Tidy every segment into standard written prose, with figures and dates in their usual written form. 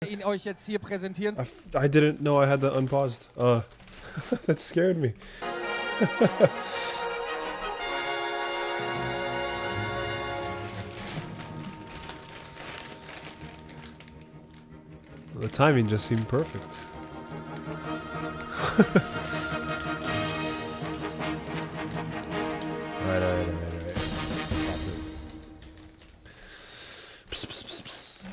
ihn euch jetzt hier präsentieren. I didn't know I had that unpaused. That scared me. The timing just seemed perfect. Alright. Stop it. Psst, psst, psst, psst.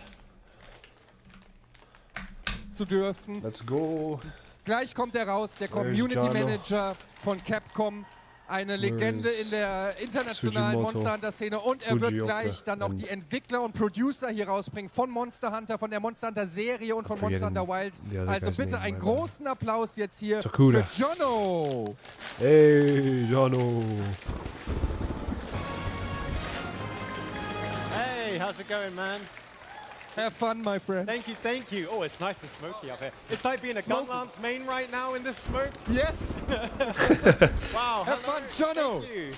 Zu dürfen. Let's go. Gleich kommt er raus, der Community Manager von Capcom. Eine Legende in der internationalen Monster Hunter Szene und er wird gleich dann noch die Entwickler und Producer hier rausbringen von Monster Hunter, von der Monster Hunter Serie und von Monster Hunter Wilds. Also bitte einen großen Applaus jetzt hier für Jono. Hey, Jono. Hey, how's it going, man? Have fun, my friend. Thank you. Oh, it's nice and smoky up here. It's like being a Gunlance main right now in this smoke. Yes. Wow. Have fun, Jono. Thank you.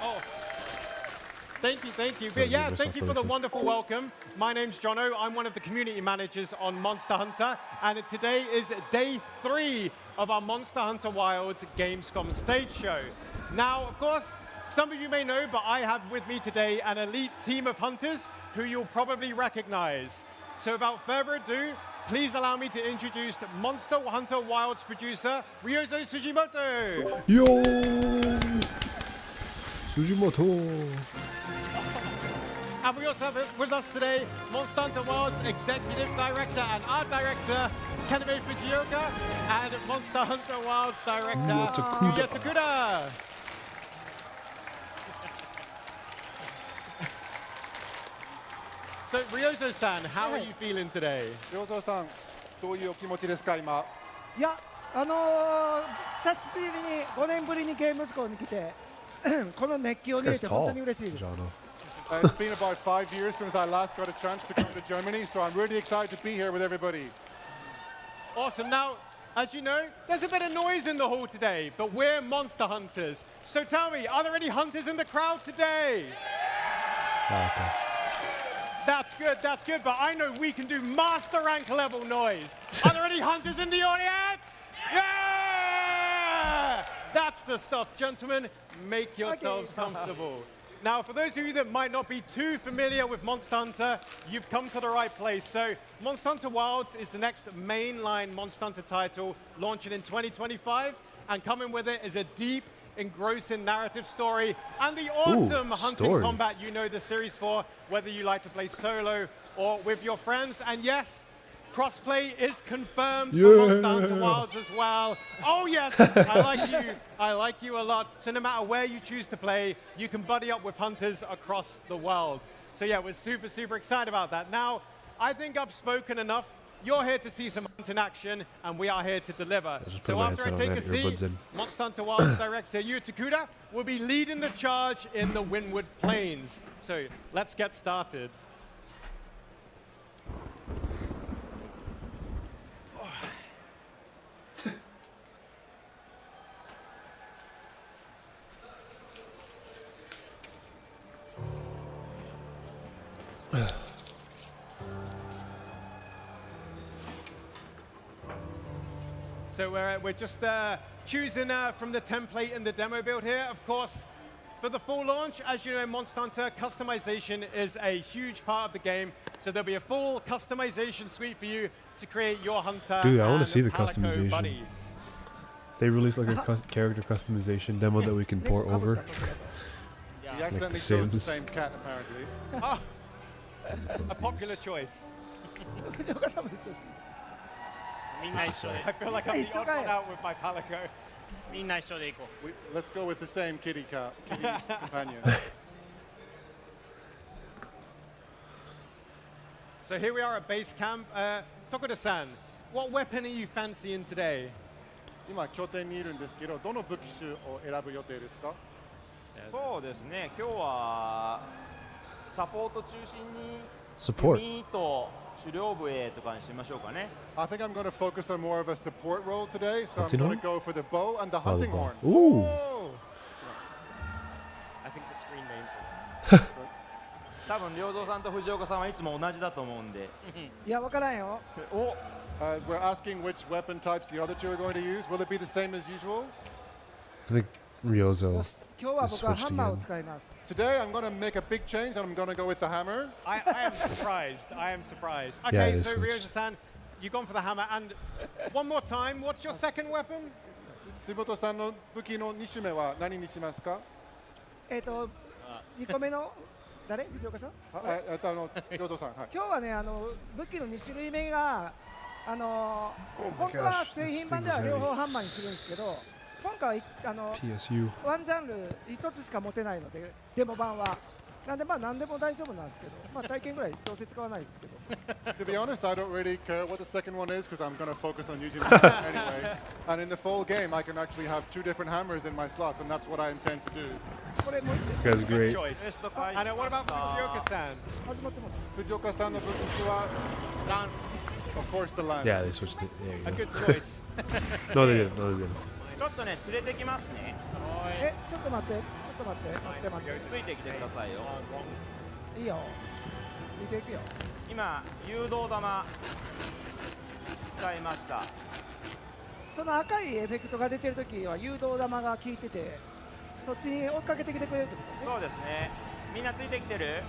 Oh. Thank you. But yeah, thank you for the wonderful welcome. My name's Jono. I'm one of the community managers on Monster Hunter, and today is day 3 of our Monster Hunter Wilds Gamescom stage show. Now, of course, some of you may know, but I have with me today an elite team of hunters who you'll probably recognize. So without further ado, please allow me to introduce Monster Hunter Wilds producer, Ryozo Sujimoto. Yo! Sujimoto. And we also have with us today, Monster Hunter Wilds Executive Director and Art Director, Kaname Fujioka, and Monster Hunter Wilds Director, Yuya Takuda. So, Ryozo-san, how are you feeling today? 亮三さん、どういうお気持ちですか、今。いや、久しぶりに5年ぶりにゲームズコに来てこの熱気を見れて本当に嬉しいです。It's been about 5 years since I last got a chance to come to Germany, so I'm really excited to be here with everybody. Awesome. Now, as you know, there's a bit of noise in the hall today, but we're monster hunters. So tell me, are there any hunters in the crowd today? Okay. That's good, but I know we can do master rank level noise. Are there any hunters in the audience? Yeah! That's the stuff, gentlemen. Make yourselves comfortable. Now, for those of you that might not be too familiar with Monster Hunter, you've come to the right place. So, Monster Hunter Wilds is the next mainline Monster Hunter title launching in 2025, and coming with it is a deep, engrossing narrative story and the awesome hunting combat you know the series for, whether you like to play solo or with your friends. And yes, crossplay is confirmed for Monster Hunter Wilds as well. Oh yes, I like you a lot. So no matter where you choose to play, you can buddy up with hunters across the world. So yeah, we're super excited about that. Now, I think I've spoken enough. You're here to see some hunting action, and we are here to deliver. So after I take a seat, Monster Hunter Wilds director Yuya Takuda will be leading the charge in the Windward Plains. So let's get started. So we're just choosing from the template in the demo build here. Of course, for the full launch, as you know, Monster Hunter, customization is a huge part of the game. So there'll be a full customization suite for you to create your hunter. Dude, I want to see the Palico customization. buddy. They released like a character customization demo that we can port over. He accidentally chose the same cat, apparently. Oh, a popular choice. I feel like I'm the odd one out with my Palico. Let's go with the same kitty companion. So here we are at base camp. Tokuda-san, what weapon are you fancying today? 今拠点にいるんですけど、どの武器種を選ぶ予定ですか？そうですね。今日はサポート中心に Support. 弓と狩猟笛とかにしましょうかね。I think I'm going to focus on more of a support role today, so I'm going to go for the bow and the hunting horn. Ooh. Oh. I think the screen names it. 多分良三さんと藤岡さんはいつも同じだと思うんで。いや、わからんよ。お、We're asking which weapon types the other two are going to use. Will it be the same as usual? I think Ryozo よし、今日は僕はハンマーを使います。 Today, I'm going to make a big change and I'm going to go with the hammer. I am surprised. I am surprised. Yeah, Okay, it is so switched. Ryoza-san, you've gone for the hammer. And one more time, what's your second weapon? 辻さんの武器の2種目は何にしますか？ 2個目の誰？藤岡さん？良三さん。はい。今日はね、武器の2種類目が本当は製品版では両方ハンマーにするんですけど、今回はPSU. ワンジャンル1つしか持てないので、デモ版は。なんで何でも大丈夫なんですけど、体験ぐらいどうせ使わないですけど。 To be honest, I don't really care what the second one is because I'm going to focus on using the hammer anyway. And in the full game, I can actually have 2 different hammers in my slots, and that's what I intend to do. これもう一 This guy's Good great. choice. And what about Fujioka-san? 始まってます。藤岡さんの武器種は Lance, of course, the lance. Yeah, they switched it. a Yeah, good choice. no, they didn't. No, they didn't. ちょっとね連れてきますね。ちょっと待って、待って。ついてきてくださいよ。いいよ。ついていくよ。今誘導玉使いました。その赤いエフェクトが出てるときは誘導玉が効いてて、そっちに追っかけてきてくれるってことね。そうですね。みんなついてきてる？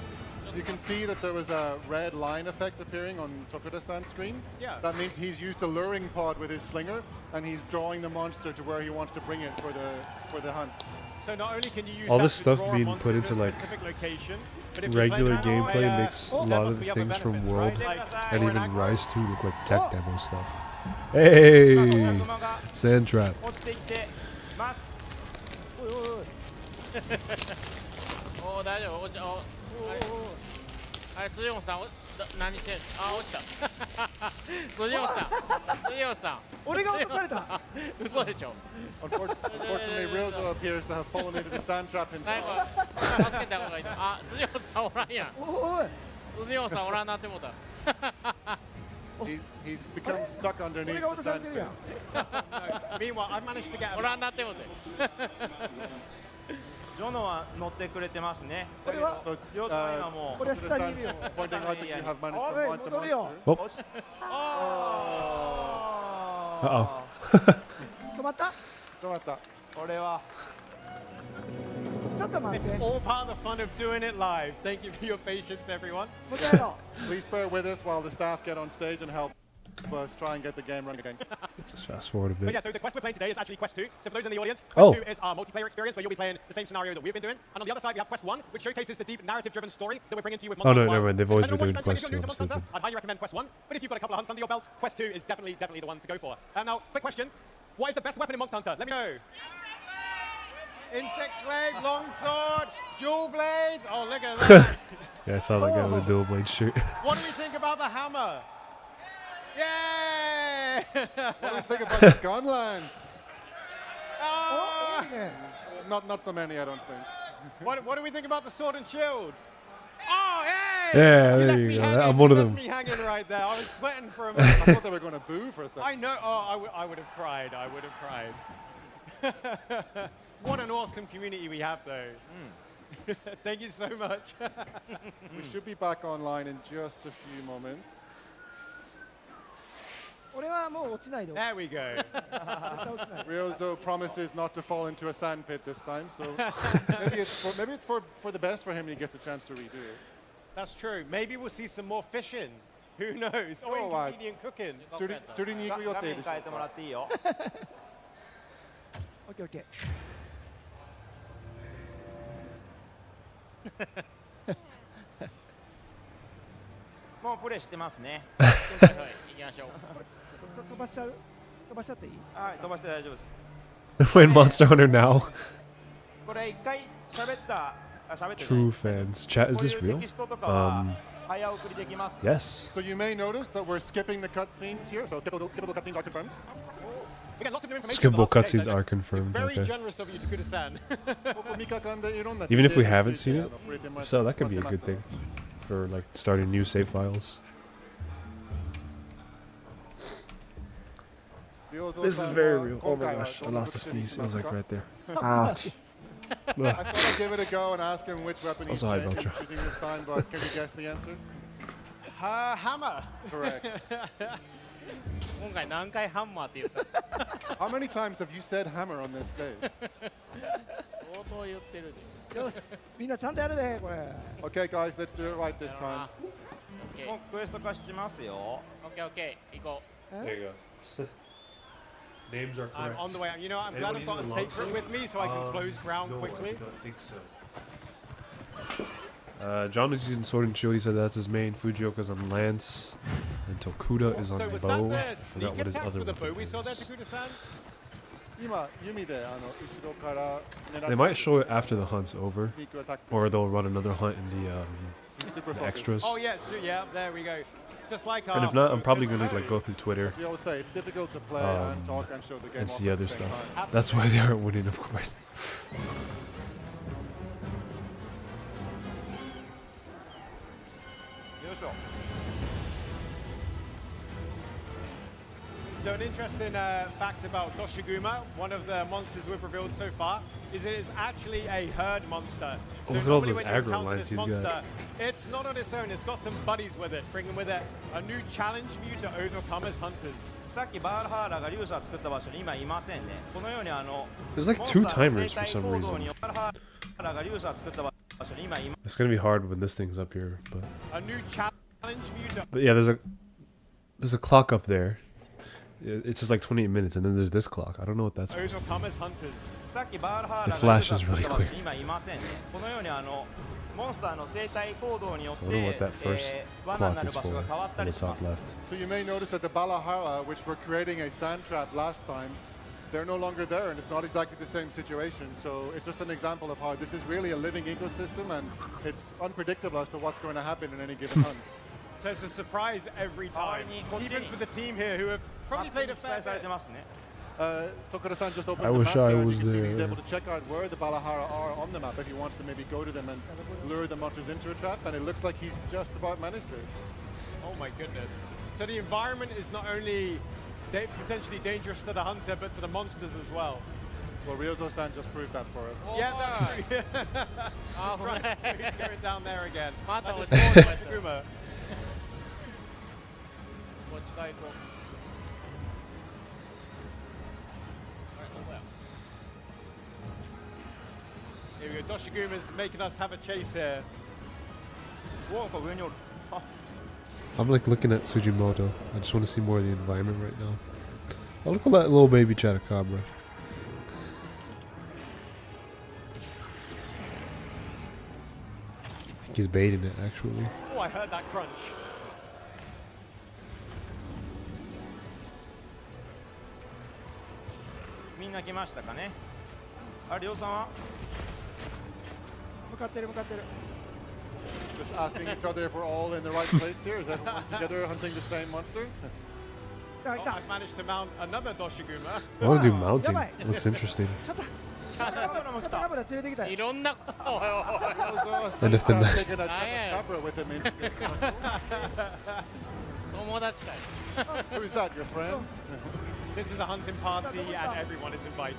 You can see that there was a red line effect appearing on Tokuda-san's screen. Yeah. That means he's used a luring pod with his slinger, and he's drawing the monster to where he wants to bring it for the hunt. So not only can you use All that this to stuff draw a being monster put to into, a like, specific location, but if you're Regular playing gameplay multiplayer, makes a there lot must of be the other things from benefits, World right? and or even aggro. Rise 2 look like tech demo stuff. Hey! 熊が Sand trap. 落ちてきてます。おいおいおい。おお大丈夫落ちおあれ辻本さん何してんのあ落ちた辻本さん俺が落とされた。嘘でしょ Unfortunately, Ryozo appears to have fallen into the sand trap 何 himself. か助けてあげた方がいいあ辻本さんおらんやんおい。辻本さんおらんなってもうた He's become stuck 俺 underneath が落 the とされ sand てるやん。 pit. Meanwhile, I've managed to get おらんなってもうてジョノは乗ってくれてますね。これは So, 両さん今もうこれは下にいるよ。 pointing out that you have managed to おい want the 戻るよ。 monster. 落ち Uh-oh. 止まった。どうだったこれはちょっと待って。 It's all part of the fun of doing it live. Thank you for your patience, everyone. もう一回やろ Please bear with us while the staff get on stage and help us try and get the game running again. Just fast forward a But bit. yeah, so the quest we're playing today is actually Quest 2. So for those in the audience, Quest Oh. 2 is our multiplayer experience where you'll be playing the same scenario that we've been doing. And on the other side, we have Quest 1, which showcases the deep narrative-driven story that we're bringing to you with Oh, Monster no, Hunter never mind. Wilds. They've always Depending on been what doing you've been Quest 2, playing if you're new to I'm Monster Hunter, stupid. I'd highly recommend Quest 1. But if you've got a couple of hunts under your belt, Quest 2 is definitely the one to go for. Now, quick question. What is the best weapon in Monster Hunter? Let me know. Insect blade, long sword, dual blades. Oh, look at that. Yeah, I saw that guy with the dual blade shirt. What do we think about the hammer? Yay! What do you think about the gun lance? Oh! う。いいね。 Not so many, I don't think. What do we think about the sword and shield? Oh, hey! Yeah, You there left you me go. hanging. I'm one of You them. left me hanging right there. I was sweating for a I minute. thought they were going to boo for a second. I know. Oh, I would have cried. I would have cried. What an awesome community we have, though. Thank you so much. We should be back online in just a few moments. 俺はもう落ちないで。絶 There we go. 対落ちない。 Ryozo promises not to fall into a sand pit this time, so maybe it's for the best for him. He gets a chance to redo it. That's true. Maybe we'll see some more fishing. Who knows? Or Oh, inconvenient cooking. 釣りに行く予画定でしょう面変えてもらか。っていいよ。オッケーオッケー。もうプレイしてますね。はい行きましょう飛ばしちゃう？飛ばしちゃっていい？はい、飛ばして大丈夫です。 We're in Monster Hunter now. これ一回喋った喋って True fans. Chat, is こうい this うテ real? キストとかは早送りできます。 Yes. So you may notice that we're skipping the cutscenes here. So skippable cutscenes are confirmed. We got lots of new information. Skippable for the last few days, cutscenes so are confirmed. Very Okay. generous of you to Kuda-san. Even if we haven't seen it, so that could be a good thing for like starting new save files. This is very real. Oh my gosh, I lost a sneeze. It was like right there. Ah. I thought I'd give it a go and ask him which weapon he's Also high vulture. choosing this time, but can you guess the answer? Hammer. Correct. 今回何回ハンマーって言った How many times have you said hammer on this stage? 相当言ってるでよしみんなちゃんとやるでこれ Okay, guys, let's do it right this time. もうクエスト化しますよ。オッケーオッケー行こ There you go. Names are I'm correct. on the way. You know, I'm glad I've got a sacred with me so I can close ground No, quickly. I don't think so. John is using Sword and Shield. He said that's his main. Fujioka's on Lance. And Tokuda is on So was bow. that I the forgot sneak what his attack other for the bow weapon we saw there, is. Takuda-san? 今、弓で後ろから狙って They might show it after the hunt's over. スニークアタック Or they'll run another hunt in Super the focus. extras. Oh, yeah, so, yeah, there we go. Just like And if not, I'm probably going to like go through Twitter As we always say, it's difficult to play and talk and show the game and off see at other the same stuff. time. That's why they aren't winning, of course. So an interesting fact about Doshiguma, one of the monsters we've revealed so far, is it is actually a herd monster. So Look at all normally those when you aggro encounter lines this he's got. monster, it's not on its own, it's got some buddies with it, bringing with it a new challenge for you to overcome as hunters. さっきバールハーラーが竜砂を作った場所に今いませんね。このように There's like two timers for some モンスターの生態行動 reason. によってバールハーラーが竜砂を作った場所に今いま It's going to be hard when this thing's up here, but A new challenge for you to yeah, there's a clock up there. It says like 28 minutes, and then there's this clock. I don't know what that's supposed to be. overcome as hunters. さっきバールハーラー It が竜 flashes 砂を作った場所 really quick. に今いませんね。このようにモンスターの生態行動によっ I don't know て what that first 罠にな clock る is 場 for 所が変わった on り the しま top す。 left. So you may notice that the Balahara, which were creating a sand trap last time, they're no longer there, and it's not exactly the same situation. So it's just an example of how this is really a living ecosystem, and it's unpredictable as to what's going to happen in any given hunt. So it's a surprise every time, even for the team here who have probably played a 記 fair 載され bit. てますね。 Tokuda-san just opened I the wish map I there, and was you can see he's there. able to check out where the Balahara are on the map if he wants to maybe go to them and lure the monsters into a trap, and it looks like he's just about managed to. Oh my goodness. So the environment is not only potentially dangerous to the hunter, but to the monsters as well. Well, Ryozo-san just proved that for us. Yeah, that's true. あ危ない Right, go down there again. また That 落 is ち込んでました Shiguma. こっちから行こうあれどこや Here we go. Doshiguma's making us have a chase here. おお、上におる。あ I'm like looking at Tsujimoto. I just want to see more of the environment right now. Oh, look at that little baby Chatacabra. I think he's baiting it, actually. Oh, I heard that crunch. みんな来ましたかね。あ、りょうさんは向かってる向かってる Just asking each other if we're all in the right place here. Is everyone together hunting the same monster? あい Oh, た I've managed to mount another Doshiguma. I want to do Wow, mounting. yeah, Looks interesting. チャタカブラ連れてきたいよろんなおいおいおい Ryozo And if the seems to have next- taken a yeah. Chupacabra with him into this castle. 友達かい Who's that, your friend? This is a hunting party and everyone is invited.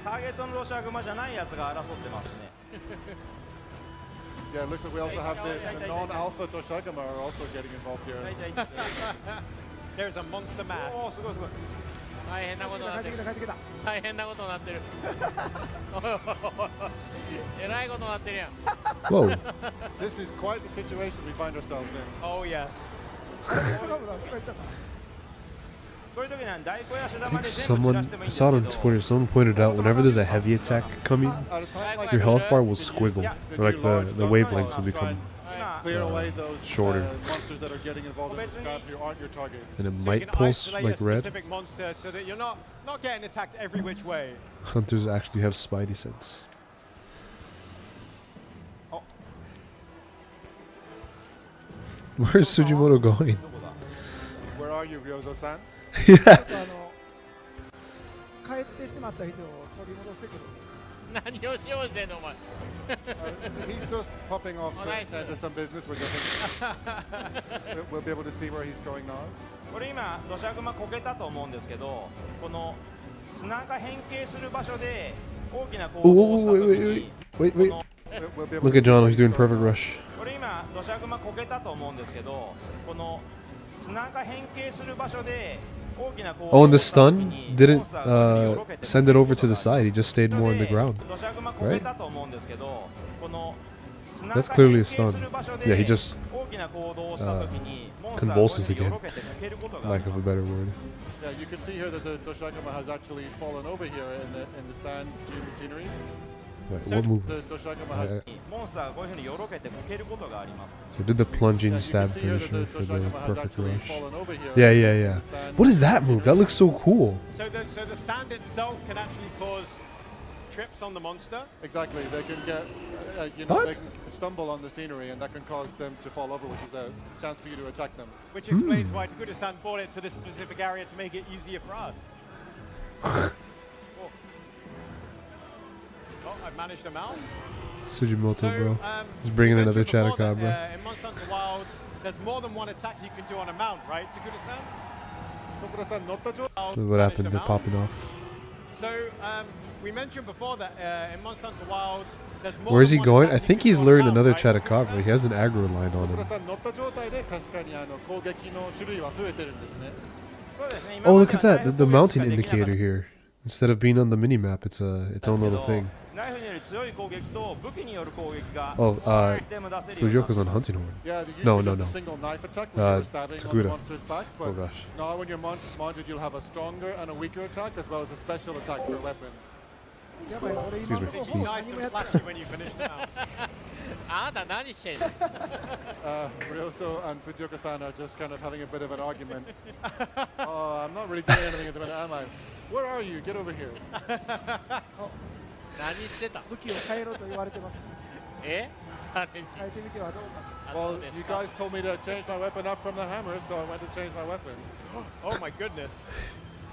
ターゲットのロシアグマじゃないやつが争ってますね。 Yeah, it looks like we also have the non-alpha Doshagama are also getting involved here. 大体行って There's a monster match. おお、すごいすごい。大変なことになってる帰ってきた大変なことになってるおいおいおいおいえらいことになってるやん Whoa. This is quite the situation we find ourselves in. Oh, yes. チャタカブラどこ行ったかこういう時には大根やし I 玉 think で全部散ら someone, してもいい I んです saw it on けど Twitter, someone pointed out whenever there's a heavy attack coming, At a time like your this, health bar will squiggle. Or like the wavelengths will become, 今 clear away those shorter. monsters that are getting involved in the scrap here aren't your target. and it So you might can pulse isolate like a red. specific monster so that you're not getting attacked every which way. Hunters actually have spidey sense. Oh. Where's Tsujimoto going? どこだ Where are you, Ryozo-san? ちょっと帰ってしまった人を取り戻してくる何をしようしてんのお前 He's just popping off Oh, to nice. attend to some business, which I think we'll be able to see where he's going now. これ今ロシアグマこけたと思うんですけど、この砂が変形する場所で大きな行 Oh, 動をした wait, 時 wait, に wait, wait, wait. We'll be able Look to at see John, what he's doing going perfect on. rush. これ今土砂熊こけたと思うんですけど、この砂が変形する場所で大きな行 Oh, 動 and を the した時 stun に didn't モンスターがよろけて send it over to the side. He just stayed more on the なの ground. で土砂熊こけたと思うんですけど、この砂が That's clearly a 変形する場所 stun. で Yeah, he just 大きな行動をした時にモンスターが convulses よ again. ろけて抜けることがあり Lack ま of す a better word. Yeah, you can see here that the Doshakama has actually fallen over here in the sand dune scenery. Wait, what move? The Doshakama has モンスターがこういうふうによろけて抜けることがあります。 So I did the plunging Yeah, you can stab see here that finisher the for the Doshakama has perfect actually rush. fallen over here Yeah, in yeah, the yeah. sand What is that scenery. move? That looks so cool. So the sand itself can actually cause trips on the monster. Exactly. They can get, What? they can stumble on the scenery, and that can cause them to fall over, which is a chance for you to attack them. Which explains why Takuda-san brought it to this specific area to make it easier for us. Oh, I've managed them out. Sujimoto, bro. um, He's bringing you another mentioned before Chataka, that, bro. in Monster Hunter Wilds, there's more than one attack you can do on a mount, right, Takuda-san? Tokura-san, notta jo? Wild Look what managed happened them to out. popping off. So we mentioned before that in Monster Hunter Wilds, there's more Where is than he one going? attack I you think can he's do on a luring mount, another right, Chatakabra. Takuda-san? He has an aggro line on him. トッタ状態で確かに攻撃の種類は増えてるんですね。そうですね。 Oh, 今ま look で at は that. ナイ The フ攻撃し mounting かできなかった indicator here. Instead of being on the minimap, it's its own け little ど thing. ナイフにより強い攻撃と武器による攻撃が Oh, でも出せるようになった Fujioka's on Hunting Horn. Yeah, No, usually no, just no. a single knife attack when you're stabbing on the Takuda. monster's back, Oh but gosh. now when you're mounted, you'll have a stronger and a weaker attack as well as a special attack per weapon. やばい、俺今 Excuse の me. ところ Sneeze. ほぼ Nice 何も and やってない flashy when you finish them out. あなた何してんの Ryoso and Fujioka-san are just kind of having a bit of an argument. Oh, I'm not really doing anything at the minute, am I? Where are you? Get over here. 何してた武器を変えろと言われてます。え誰に変えてみてはどうか。あど Well, うです you か guys told me to change my weapon up from the hammer, so I went to change my weapon. Oh my goodness.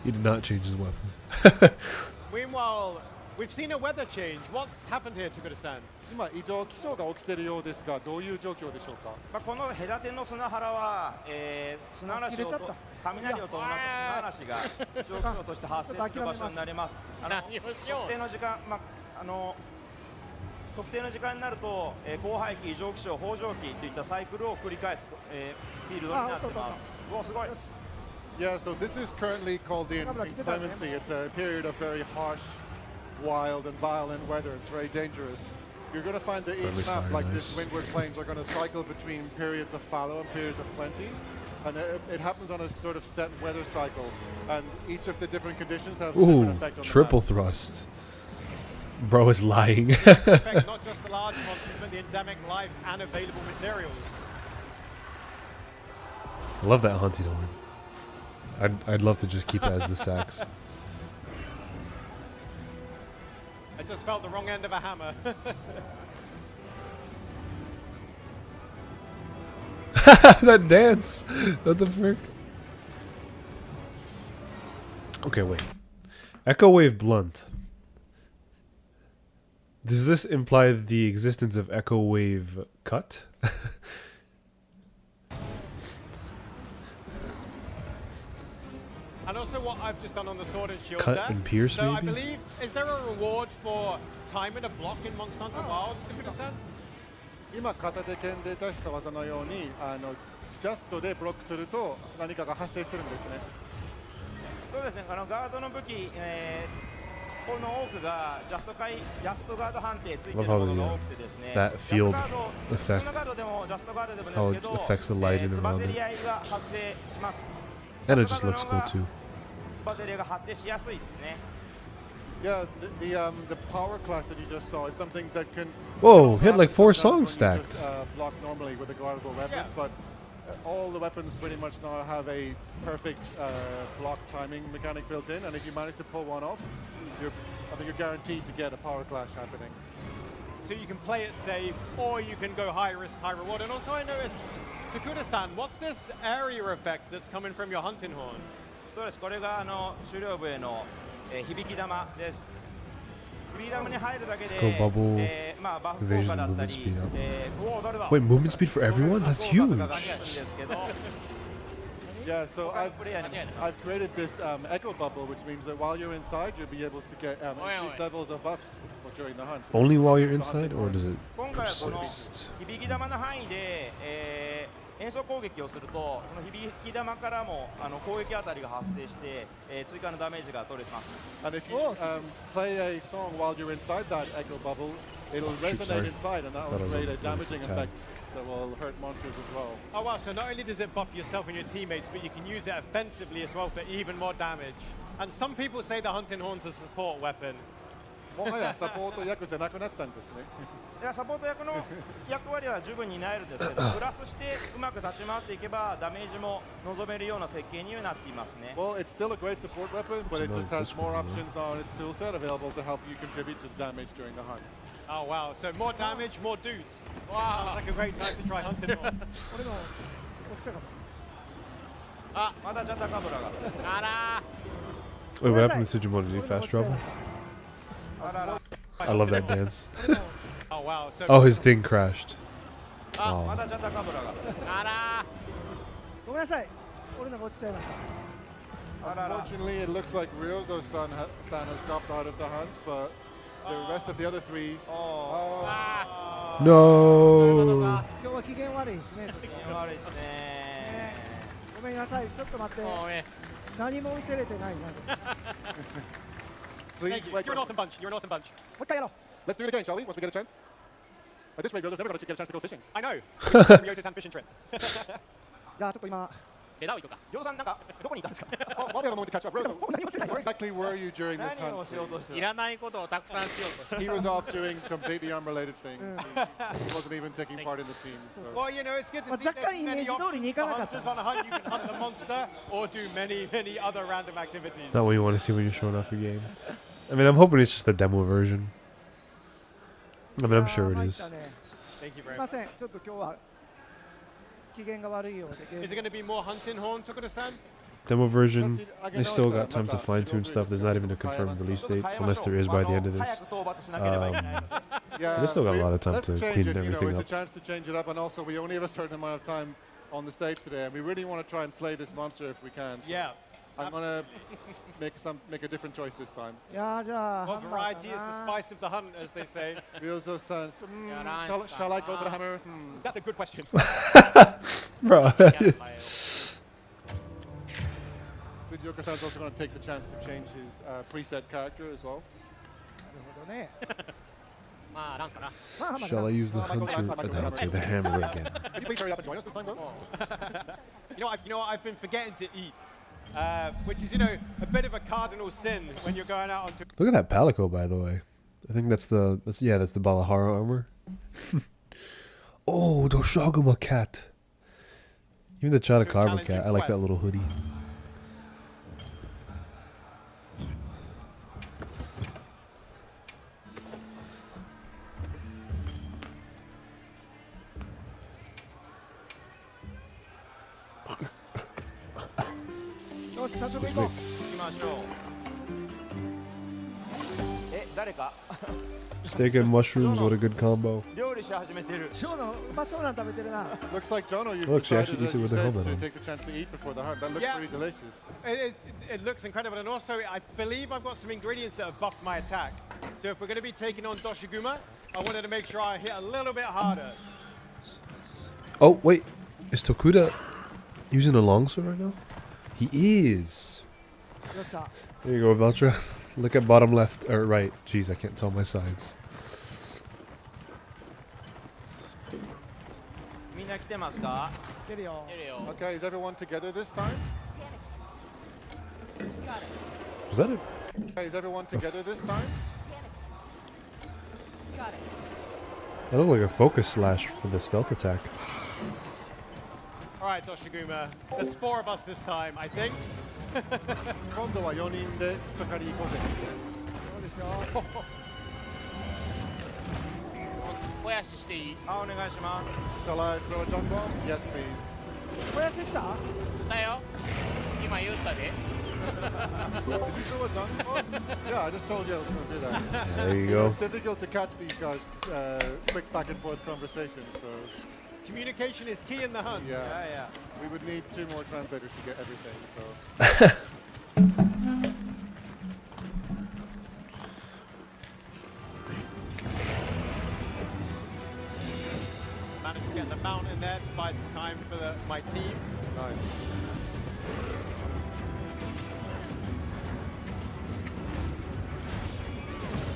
He did not change his weapon. Meanwhile, we've seen a weather change. What's happened here, Takuda-san? 今、異常気象が起きているようですが、どういう状況でしょうか。まあ、この隔ての砂原は、砂嵐をと雷を伴った砂嵐が異常気象として発生する場所になります。何をしよ特定の時間、特定の時間になると、降排気、異常気象、豊穣期といったサイクルを繰り返す、フィールドになっています。うお、すごい。 Yeah, so this is currently called the inclemency. It's a period of very harsh, wild, and violent weather. It's very dangerous. You're going to find that each That looks map, very like nice. this Windward Plains, are going to cycle between periods of fallow and periods of plenty. And it happens on a sort of set weather cycle. And each of the different conditions have a different Ooh, effect on triple the map. thrust. Bro is lying. Affect not just the large monsters, but the endemic life and available materials. I love that Hunting Horn. I'd love to just keep it as the sax. I just felt the wrong end of a hammer. That dance! What the frick? Okay, wait. Echo Wave Blunt. Does this imply the existence of Echo Wave Cut? And also what I've just done on the sword and shield Cut there. and pierce, so I maybe? believe, is there a reward for timing a block in Monster Hunter Wilds, Takuda-san? 今、片手剣で出した技のように、ジャストでブロックすると何かが発生するんですね。そうですね、ガードの武器、この多くがジャストガード判定ついているものが多くてですね、 that field effect, 普通のガードでもジャストガードでも how ですけ it ど、 affects the lighting つば around ぜ it. り合いが発生します。 And it just looks cool too. つばぜり合いが発生しやすいですね。 Yeah, the power clash that you just saw is something that can. Whoa, he had like 4 Sometimes songs when you stacked. just, block normally with a guardable weapon, Yeah. but all the weapons pretty much now have a perfect block timing mechanic built in, and if you manage to pull one off, I think you're guaranteed to get a power clash happening. So you can play it safe, or you can go high risk, high reward. And also I noticed, Takuda-san, what's this area effect that's coming from your hunting horn? そうです、これが狩猟笛の、響き玉です。フリーダムに入るだけで、 Go bubble, まあ、バフ効果だったり、 evasion, movement speed up. うお、誰だ Wait, movement speed for everyone? That's 効果が huge. あるんですけど、Yeah, so 他のプレイヤーにも I've created this echo bubble, which means that while you're inside, you'll be able to get increased levels of buffs during the hunt. So Only this is while you're the inside, hunting or horns. does it 今回はこの persist? 響き玉の範囲で、演奏攻撃をすると、この響き玉からも攻撃あたりが発生して、追加のダメージが取れます。And if you play a song while you're inside that echo bubble, it'll resonate inside, and that will create a damaging effect that will hurt monsters as well. Oh wow, so not only does it buff yourself and your teammates, but you can use it offensively as well for even more damage. And some people say the hunting horn's a support weapon. もはやサポート役じゃなくなったんですね。いやサポート役の役割は十分に担えるんですけど、プラスしてうまく立ち回っていけばダメージも望めるような設計にはなっていますね。Well, it's still a great support weapon, but it just has more options on its toolset available to help you contribute to damage during the hunt. Oh wow, so more damage, more dudes. Wow. Sounds like a great time to try hunting horn. 俺の落ちたかも。あ、まだジャタカブラが。あら Wait, what happened to Sujimoto? Did he fast travel? あらら。 I love that dance. Oh wow, so Oh, his thing crashed. あ、ま Oh. だジャタカブラが。あらごめんなさい。俺のが落ちちゃいました。あらら。 Unfortunately, it looks like Ryozo-san has dropped out of the hunt, but the rest of the other three. おー。 No. 今日は機嫌悪いですね。ちょっと悪いですね。ごめんなさい。ちょっと待って。もうね何も見せれてないな。も Please, thank you. wait, You're an awesome bunch. You're an awesome bunch. う一回やろう。 let's do it again, shall we? Once we get a chance. At this rate, Ryozo's never going to get a chance to go fishing. I know. Ryoto's fishing trip. じゃあちょっと今レダウイとか。りょうさんなんかどこにいたんですか。 Oh, while we have a moment to catch up, Ryozo, 何もしてない。 where exactly were you during this 何を hunt? しようとしていらないことをたくさんしようとして He was off doing completely unrelated things. He wasn't even taking part in the team. So. Well, you know, it's good to Well, see there's若干イメー many ジ通りにい options か for なかった。 hunters on a hunt. You can hunt the monster or do many, many other random activities. Not what you want to see when you're showing off your game. I mean, I'm hoping it's just a demo version. I mean, I'm sure it is. Thank you す very みま much. せん。ちょっと今日は機嫌が悪いようで。 Is it going to be more hunting horn, Tokuda-san? Demo version, Let's see, I they can still always got time to fine tune stuff. There's not even a confirmed release date, unless there is by the end of this. 早く討伐しなければいけないので。 Yeah, They still got a lot of time let's to change clean it. You know, everything it's a up. chance to change it up, and also we only have a certain amount of time on the stage today, and we really want to try and slay this monster if we can. So Yeah. I'm gonna make a different choice this time. いやーじゃあ。 What ハンマー variety か is the な spice of the hunt, as they say? Ryozo says, Yeah, nice. shall I go for the hammer? That's a good question. Bro. Fujioka-san's also going to take the chance to change his preset character as well. なるほどね。まあランスかなまあハンマー Shall か I use the the hammer again? Can you please hurry up and join us this time, though? You know what? I've been forgetting to eat, which is, you know, a bit of a cardinal sin when you're going out onto. Look at that palico, by the way. I think that's the Balahara armor. Oh, the Shaguma cat. Even the Chatakarma cat. I like that little hoodie.よし早速行こう。行きましょう。え、誰か Steak and mushrooms, what a good combo. 料理し始めてる。今日のうまそうなの食べてるな。 Looks like Jono, you've Look, she decided, actually eats as it you with her said, helmet to on. take the chance to eat before the hunt. That looks Yeah. pretty delicious. It looks incredible, and also I believe I've got some ingredients that have buffed my attack. So if we're going to be taking on Doshiguma, I wanted to make sure I hit a little bit harder. Oh, wait. Is Tokuda using a longsword right now? He is. よっしゃ。 There you go, Veltra. Look at bottom left or right. Jeez, I can't tell my sides. みんな来てますか？出るよ。出るよ Okay, is everyone together this time? Was that it? Okay, is everyone together this time? That looked like a focus slash for the stealth attack. All right, Doshiguma. There's 4 of us this time, I think. 今度は4人で一狩り行こうぜ。そうですよ。小やししていいあ、お願いします。 Shall I throw a jump bomb? Yes, please. おやしした？したよ今言ったで Did you throw a jump bomb? Yeah, I just told you I was going to do that. There you go. It's difficult to catch these guys' quick back and forth conversations, so Communication is key in the hunt. Yeah. We would need 2 more translators to get everything, so. Managed to get the mountain there to buy some time for my team. Nice.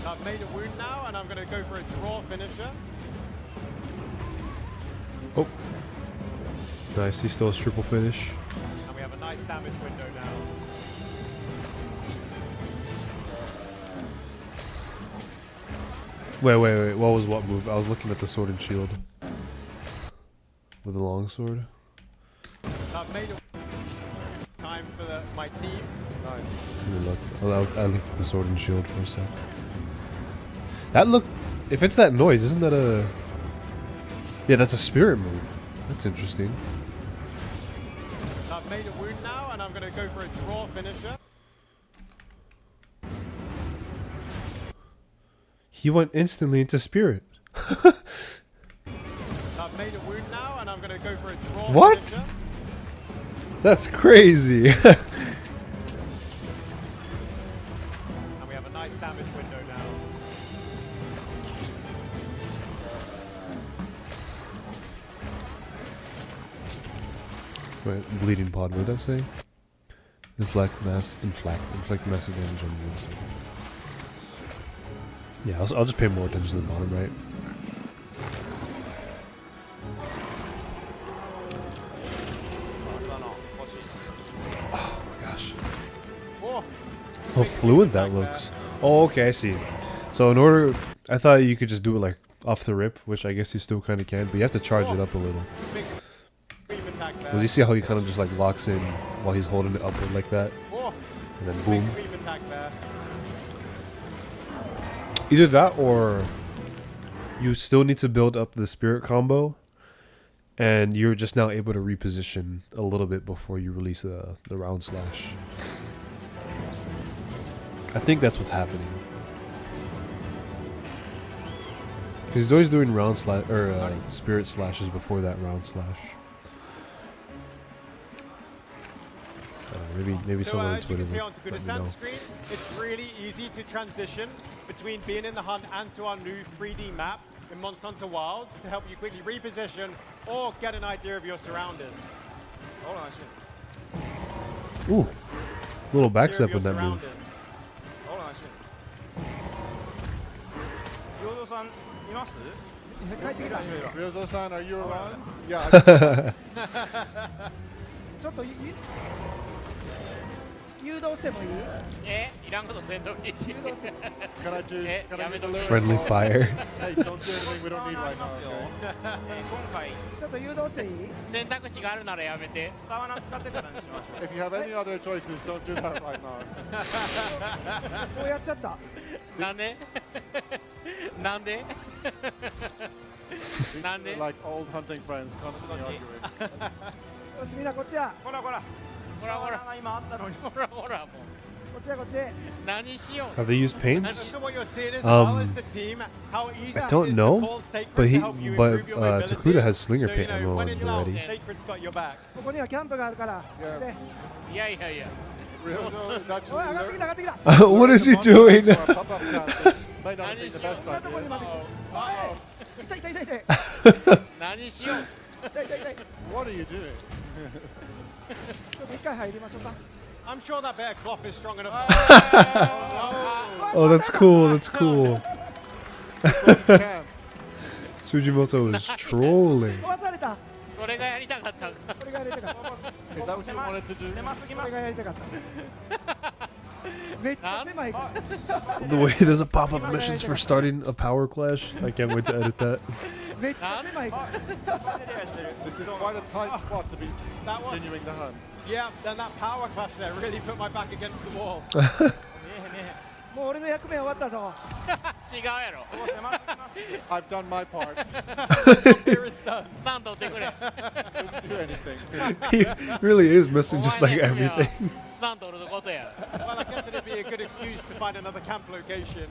I've made a wound now, and I'm going to go for a draw finisher. Oh. Nice, he still has triple finish. And we have a nice damage window now. Wait. What was what move? I was looking at the sword and shield. With the long sword. I've made a time for my team. Nice. Let me look. I looked at the sword and shield for a sec. That look. If it's that noise, isn't that a? Yeah, that's a spirit move. That's interesting. I've made a wound now, and I'm going to go for a draw finisher. He went instantly into spirit. I've made a wound now, and I'm going to go for a draw What? finisher. That's crazy. And we have a nice damage window now. Wait, bleeding pod, what did that say? Inflict massive damage on units. Yeah, I'll just pay more attention to the bottom right. Oh my gosh. How fluid that looks. Oh, okay, I see. So in order, I thought you could just do it like off the rip, which I guess you still kind of can, but you have to charge it up a little. Because you see how he kind of just like locks in while he's holding it upward like that, and then boom. Either that or you still need to build up the spirit combo, and you're just now able to reposition a little bit before you release the round slash. I think that's what's happening. Because he's always doing round slash or spirit slashes before that round slash. Maybe someone on Twitter will let me know. Screen, it's really easy to transition between being in the hunt and to our new 3D map in Monster Hunter Wilds to help you quickly reposition or get an idea of your surroundings. Hold on, Ooh, little backstep with that move. Hold on, Ryozo-san, are you around? Yeah. ちょっと誘導してもいい？いらんことせんとき。Can I do Friendly fire. Hey, don't do anything we don't need right now, okay? ちょっと誘導していい？選択肢があるならやめて。 If you have any other choices, don't do that right now. こうやっちゃった。なんで？なんで？ These are like old hunting friends constantly arguing. よしみんなこっちや。ほらほら。ほらほら。今あったのに。ほらほらもう。こっちやこっち。何しよう。 Have they used paints? So what you're seeing is I don't know, but Takuda has slinger paint ammo already. ここにはキャンプがあるから。いやいやいや。 Ryozo is おい actually 上がってきた上がってきた。 What is he doing? For a pop-up camp, which might not be the best こんなとこに idea. まで。痛い痛い痛い痛い。何しよう。痛い痛い痛い。 What are you doing? ちょっと一回入りましょうか。 I'm sure that bear cloth is strong enough. Oh, that's cool. That's cool. Camp. Sujimoto is trolling. 壊された。それがやりたかった。それがやりたかった。 Is that what you wanted to do? それがやりたかった。めっちゃ狭いから。 The way there's a pop-up missions for starting a power clash. I can't wait to edit that. めっちゃ狭いから。 This is quite a tight spot to be continuing the hunts. Yeah, then that power clash there really put my back against the wall. もう俺の役目終わったぞ。違うやろ。 I've done my part. Here is done. 3取ってくれ。 Didn't do anything. He really is missing just like everything. 3取ることや。 Well, I guess it'd be a good excuse to find another camp location,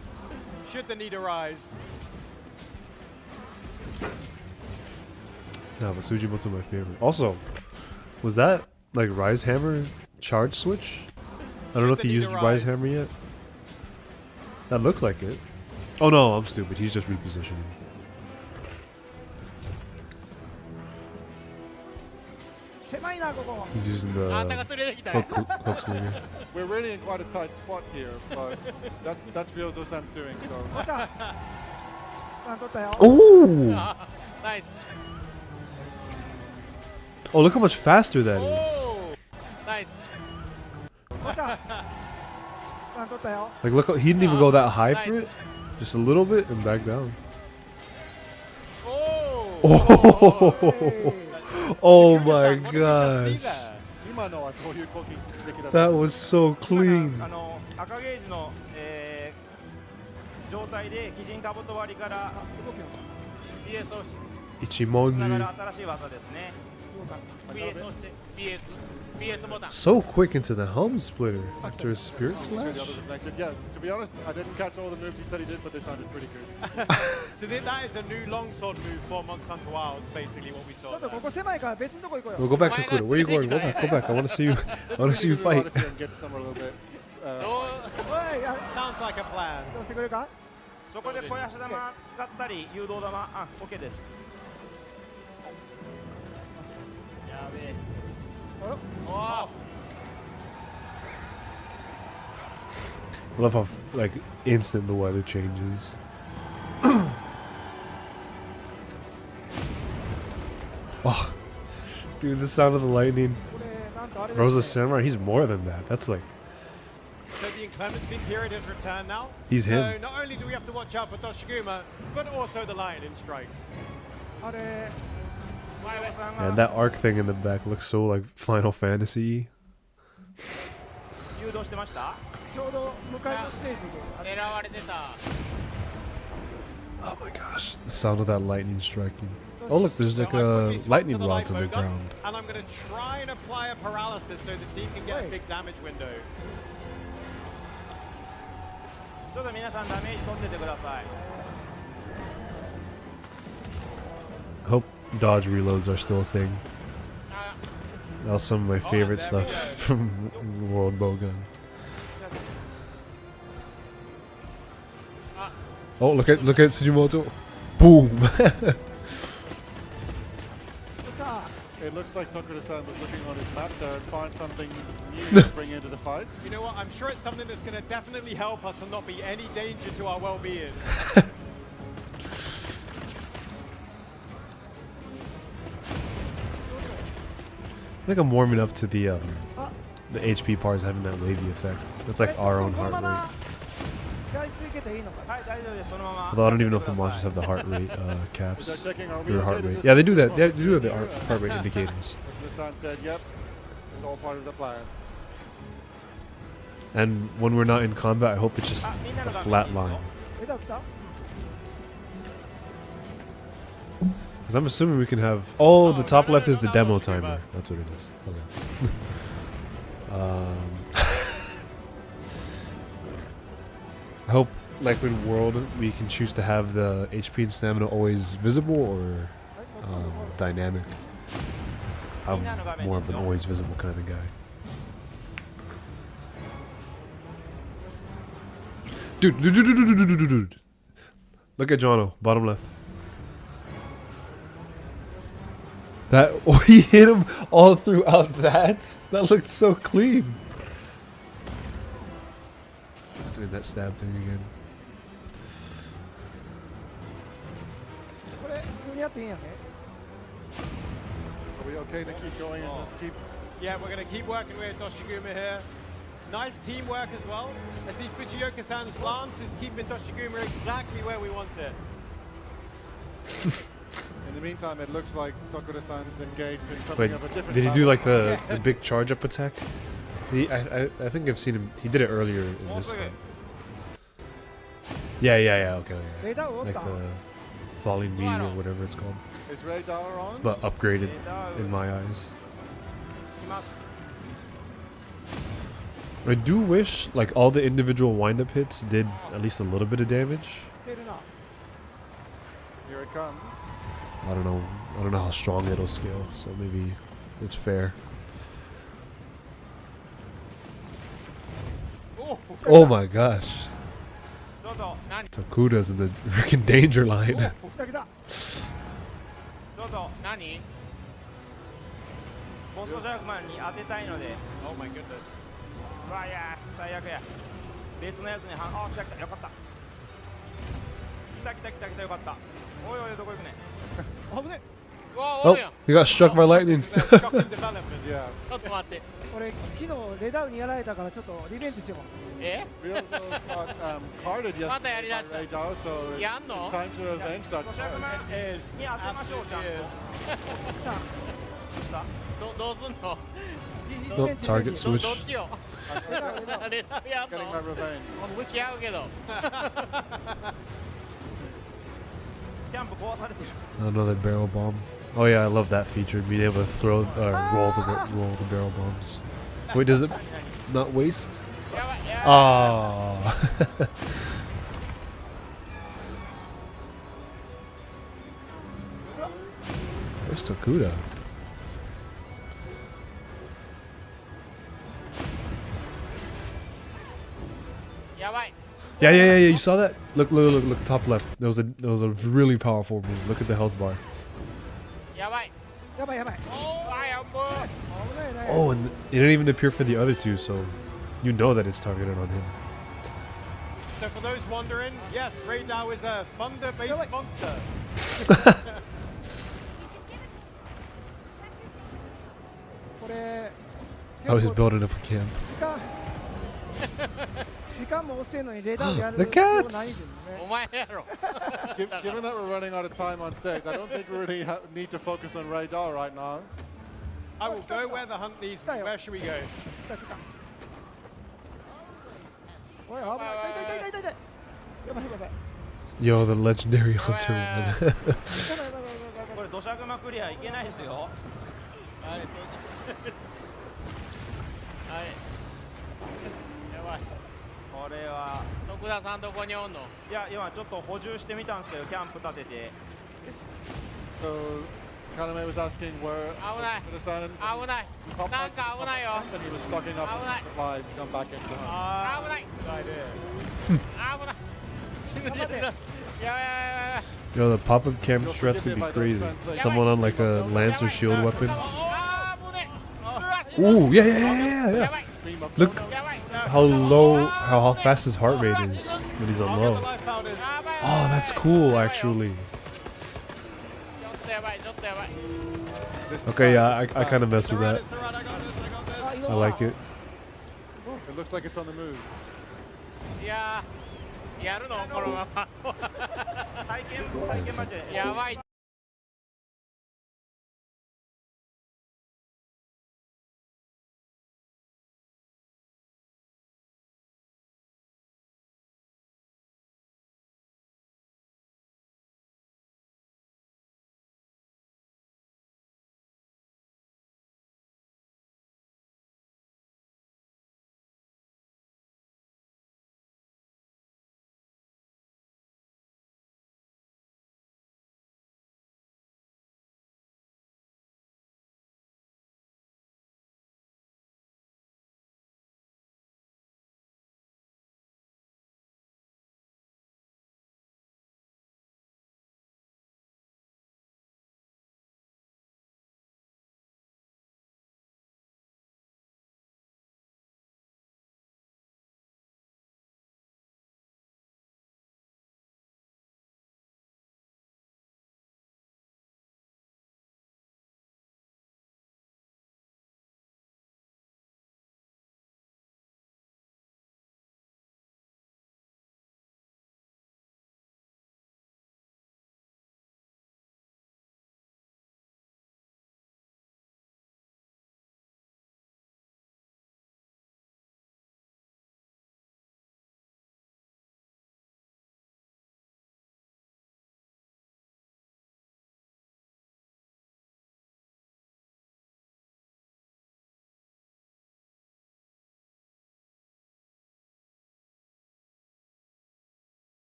should the need arise. No, but Sujimoto my favorite. Also, was that like Rise Hammer charge switch? I don't know if he used Rise Hammer yet. That looks like it. Oh no, I'm stupid. He's just repositioning. He's using the hook slinger. We're really in quite a tight spot here, but that's Ryozo-san's doing, so. Oh! Nice. Oh, look how much faster that is. Oh, nice. Like, look, he didn't even go that high for it. Just a little bit and back down. Oh. Oh my gosh. That was so clean. 赤ゲージの、状態で基準カブト割りから BS をし Ichimonji. ながら新しい技ですね。 BS をして BS ボタン So quick into the helm splitter after a spirit slash. Yeah, to be honest, I didn't catch all the moves he said he did, but they sounded pretty good. So that is a new longsword move for Monster Hunter Wilds, basically what we saw. ここ狭いから別のとこ行こう We'll よ。 go back to Kudo. Where are you going? Go back, go back. I want to see you. I want to see you Maybe fight. we can get out of here and get somewhere a little bit. おい、あ Sounds like a plan. どうしてくれるか？そこで小足玉使ったり誘導玉、あ、OK です。やべえあら、お I love how like instant the weather changes. Oh, dude, the sound of the lightning. これなんとあれですね Rosa Samurai, he's more than that. That's like So the inclemency period has returned now. He's so him. not only do we have to watch out for Toshiguma, but also the lightning strikes. あれ、 and that arc thing in the back looks so like Final Fantasy. 誘導してました？ちょうど向かいのステージであれ狙われてた Oh my gosh, the sound of that lightning striking. Oh look, there's So like I quickly swap lightning to the rods light on the bowgun, ground. and I'm going to try and apply a paralysis so the team can get a Wait. big damage window. ちょっと皆さんダメージ取っててください。 I hope dodge reloads are still a thing. That was some of my favorite there we stuff go. from World Bowgun. Oh, look at Tsujimoto. Boom. さあ、 It looks like Tokura-san was looking on his map there and found something new to bring into the fight. You know what? I'm sure it's something that's going to definitely help us and not be any danger to our well-being. I think I'm warming up to the HP parts having that wavy effect. That's like our own この heart ま rate. まやり続けていいのかな？はい、大丈夫です。そのまま。 Although I don't even know if the monsters have the heart rate Is caps that checking? Are we or okay heart to rate. just Yeah, they do keep that. They going? do have the heart rate indicators. Tokura-san said, yep, it's all part of the plan. And when we're not in combat, I hope it's just a flat line. 出た来た？ Because I'm assuming we can have. Oh, the top left is the demo timer. That's what it is. Okay. I hope, like in World, we can choose to have the HP and stamina always visible or dynamic. I'm more of an always visible kind of guy. Dude. Look at Jono, bottom left. That he hit him all throughout that. That looked so clean. Just doing that stab thing again. これ普通にやっていいんやね。 Are we okay to keep going and just keep... Yeah, we're going to keep working with Toshiguma here. Nice teamwork as well. I see Fujioka-san's lance is keeping Toshiguma exactly where we want it. In the meantime, it looks like Tokura-san's engaged in something Wait, of a different did he do battle. like the big charge up attack? I think I've seen him. He did it earlier in this one. Yeah. Okay. レーダーを折っ Like た。 the falling meteor or whatever it's called, Is radar on? but upgraded in my eyes. 来ます。 I do wish like all the individual wind-up hits did at least a little bit of damage. 出るな。Here it comes. I don't know how strong it'll scale, so maybe it's fair. Oh my gosh. どうぞ Tokuda's in the freaking danger line. 来た来た。どうぞ何ボストシャークマンに当てたいので Oh my goodness うわいや最悪や別のやつにあ来た来たよかった来た来た来た来たよかったおいおいどこ行くね危ね。うわお Oh, るやん he got struck by lightning. Shocking development. Yeah. ちょっと待って俺昨日レダウンにやられたからちょっとリベンジしよう。え We also got carded yesterday by またやりだした。 Radar, so やんの it's time to avenge that ボストシャーク card. マン Is に当てましょうちゃんと is. どうすんの Nope, target ど switch. っちよレダーやん Getting の my revenge. 違うけどキャンプ壊されてる Another barrel bomb. Oh yeah, I love that feature, being able to throw roll the barrel bombs. Wait, does it not waste? やばいやばい Ah. Where's Tokuda?やばい Yeah, you saw that? Look, top left. There was a really powerful move. Look at the health bar. やばいやばいやばい。おーあやばい危ないね。 Oh, and it didn't even appear for the other two, so you know that it's targeted on him. So for those wondering, yes, Radar is a thunder-based monster. これ。 Oh, he's building up a camp. 時間も遅いのにレダウンやる The 必要 cats! ない分ね。お前やろ Given that we're running out of time on stage, I don't think we really need to focus on Radar right now. I will go where the hunt leads me. Where should we go? 来た来た。おい危ない。痛い痛い痛い痛い痛い。やばいやばい。 Yo, the legendary hunter one. やばいやばいやばいやばい。これ土砂熊クリアいけないですよはいやばいこれは徳田さんどこにおんのいや今ちょっと補充してみたんですけどキャンプ立てて So, Kaname was asking where 危ない Kuda-san 危ないなんか危ないよ and he was stocking up on supplies to come back into the hunt. 危ない Good idea. 危ない死ぬやばいやばいやばい Yo, the pop-up camp strats would be crazy. Someone on like a lance or shield weapon. あー危ねうわ死 Ooh, yeah. やばい Stream of Look やばい how low, how fast his heart rate is when he's on I'll get low. the life powders. やばい Oh, that's cool, actually. ちょっとやばいちょっとやばい This is Okay, bad, yeah, this is I bad. kind of mess with that. It's alright, I got this, I got this. I like it. It looks like it's on the move. いやーやるのこのまま体験までやばい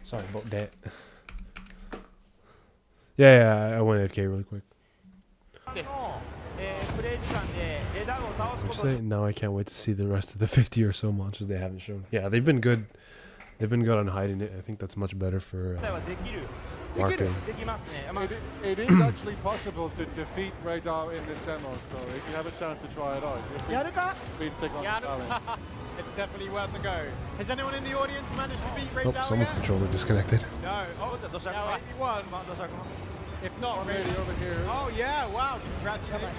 Sorry about that. Yeah, I went AFK really quick. Now I can't wait to see the rest of the 50 or so monsters they haven't shown. Yeah, they've been good. They've been good on hiding it. I think that's much better for marketing. It is actually possible to defeat Ray Dao in this demo, so if you have a chance to try it out, you're free to take on the challenge. It's definitely worth a go. Has anyone in the audience managed to beat Ray Dao Someone's yet? controller disconnected. No. Oh, maybe one. If not, Ray Ray over here. Oh yeah, wow, congratulations.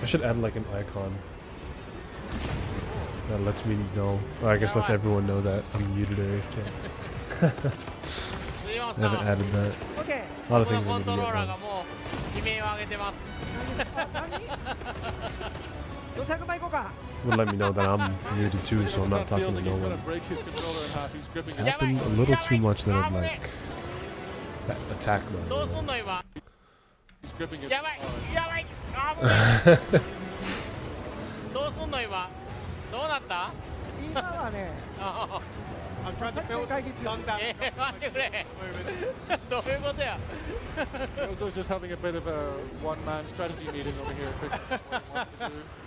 I should add like an icon that lets me know, or I guess lets everyone know that I'm muted or AFK. I haven't added that. Okay. A lot of things I need to get done. Would let me know that I'm muted too, so I'm not talking to no one. It's happened a little too much that I'd like attack them. He's gripping it. I'm trying to build stun damage. I was just having a bit of a one-man strategy meeting over here.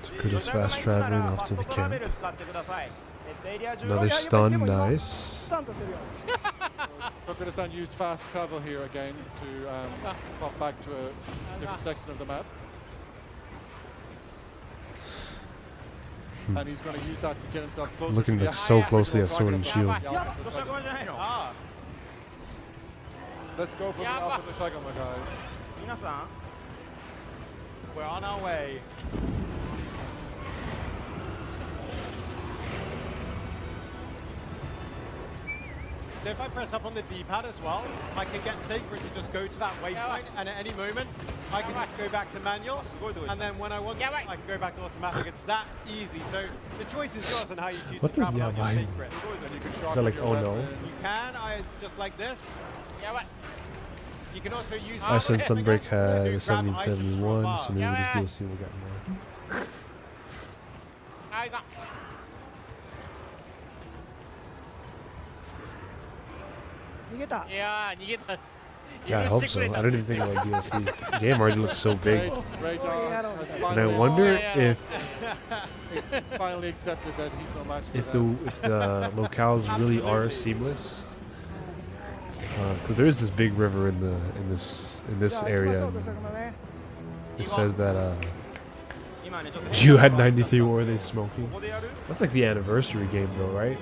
Takuda's fast traveling off to the camp. Another stun, nice. Takuda-san used fast travel here again to pop back to a different section of the map. And he's going to use that to get himself closer. Looking to like so closely at Sword and Shield. Let's go for the Alpha the Shagan, my guys. We're on our way. So if I press up on the D-pad as well, I can get Sacred to just go to that waypoint, and at any moment, I can just go back to manual, and then when I want to, I can go back to automatic. It's that easy. So the choice is yours on how you choose to travel on your Sacred. Is that like, oh no? You can, just like this. You can also use... Ice and Sunbreak had a 1771, so maybe this DLC will get more. Yeah, I hope so. I don't even think about DLC. The game already looks so big. And I wonder if it's finally accepted that he's no match for if the locales really are seamless. Because there is this big river in this area. It says that Jew had 93 War They Smoking. That's like the anniversary game though, right?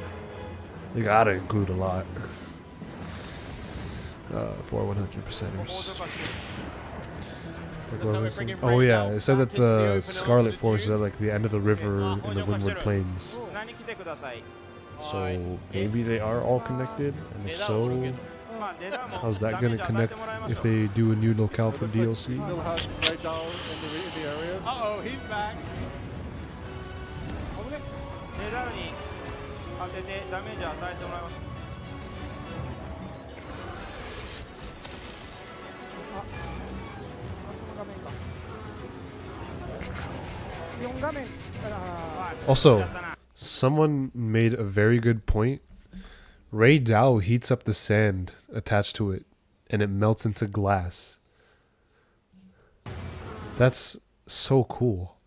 They gotta include a lot. For 100%ers. Oh yeah, it said that the Scarlet Force is at like the end of the river in the Windward Plains. So maybe they are all connected, and if so, how's that gonna connect if they do a new locale for DLC? Uh-oh, he's back. Also, someone made a very good point. Ray Dao heats up the sand attached to it, and it melts into glass. That's so cool.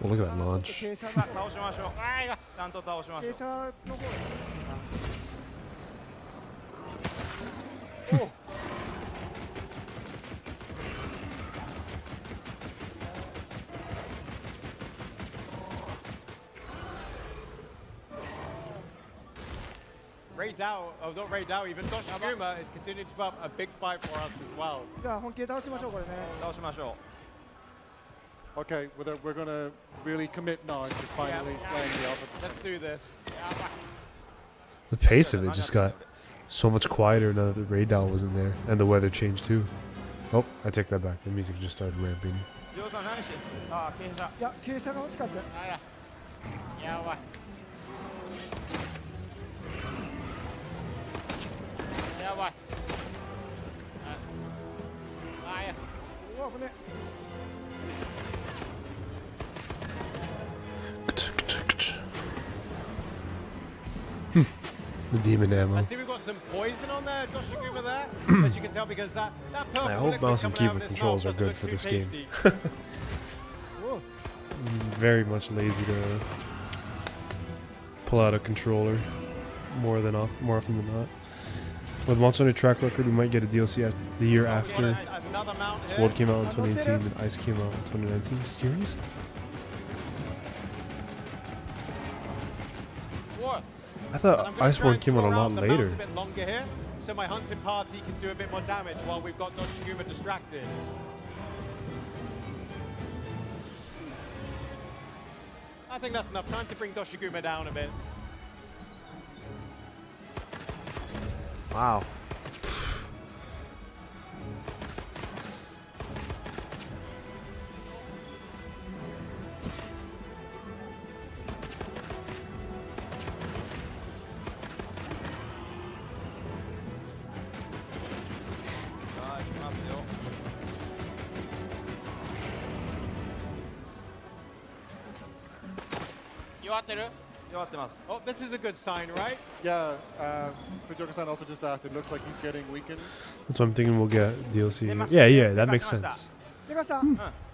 Well, look at that launch. Ray Dao, oh not Ray Dao, even Doshiguma is continuing to put up a big fight for us as well. Okay, we're going to really commit now to finally slaying the Alpha. Let's do this. The pace of it just got so much quieter now that the Ray Dao wasn't there, and the weather changed too. Oh, I take that back. The music just started ramping. 危ね The demon ammo. I see we've got some poison on there, Doshiguma there. As you can tell, because that purple I hope liquid mouse and coming out keyboard of his controls mouth are good doesn't for look this too game. tasty. Very much lazy to pull out a controller more often than not. With Monster Hunter track record, we might get a DLC the year after. Another mount here. Sword came out in 2018 and Ice came out in 2019. Seriously? What? I thought I'm gonna Ice try Sword and came out a draw lot out the mount later. a bit longer here, so my hunting party can do a bit more damage while we've got Doshiguma distracted. I think that's enough time to bring Doshiguma down a bit. Wow. Oh, this is a good sign, right? Yeah, Fujioka-san also just asked, it looks like he's getting weakened. That's what I'm thinking we'll get DLC. Yeah, that makes sense. でかさ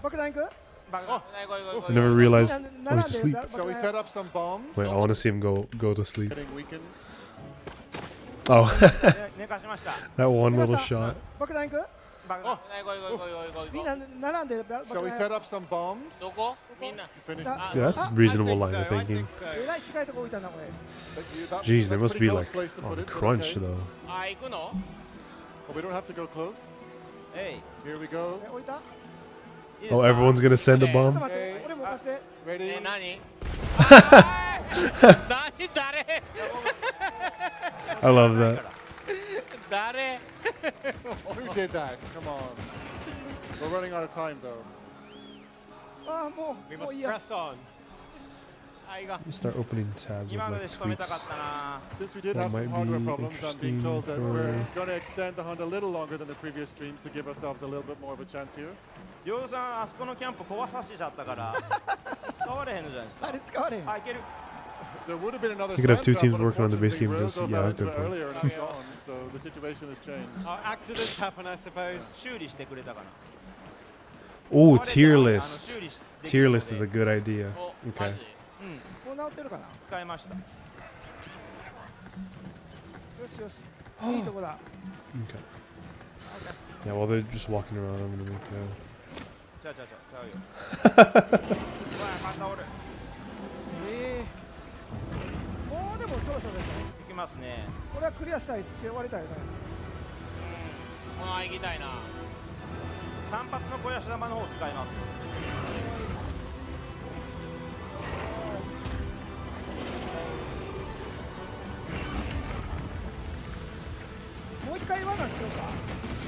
爆弾行く I never realized oh, he's asleep. Shall we set up some bombs? Wait, I want to see him go to sleep. Getting weakened. Oh, that one little shot. 爆弾行く みんな並んで爆 Shall we 弾 set up some bombs どこみんな to finish? Ah. Yeah, that's a reasonable line of thinking. えらい近いとこ置いたなこれ Jeez, there That's must pretty be close like place to put on it, but crunch okay. though. あ行くの Well, we don't have to go close. Here we go. え置いた Oh, everyone's gonna send a ちょっと bomb? 待って俺も貸して Ready? 何何誰 I love that. 誰 Who did that? Come on. We're running out of time, though. ああも We うも must ういいや press on. あいが Let me start opening tabs with 今ので like 仕留めたかっ tweets. たな Since we did That have some might hardware be problems, I'm being interesting told that for- we're going to extend the hunt a little longer than the previous streams to give ourselves a little bit more of a chance here. りょうさんあそこのキャンプ壊させちゃったから使われへんのじゃないですかあれ使われへん あいける There would have been another You could have two sand trap, teams but working on the base game unfortunately, DLC. Yeah, Ryozo that's a fell good into it point. earlier and it's gone, so the situation has changed. Accidents happen, I suppose. 修理してくれたかな Oh, 壊れて tier あの list. 修理しでき Tier るの list で is a good idea. お Okay. マジもう治ってるかな使いましたよしよしいいとこだ Okay. Yeah, while they're just walking around, I'm gonna make a. ちゃうちゃうちゃうちゃうようわまたおるもうでもそろそろですねいきますねこれはクリアしたいして終わりたいよねこの行きたいな単発の肥やし玉の方を使いますもう一回罠しようか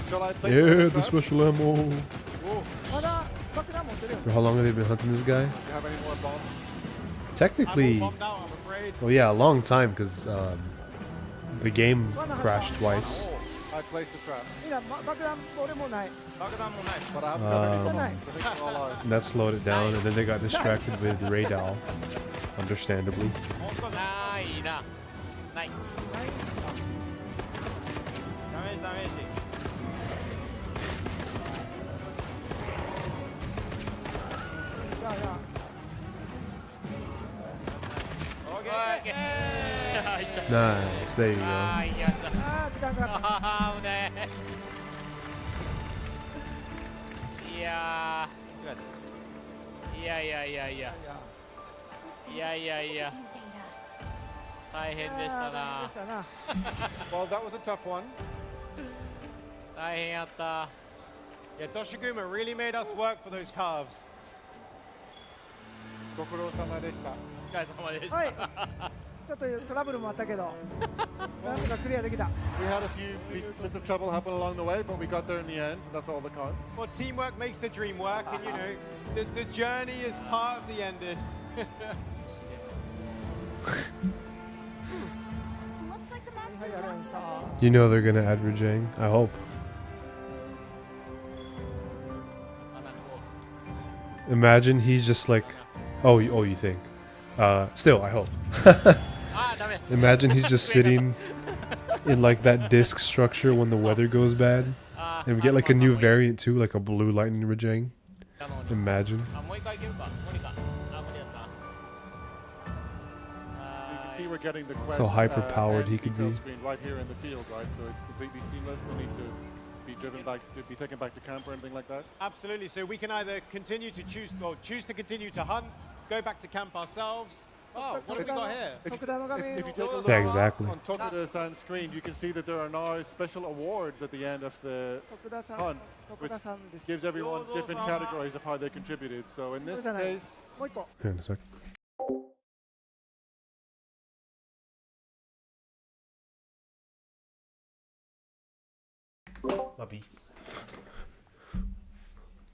Shall I place Yeah, the the trap? special ammo. まだ爆弾持ってるよ For how long have they been hunting this guy? Do you have any more bombs? I'm all Technically, bombed out, I'm afraid. well, yeah, a long time because the game crashed twice. I placed the trap, みんな、爆弾俺もない 爆弾もない but I haven't got any Um, bombs. I think they're all out. That slowed it down, and then they got distracted with Radal, understandably. ないなないダメージダメージじゃあじゃオーケオッケー入った Nice, there you あ go. ー行きましたああー時間かかっあー危ねえいやーいやいやいやいやいやいやいや大変でしたたなでしたな Well, that was a tough one. 大変やった Yeah, Doshiguma really made us work for those calves. ご苦労様でした。お疲れ様でした、はいちょっとトラブルもあったけどなんとかクリアできた We had a few bits of trouble happen along the way, but we got there in the end, and that's all that counts. Well, teamwork makes the dream work, and you know, the journey is part of the ending. Looks like the は monster いあれ dropped さ You know they're gonna add Rajang. I hope. Imagine he's just like, oh, you think? Still, I hope. Imagine he's just sitting in like that disc structure when the weather goes bad, and we get like a new variant too, like a blue lightning Rajang. Imagine. See, we're getting the quest, How hyper-powered he could be. Screen right here in the field, right? So it's completely seamless. No need to be driven back, to be taken back to camp or anything like that. Absolutely. So we can either continue to choose to continue to hunt, go back to camp ourselves. Oh, what have we got here? If you take a look Yeah, exactly. on Tokuda-san's screen, you can see that there are now special awards at the end of the hunt, which gives everyone different categories of how they contributed. So in this case, Here in a sec.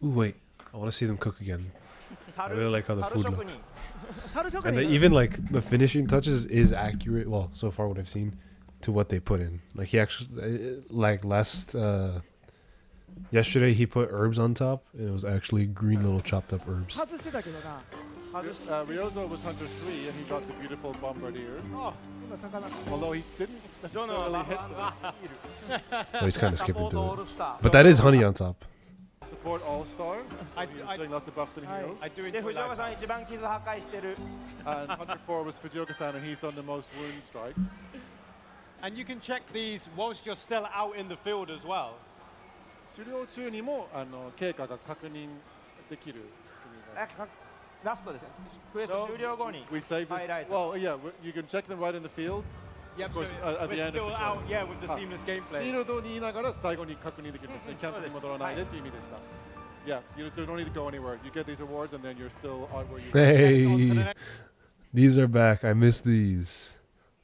Ooh, wait. I want to see them cook again. I really like how the food looks. And even like the finishing touches is accurate. Well, so far what I've seen to what they put in. Like he actually, like yesterday he put herbs on top, and it was actually green little chopped up herbs. Ryozo was Hunter 3 and he got the beautiful Bombardier. Although he didn't necessarily hit Oh, he's kind of skipping through it. But that is honey on top. Support All-Star. So he was doing lots of buffs and heals. I do enjoy that. And Hunter 4 was Fujioka-san and he's done the most wound strikes. And you can check these whilst you're still out in the field as well. 狩猟中にも経過が確認できるスクリーンが。ラストですね。クエスト終了後に We save this. Well, yeah, you can check them right in the field. Yep, Of course, so at the we're end still of the out, quest. yeah, with the seamless フィ gameplay. ールドにいながら最後に確認できるんですね。キャンプに戻らないでという意味でした。Yeah, you don't need to go anywhere. You get these awards and then you're still out where you Hey, these are back. I miss these.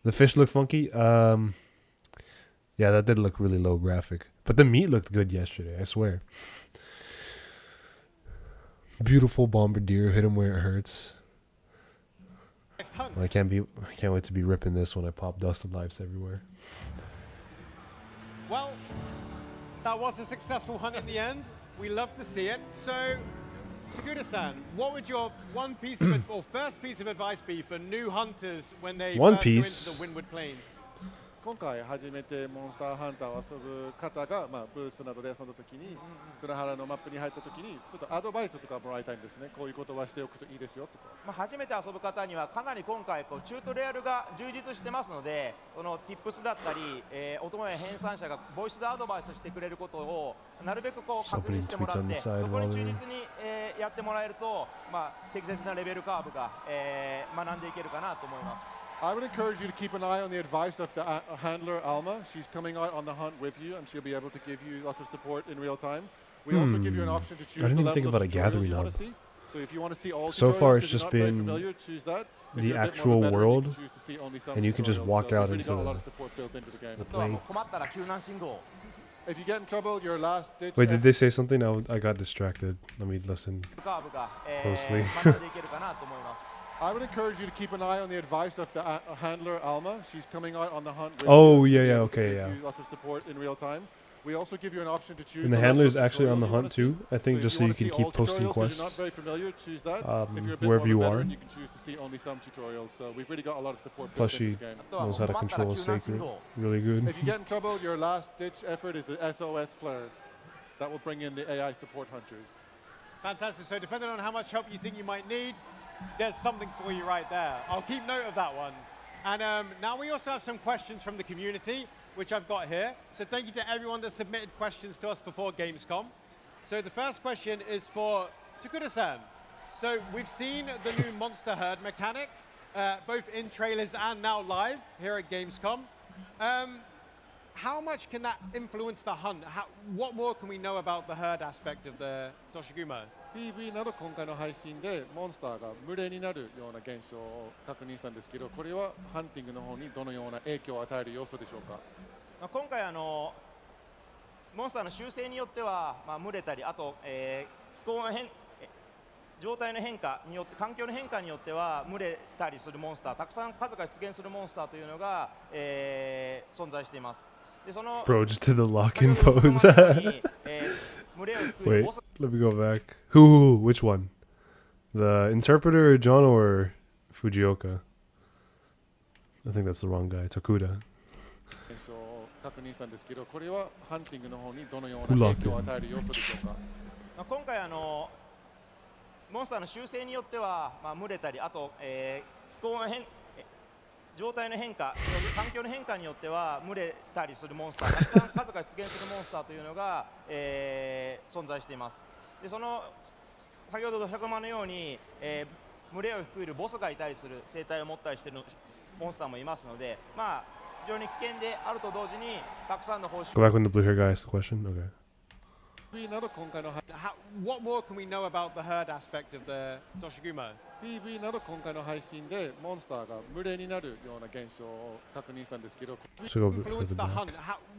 The fish look funky. Yeah, that did look really low graphic, but the meat looked good yesterday. I swear. Beautiful bombardier. Hit him where it hurts. I can't wait to be ripping this when I pop dust and lives everywhere. Well, that was a successful hunt in the end. We love to see it. So, Takuda-san, what would your first piece of advice be for new hunters when they One first go into piece? the Windward Plains? 今回初めてモンスターハンターを遊ぶ方が、ブースなどで遊んだときに、砂原のマップに入ったときに、ちょっとアドバイスとかもらいたいんですね。こういうことはしておくといいですよとか。初めて遊ぶ方にはかなり今回チュートリアルが充実してますので、この Tips だったり、お供や編纂者がボイスでアドバイスしてくれることをなるべく確認してもらって、そこに忠実に、やってもらえると、適切なレベルカーブが、学んでいけるかなと思います。I would encourage you to keep an eye on the advice of the handler Alma. She's coming out on the hunt with you, and she'll be able to give you lots of support in real time. We also give you an option to choose the level of tutorials you want to see. So if you want to see all So tutorials, far, 'cause it's you're just not very been familiar, choose that. If the you're a bit more actual of a veteran, world, you can choose to see only some and you can just tutorials. walk So out we've really into got a lot the- of support built into the game. あとはもう困ったら救難信号。 If you get in trouble, your last ditch. Wait, did they say something? I got distracted. Let me listen. カーブが、Closely. 学んでいけるかなと思います。 I would encourage you to keep an eye on the advice of the handler Alma. She's coming out on the hunt with Oh, you. yeah, She'll be yeah, able to okay, give yeah. you lots of support in real time. We also give you an option to choose. And the level handler's of actually on the tutorials you wanna hunt too. see. I think if just so you wanna can see keep all posting tutorials, 'cause quests You're not very familiar, choose that. If you're a bit wherever more you of a are. veteran, you can choose to see only some tutorials. So we've really got a lot of support built Plus, into she the game. knows how to control a sacred really good. If you get in trouble, your last ditch effort is the SOS flare. That will bring in the AI support hunters. Fantastic. So depending on how much help you think you might need, there's something for you right there. I'll keep note of that one. And now we also have some questions from the community, which I've got here. So thank you to everyone that submitted questions to us before Gamescom. So the first question is for Takuda-san. So we've seen the new Monster Herd mechanic, both in trailers and now live here at Gamescom. How much can that influence the hunt? What more can we know about the herd aspect of the Toshiguma? PV など今回の配信でモンスターが群れになるような現象を確認したんですけど、これはハンティングの方にどのような影響を与える要素でしょうか。今回モンスターの習性によっては、群れたり、あと、気候の状態の変化によって、環境の変化によっては群れたりするモンスター、たくさん数が出現するモンスターというのが、存在しています。でその Bro, just did the lock-in pose. 群れを Wait, let me go back. Who? Which one? The interpreter, John or Fujioka? I think that's the wrong guy. Tokuda. 確認したんですけど、これはハンティングの方にどのような Who 影 locked 響を in? 与える要素でしょうか。今回モンスターの習性によっては、群れたり、あと、気候の状態の変化、環境の変化によっては群れたりするモンスター、たくさん数が出現するモンスターというのが、存在しています。でその先ほどの100万のように、群れを含めるボスがいたりする生態を持ったりしているモンスターもいますので、非常に危険であると同時にたくさんの報酬 Go back when the blue hair guy asked the question. Okay. What more can we know about the herd aspect of the Doshigumo? PV など今回の配信でモンスターが群れになるような現象を確認したんですけど、 Should go further Influence the back. hunt.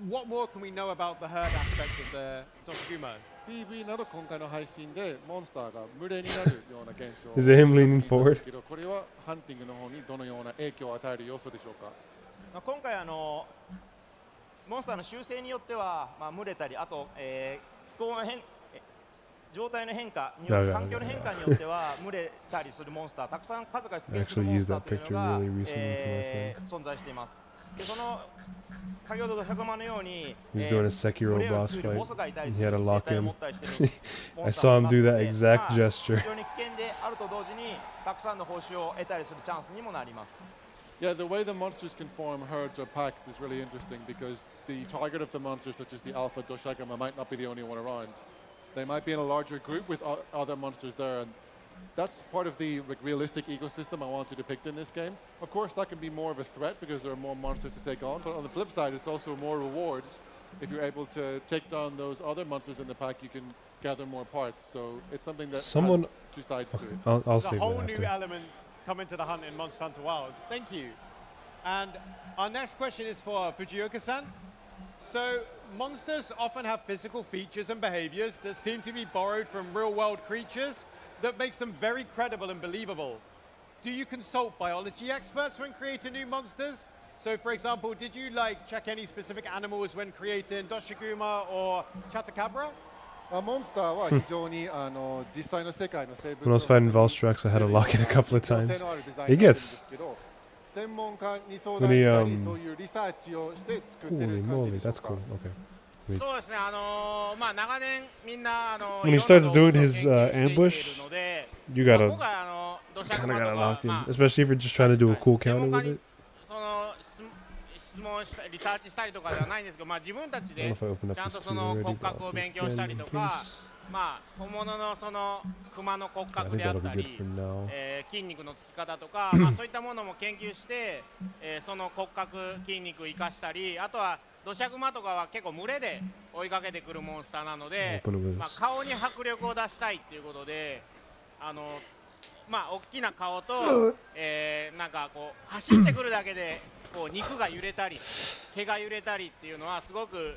What more can we know about the herd aspect of the Doshigumo? PV など今回の配信でモンスターが群れになるような現象を Is it him leaning 確認したんですけど、これはハンティングの方にどのような影響を与える要素でしょうか。今回モンスターの習性によっては、群れたり、あと、気候の状態の変化によって、環境の変化によっては群れたりするモンスター、たくさん数が出現するモンスターというのが、存在しています。でその先ほどの100万のように、He's doing a Sekiro 群れを boss 含めるボス fight. がいたり He する had to 生 lock 態を in. 持ったりしているモン I スター saw も him い do ますの that で、exact gesture. 非常に危険であると同時にたくさんの報酬を得たりするチャンスにもなります。Yeah, the way the monsters can form herds or packs is really interesting because the target of the monsters, such as the alpha Doshagama, might not be the only one around. They might be in a larger group with other monsters there, and that's part of the realistic ecosystem I want to depict in this game. Of course, that can be more of a threat because there are more monsters to take on, but on the flip side, it's also more rewards. If you're able to take down those other monsters in the pack, you can gather more parts. So it's something that Someone- has two sides to it. I'll There's a save whole that new after. element coming to the hunt in Monster Hunter Wilds. Thank you. And our next question is for Fujioka-san. So monsters often have physical features and behaviors that seem to be borrowed from real-world creatures that makes them very credible and believable. Do you consult biology experts when creating new monsters? So for example, did you check any specific animals when creating Doshiguma or Chatacabra? モンスターは非常に実際の世界の生物 When I was fighting Valstrax, I had to lock it a couple of times. It gets. 専門家に相 When 談 he したり、そういうリサーチをして作ってる Holy 感じ moly, でしょう that's か。 cool. Okay. そうですね、長年みんなWhen he starts doing his ambush, you gotta 今回土砂 kind 熊 of と gotta か lock in, especially if you're just trying to do a cool 専 counter 門家 with に it. 質問したリサーチしたりとかではないんですけど、自分たち I don't know で if I opened ち up ゃん this と tweet その already, 骨 but 格 I'll を do 勉 it 強した again り in とか、 case. 本物のその熊の骨 I 格 think であっ that'll た be り good for now. 筋肉のつき方とか、そういったものも研究して、その骨格筋肉を生かしたり、あとは土砂熊とかは結構群れで追いかけてくるモンスターなので、 Open it with this. 顔に迫力を出したいっていうことで、大きな顔と、なんかこう走ってくるだけでこう肉が揺れたり毛が揺れたりっていうのはすごく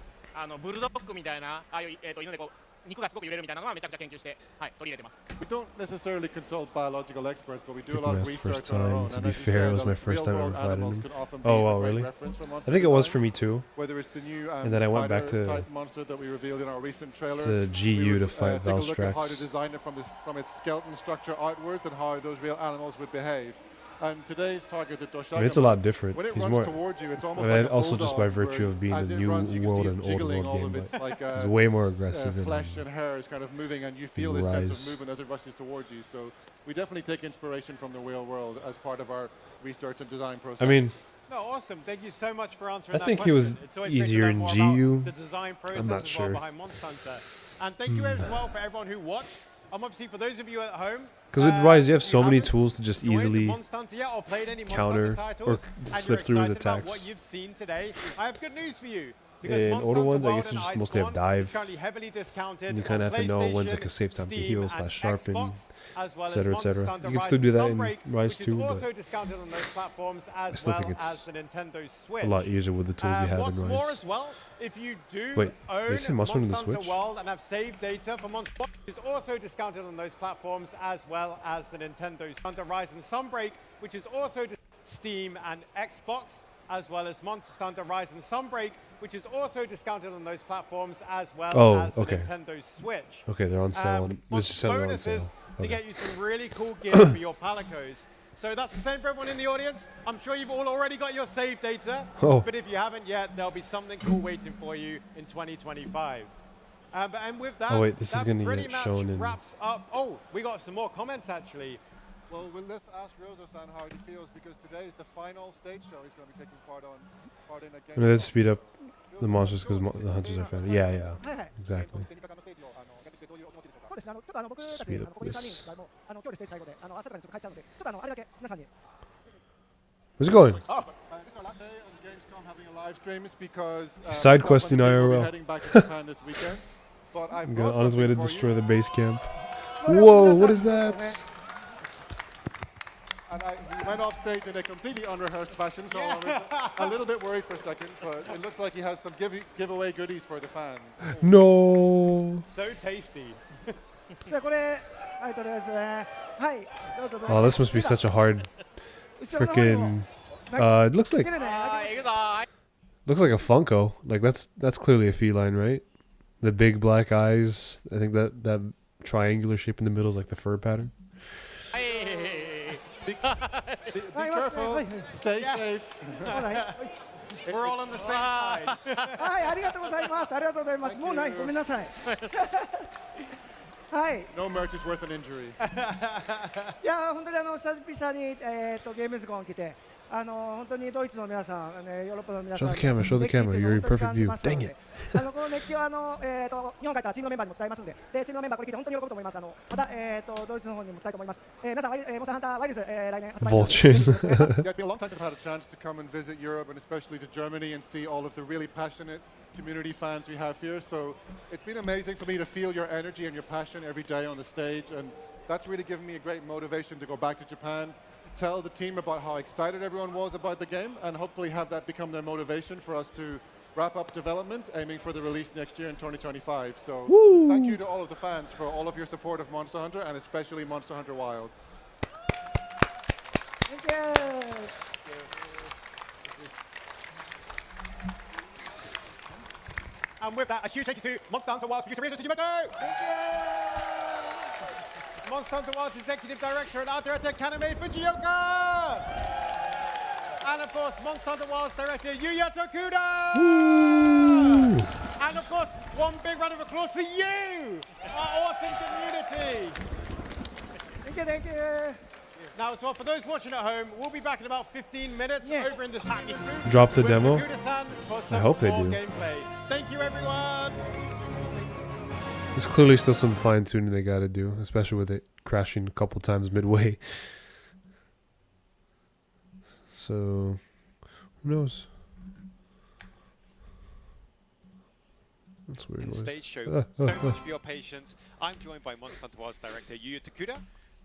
ブルドッグみたいなああいう、犬でこう肉がすごく揺れるみたいなのはめちゃくちゃ研究して、取り入れてます。 We don't necessarily consult biological experts, but we do a I lot of think that's the first research on our time. own. To And be as you fair, it said, was my first time real-world ever fighting animals him. can often Oh, be wow, a great really? reference for monster I think it was designs. for me too. Whether it's the new And then I went back to- spider-type monster that we revealed in our recent trailer, To GU we to would, fight take a look at how to Valstrax. design it from its skeleton structure outwards and how those real animals would behave. And today's target, the I mean, it's a Doshagama, lot different. when it He's runs more. towards you, it's I almost mean, like a also just by bulldog, virtue where of being a as it new runs, you can see world it and old jiggling world all game, of but its like it's way more aggressive flesh than and hair is kind of moving, and you feel this sense Rise. of movement as it rushes towards you. So we definitely take inspiration from the real world as part of our research and design process. I mean, No, awesome. Thank you so much for answering I that think question. he was It's always great to easier learn in more GU. about the design process not as sure. well behind Monster Hunter. And thank you as well for everyone who watched. Obviously, for those of you at home, because with Rise, you have so many haven't tools to just joined easily Monster Hunter yet or played any Monster counter Hunter or titles, and slip you're through his excited about attacks. what you've seen today, I have good news for you. Because In Monster older Hunter ones, I World guess you and just mostly have Iceborne dive. is currently heavily discounted And you kind of on have to know when's like PlayStation, a safe time to Steam, heal and / sharpen, Xbox, as well as etc. Monster etc. Hunter You can Rise still do that and in Sunbreak, Rise which is too, also but discounted on those platforms I as still well think as it's the Nintendo Switch. a lot easier with the tools you have What's in more Rise. as well, if you do Wait, own they say Monster Hunter Monster on the Hunter Switch? World and have saved data for Monster Hunter, is also discounted on those platforms as well as the Nintendo Hunter Rise and Sunbreak, which is also Steam and Xbox, as well as Monster Hunter Rise and Sunbreak, which is also discounted on those platforms as well as the okay. Nintendo Switch. Okay, they're on sale. Let's just sell it on bonuses, sale. to get you some really cool gear for your Palicos. So that's the same for everyone in the audience. I'm sure you've all already got your save data, but if you haven't yet, there'll be something cool waiting for you in 2025. And with that, this is that gonna pretty get much shown in. wraps up. Oh, we got some more comments actually. Well, let's ask Rozo-san how he feels, because today is the final stage show he's going to be taking part in at I'm gonna gamescom. speed up the monsters because the hunters are fast. Yeah, exactly. そうですね、ちょっと僕たち、 Speed up ここに3 this. 人が今日でステージ最後で、明日からちょっと帰っちゃうので、ちょっとあれだけ皆さんに。 Where's it going? This is our last day on Gamescom having a live stream because Side myself quest in and the team will be IRL. heading back to Japan this weekend. But I I'm brought on his way to something for destroy you. the base camp. Whoa, what is that? And he went off stage in a completely unrehearsed fashion, so I was a little bit worried for a second, but it looks like he has some giveaway goodies for the fans. No. So tasty. じゃあこれ、はい、とりあえずね、はい、どうぞどうぞ。 Oh, this must be such a hard 後ろの方にも freaking. It looks い like けるね。 looks like a Funko. Like that's clearly a feline, right? The big black eyes. I think that triangular shape in the middle is like the fur pattern. Be careful, stay safe. はい、 We're all on the same side. はい、ありがとうございます。ありがとうございます。もうない、ごめんなさい。はい。 No merch is worth an injury. いやー本当に久々にゲームズコン来て、本当にドイツの皆さん、ヨーロッパの皆さん、 Show the camera, show the camera. You're in perfect view. Dang it. この熱気は日本帰ったチームのメンバーにも伝えますので、チームのメンバーこれ聞いて本当に喜ぶと思います。またドイツの方にも伝えたいと思います。皆さん、モンスターハンターワイルズ来年発売 Vultures. Yeah, it's been a long time since I've had a chance to come and visit Europe and especially to Germany and see all of the really passionate community fans we have here. So it's been amazing for me to feel your energy and your passion every day on the stage, and that's really given me a great motivation to go back to Japan, tell the team about how excited everyone was about the game, and hopefully have that become their motivation for us to wrap up development, aiming for the release next year in 2025. So thank you to all of the fans for all of your support of Monster Hunter, and especially Monster Hunter Wilds. Thank you. And with that, a huge thank you to Monster Hunter Wilds producer Reza Tsujimoto. Monster Hunter Wilds executive director and art director Kaname Fujioka. And of course, Monster Hunter Wilds director Yuya Tokuda. And of course, one big round of applause for you, our awesome community. Thank you, thank you. Now, so for those watching at home, we'll be back in about 15 minutes over in the studio. Drop the with demo. Tokuda-san for I some hope they more do. gameplay. Thank you, everyone. There's clearly still some fine tuning they gotta do, especially with it crashing a couple times midway. So, who knows? That's weird. In noise. stage show. Very much for your patience. I'm joined by Monster Hunter Wilds director Yuya Tokuda,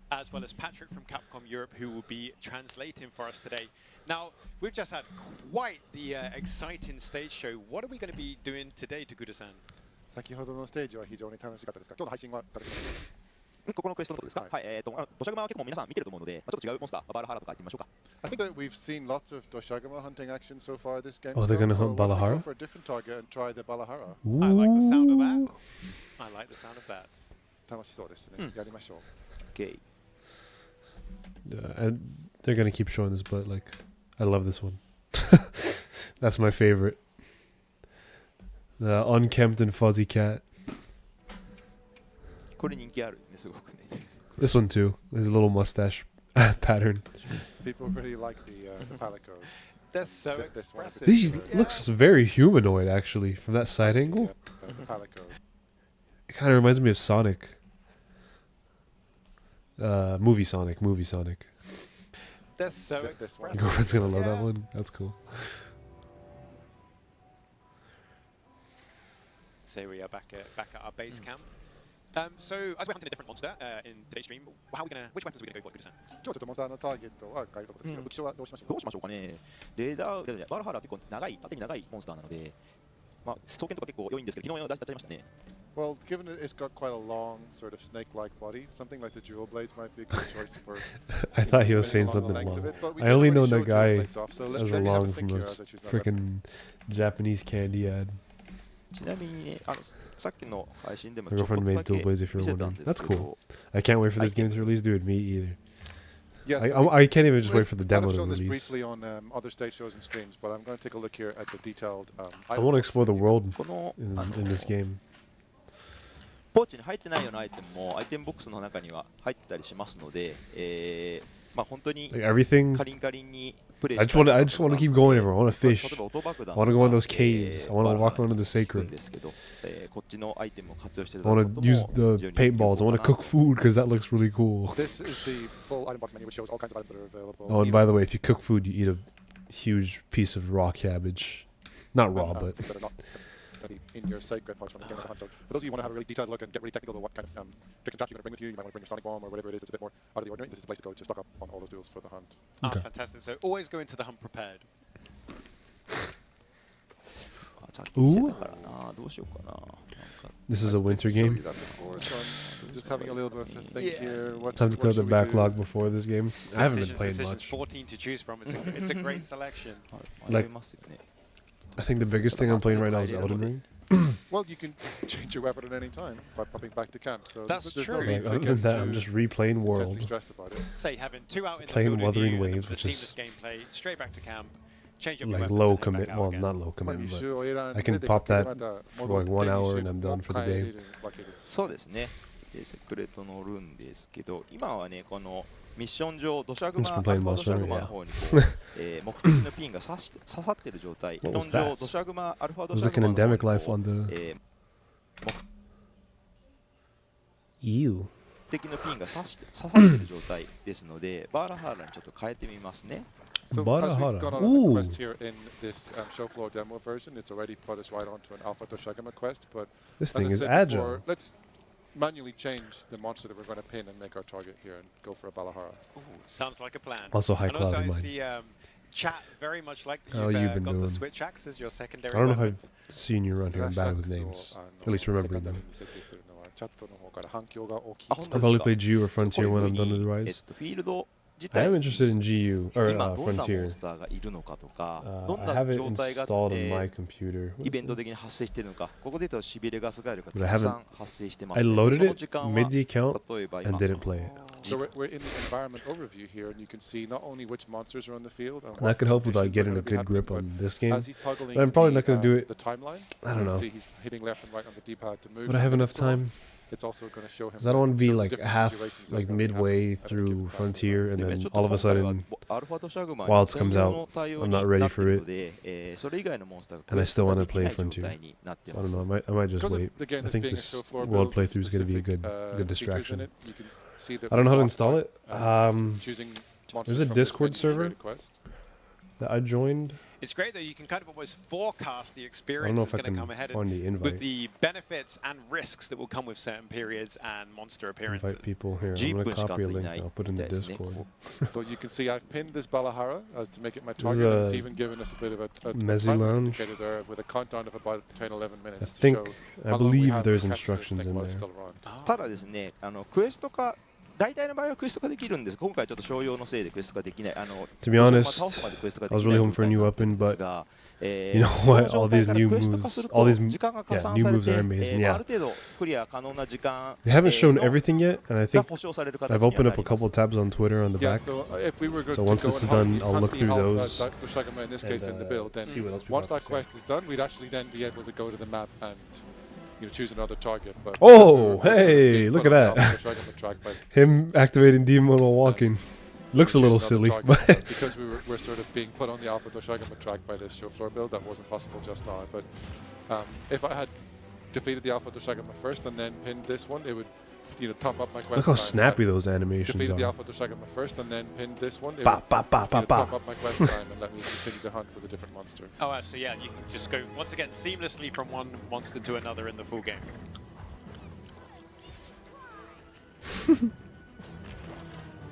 as well as Patrick from Capcom Europe, who will be translating for us today. Now, we've just had quite the exciting stage show. What are we going to be doing today, Tokuda-san? 先ほどのステージは非常に楽しかったですか？今日の配信は誰ですか？ここのクエストのことですか？はい、土砂熊は結構皆さん見てると思うので、ちょっと違うモンスター、バルハラとか行ってみましょうか。I think that we've seen lots of Doshagama hunting action so far this game. Oh, they're gonna so hunt why don't we Balahara? go for a different target and try the Balahara. I like the sound of that. I like the sound of that. 楽しそうですね。やりましょう。Okay. And they're gonna keep showing this, but like, I love this one. That's my favorite. The unkempt and fuzzy cat. これ人気あるね、すごくね。 This one too. His little mustache pattern. People really like the palicos. They're so This one. expressive. He looks very humanoid actually from that side angle. The palicos. It kind of reminds me of Sonic. Movie Sonic. They're so This one. expressive. Girlfriend's gonna love that one. That's cool. So we are back at our base camp. So as we're hunting a different monster in today's stream, which weapons are we going to go for, Tokuda-san? 今日ちょっとモンスターのターゲットは変えるところですけど、武器書はどうしましょうどうしましょうかね。レーダー、バルハラは結構長い、縦に長いモンスターなので、まあ、双剣とか結構良いんですけど、昨日やっちゃいましたね。Well, given that it's got quite a long, sort of snake-like body, something like the jewel blades might be a good choice for. I thought he was saying something long. I only know that guy as a long from a freaking Japanese candy ad. ちなみにね、さっきの配信でも My ちょこっ girlfriend と made だけ Dual Blaze if 見 you're せたん wondering. で That's すけ cool. ど、 I can't wait for this I game can- to release, dude. Me either. Yes, I can't even just wait we've for the kind demo of to shown this release. briefly on other stage shows and streams, but I'm going to take a look here at the detailed. I want to explore the world この in this game. ポーチに入ってないようなアイテムもアイテムボックスの中には入ってたりしますので、まあ本当に Like everything. カリンカリンにプレイ I し just た want い to. I just want to keep going everywhere. I want to 例え fish. ば音爆弾 I wanna go in those caves. I wanna walk around in the 聞く sacred. んですけど、こっちのアイテムを活用してい I ただく want こと to も use the 非常に有効 paintballs. I か want な to cook food because that looks really cool. This is the full item box menu, which shows all kinds of items that are available. Oh, and even, by the way, if you cook food, you eat a huge piece of raw cabbage. Not raw, but things that are not going to be in your side grid pouch from the game. So for those of you who want to have a really detailed look and get really technical about what kind of tricks and traps you're going to bring with you, you might want to bring your sonic bomb or whatever it is that's a bit more out of the ordinary. This is the place to go to stock up on all those tools for the hunt. Okay. Fantastic. So always go into the hunt prepared. さっき見せたからな、どうしようかな。なんか this is a winter Show you game. that before, so I'm just having a little bit of a think Yeah. here. What, Time to what clear the should we do? backlog before this game. I haven't been Decisions, playing decisions, much. 14 to choose from. It's a great selection. 迷いますよね。 I think the biggest thing I'm playing right now is Elden Ring. Well, you can change your weapon at any time by popping back to camp. So That's there's true. no Like, need to other get than that, I'm too just replaying intensely World. stressed about it. Say having 2 out in Playing the field Wuthering with you, Waves, and which seamless is gameplay, straight back to camp, change up your Like weapons low and head commit. back out Well, again. not low commit, but 一応選んで I can で pop 結局 that また for 戻 like って 1 hour 一 and 瞬 I'm done for the 帰れ day. るわけです。そうですね。で、セクレトのルーンですけど、今はね、このミッション上、土砂熊、 Just ア been ル playing ファ土砂 Monster 熊 Hunter, の yeah. 方にこう、目的のピンが刺さってる状態。理 What 論 was 上、 that? 土砂熊、アルファ It 土 was 砂 like an 熊の endemic 方に life こう on the 目 EU. 的のピンが刺さってる状態ですので、バーラハーラにちょっと変えてみますね。 So as Barahara. we've gone on a Ooh. quest here in this show floor demo version, it's already put us right onto an Alpha Toshagama quest. But This as thing I is said agile. before, let's manually change the monster that we're going to pin and make our target here and go for a Balahara. Ooh, sounds like a plan. Also high And also cloud in I mine. see chat very much like How you've, you've been got doing? the switch axe as your secondary I don't know if weapon. I've seen you around here. I'm bad with Slash names. axe At least を remembering セカンダリ them. に設定してるのはチャットの方から反響が大きい。あ、本 I'll 当 probably ですか。 play GU or こう Frontier いう when ふう I'm done with に Rise. フィールド自 I 体 am interested in GU or 今どんなモ Frontier. ンスターがいるのかとか、 I どんな have it 状態が、 installed on my computer. イベント的に発生しているのか、ここで言うとしびれガスガエルがた But I くさ haven't- ん発生してます I ので、 loaded その it 時間は mid the account 例えば and 今 didn't play it. So we're in the environment overview here, and you can see not only which monsters are on the field, and And that what could help with like conditions are getting a gonna be good grip happening, on this but game. as he's toggling But I'm probably the, not gonna do it. the timeline, I don't you'll know. see he's hitting left and right on the D-pad to move. Would I have and enough so on. time? It's also going to show him. Because I don't want to be some like different half, situations that are like gonna be midway happening at a through given time. Frontier, and で then ちょっと all of a 今回は sudden, アルファとシャグマ Wilds comes 専用 out, の対応 I'm に not ready なって for いる it. ので、それ以外のモンスターが And I still wanna できない play Frontier. 状態になって I ま don't す。 know. I might just Because wait. of the game I as think being a this show floor world build with playthrough is going to be a specific, good features in distraction. it, you can see that I don't know how to with install it. Mothman, choosing monsters there's a from this Discord menu server. related quest. That I joined. It's great that you can kind of almost forecast the I don't experience know that's if I going to can come ahead find the with invite. the benefits and risks that will come with certain periods and monster appearances. Invite people here. I'm 10 going 分 to しか copy a 後い link. ない I'll put it in the みたいですね。 Discord. So you can see I've pinned this Balahara to make it my This is target, and it's a even given us a bit of a Mezzy time Lounge. indicator there with a countdown of about 10-11 I minutes to think, show I how long we believe have to there's catch this instructions thing in while it's there. still around. ただですね、クエスト化、大体の場合はクエスト化できるんです。今回ちょっと商用のせいでクエスト化できない。To be honest, 倒すまでクエスト化 I で was きない really hoping for a new 状態 weapon, なんです but が、you know what? All these new クエスト化す moves, る all と these 時間が加 yeah, 算 new され moves て、 are amazing. あ Yeah, る程度クリア可能な時間 they haven't shown の everything yet, and I が think 保証される形 I've には opened な up a ります couple tabs on Twitter on the Yeah, back. so if we were going So to once go this is and done, hunt I'll look the through Alpha those Toshagama in this case in the and, build, then see what else people once have that to say. quest is done, we'd actually then be able to go to the map and choose another target. But Oh, because we're sort of hey, being look put at on the that. Alpha Toshagama track by Him activating demon while walking. Looks a choose little another silly, target, but because we're sort of being put on the Alpha Toshagama track by this show floor build, that wasn't possible just now. But if I had defeated the Alpha Toshagama first and then pinned this one, it would top up my quest look how time. snappy If I those animations defeated the are. Alpha Toshagama first and then pinned this one, it Ba, would ba, ba, ba, top ba. up my quest time and let me continue to hunt for the different monster. Oh, so yeah, you can just go once again seamlessly from one monster to another in the full game.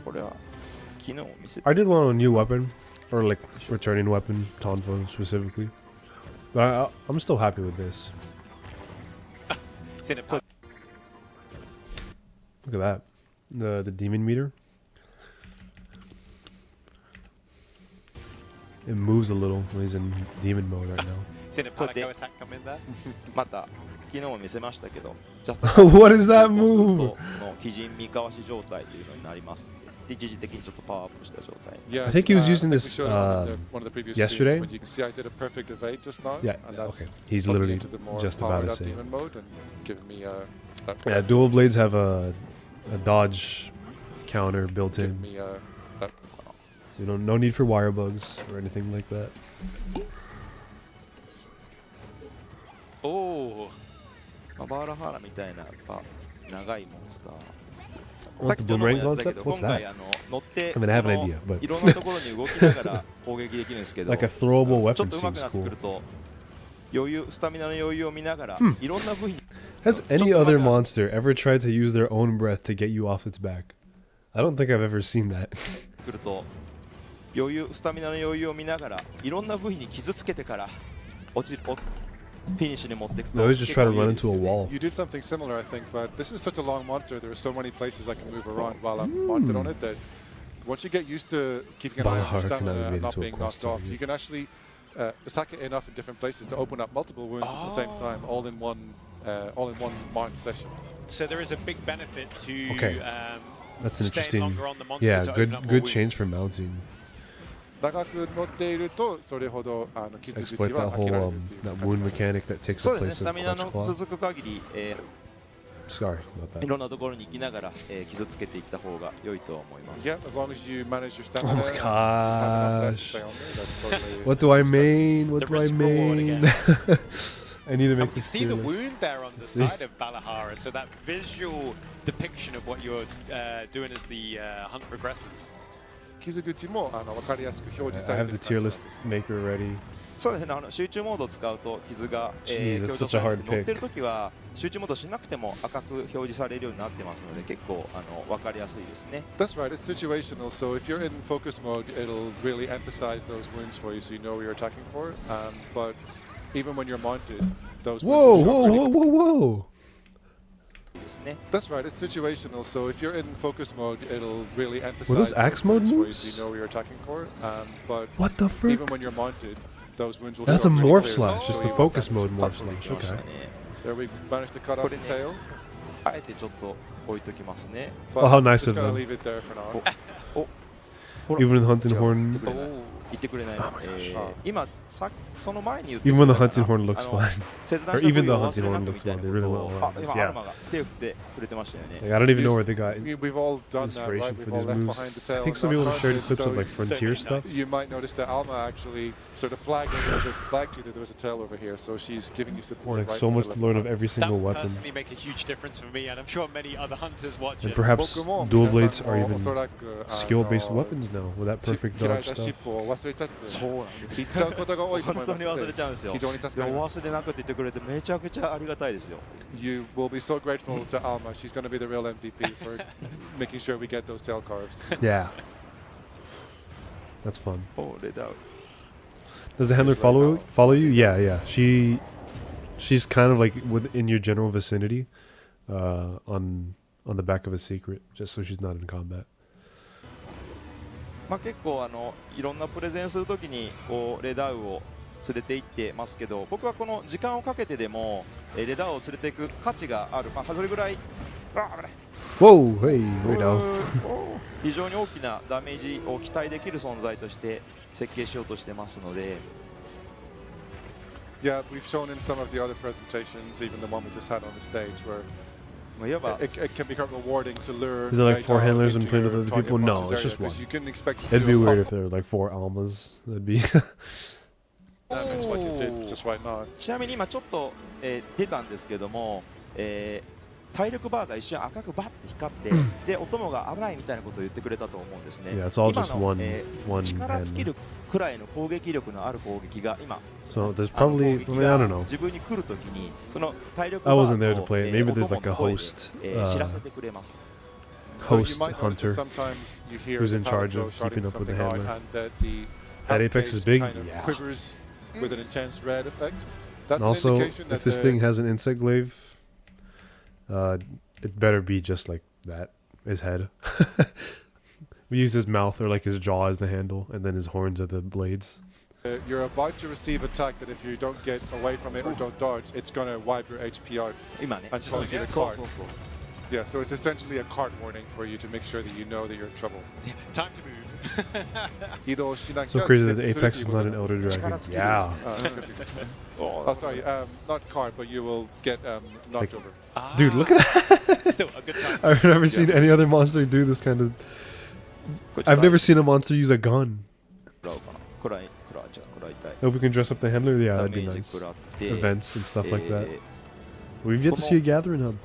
これは昨日見せ I did want a new weapon, or like returning weapon, Tonfa specifically. But I'm still happy with this. It's in a Look at that, the demon meter. It moves a little when he's in demon mode right now. Seen a Palico attack come in there. また昨日も見せましたけど、ジャス What is that move? の鬼人見かわし状態というのになります。で一時的にちょっとパワーアップした状態。 Yeah, I think he was using I think we this, showed it on one of the previous yesterday. streams, but you can see I did a perfect evade just now. Yeah, and that's okay. He's putting literally into the more just about powered to up say. demon mode and giving me that Yeah, dual blades have a dodge counter built giving in. me that So you don't no need for wire bugs or anything like that. Oh, まあバーラハーラみたいなやっぱ長いモンスター。 What, the boomerang concept? 今 What's 回 that? 乗って I mean, I have an idea, but いろんなところに動きながら攻撃できるんですけど、 like a throwable ちょっ weapon と上手く seems なってく cool. ると余裕スタミナの余裕を見ながらいろんな部位に Has any other monster ever tried to use their own breath to get you off its back? I don't think I've ever seen that. 来ると余裕スタミナの余裕を見ながらいろんな部位に傷つけてから落ちるフィニッシュに持っていくと No, he's just trying to run into a wall. You did something similar, I think, but this is such a long monster. There are so many places I can move around while I'm mounted on it that once you get used to keeping an eye on Valhalla your cannot be stamina made and not into a being quest knocked off, target. you can actually attack it enough in different places to open up multiple wounds at the same time, all in one mount session. so there is a big benefit to Okay. That's an staying interesting. longer on the monster Yeah, to open up more good wounds. change for mounting. 長く乗っているとそれほど傷口 Exploit は that 開け who られるっていう that 感 wound じなんです。 mechanic that takes そ the うですね place スタ of ミナ clutch の claw. 続く限り、Sorry about い that. ろんなところに行きながら、傷つけていった方が良いと思います。 Yeah, as long as you manage your stamina. Oh my and have enough left to gosh. stay on there, that's totally- What do I main? What The do I risk reward main? again. I need to And make we this see the fearless. wound there on the See? side of Valahara, so that visual depiction of what you're doing as the hunt progresses. 傷口も分かりやすく表示さ I れ have て the る tier 感じなんで list す。 maker ready. そうですね集中モードを使うと傷が、 Jeez, 強 that's 調 such さ a れ hard て乗ってる pick. 時は集中モードしなくても赤く表示されるようになってますので結構分かりやすいですね。 That's right, it's situational, so if you're in focus mode, it'll really emphasize those wounds for you so you know what you're attacking for. But even when you're mounted, those Whoa, wounds will whoa, show pretty- whoa, whoa, whoa! ですね。 That's right, it's situational, so if you're in focus mode, it'll really emphasize those axe mode wounds for you moves? so you know what you're attacking for. But What the frick? even when you're mounted, those wounds will That's show a pretty morph clearly. slash, just the So focus mode パッ morph とでき slash. ました Okay. ね。 there we managed to cut off the tail. あえてちょっと置いときますね。 But Oh, how nice just of gonna them. leave it there for now. ほら Even when the hunting horn, 言ってくれないの、 Oh my gosh. 今その前に言ってく even れ when た the hunting horn looks あの fine. 切断 Or した even 部 the 位を忘 hunting れな horn く looks みたい well. な They こ really と went を well on 今 this. ア Yeah. ルマが手を振ってくれてましたよね。 Like, I don't even know where they got We've all done that, right? inspiration We've for all these left moves. behind the I tail. think and some not people have shared hunted, clips so of like frontier many stuff. times. you might notice that Alma actually sort of flagged to you that there was a tail over here, so she's giving you support. Like right so in the much to middle learn of of every That single would weapon. personally make a huge difference for me, and I'm sure many other hunters watch And it. perhaps 僕も dual 皆 blades さん are も even おそらく skill-based weapons now with that perfect 嫌い dodge な stuff. 尻尾を忘れちゃってそうなんです言っちゃうことが多いと思本当に忘いますのでれちゃうんですよ。非常に助いやおかります。忘れなくって言ってくれてめちゃくちゃありがたいですよ。 You will be so grateful to Alma. She's going to be the real MVP for making sure we get those tail carves. Yeah. That's fun. おレダウ Does the handler follow you? Yeah, yeah. She's kind of like within your general vicinity, on the back of a secret, just so she's not in combat. まあ結構いろんなプレゼンするときにこうレダウを連れて行ってますけど、僕はこの時間をかけてでもレダウを連れていく価値がある。まあそれぐらい危ない Whoa! Hey, right now. 非常に大きなダメージを期待できる存在として設計しようとしてますので。 Yeah, we've shown in some of the other presentations, even the one we just had on the stage, where まあいわば it can become rewarding to lure. Is there like right four down handlers and into playing with your other target people? No, monster's it's just area, one. 'cause you can expect to It'd be do a weird lot if there were like 4 almas. That'd be. damage like it did just right now. ちなみに今ちょっと、出たんですけども、体力バーが一瞬赤くバッて光ってでお供が危ないみたいなことを言ってくれたと思うんですね。 Yeah, it's all 今 just の、 one 力尽きる handler. くらいの攻撃力のある攻撃が今 So there's あの probably. 攻 I 撃 mean, I が don't know. 自分に来るときにその体力 I バ wasn't ー there と to play it. Maybe お there's 供 like a の声で host, 知らせてくれます。 So you host might notice that hunter. sometimes you hear who's the in charge Palico of shouting keeping up with the something out, handler. and that the That apex is outcase big? kind of Yeah. quivers with an intense red effect. That's And an also, indication that if this the- thing has an insect glaive, it better be just like that. His head. We use his mouth or like his jaw as the handle, and then his horns are the blades. You're about to receive attack that if you don't get away from it or don't dodge, it's going to wipe your HP out 今ね and cause you to そう cart. そうそう Yeah, so it's essentially a cart warning for you to make sure that you know that you're in trouble. Time to move. So crazy that the Apex is not an Elder Dragon. Yeah. Oh, sorry, not cart, but you will get knocked over. Dude, look at that. Still a good time. I've never seen any other monster do this kind of... I've never seen a monster use a gun. 食らうかな食らいじゃあ食らいたい Hope we can dress up the handler. Yeah, ダ that'd メ be ージ nice. 食らって Events and stuff like that. え We've yet to see a gathering hub.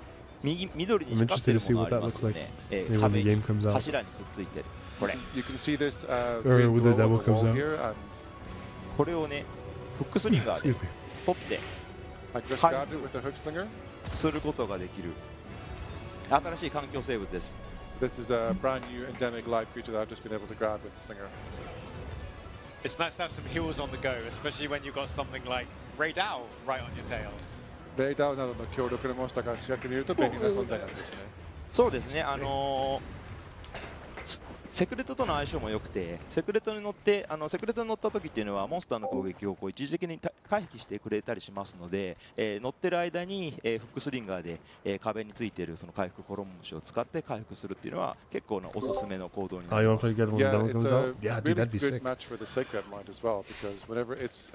右緑に I'm 光って interested る to see もの what あり that ま looks す like. ね Maybe when 壁 the に game comes out. 柱にくっついてるこれ You can see this Or green when the glow demo on the comes wall out. here, and これをねフックスリンガーで Excuse me. 取って I just Hi. grabbed it with the hook slinger. することができる新しい環境生物です This is a brand new endemic live creature that I've just been able to grab with the slinger. It's nice to have some heals on the go, especially when you've got something like Raidao right on your tail. レイダウなどの強力なモンスターが主役にいると便利な存在なんですね。そうですねセクレットとの相性も良くてセクレットに乗った時っていうのはモンスターの攻撃をこう一時的に回避してくれたりしますので、乗ってる間に、フックスリンガーで、壁についているその回復コロン虫を使って回復するっていうのは結構なおすすめの行動にな Oh, り you ま want to す play together when the Yeah, demo it's comes a out? Yeah, dude, really that'd be good sick. match for the Sacred Mind as well, because whenever it's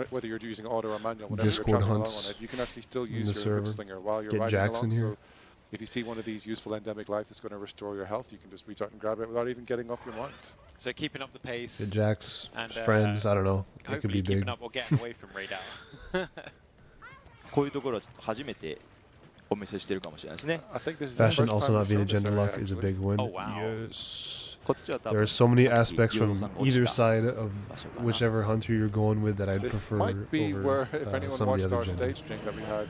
whether you're using auto or manual, whenever Discord you're traveling along hunts on it, you can actually still in use the your hook server. slinger while you're Get riding Jax along. in here. So if you see one of these useful endemic lives that's going to restore your health, you can just reach out and grab it without even getting off your mind. So keeping up the pace. Get Jax, And, friends, I don't know. It could Hopefully be keeping big. up or getting away from Raidao. こういうところはちょっと初めてお見せしてるかもしれないですね I think this is the Fashion first also time not we've being a shown this gender area, lock is a actually. big win. Oh, wow. Yes. こっちは多 There 分 are so many さっき aspects ユーロ from さんが落ち either た side of 場所かな whichever hunter you're going with that I'd This prefer might be where, over if anyone some of the watched other our gender. stage stream that we had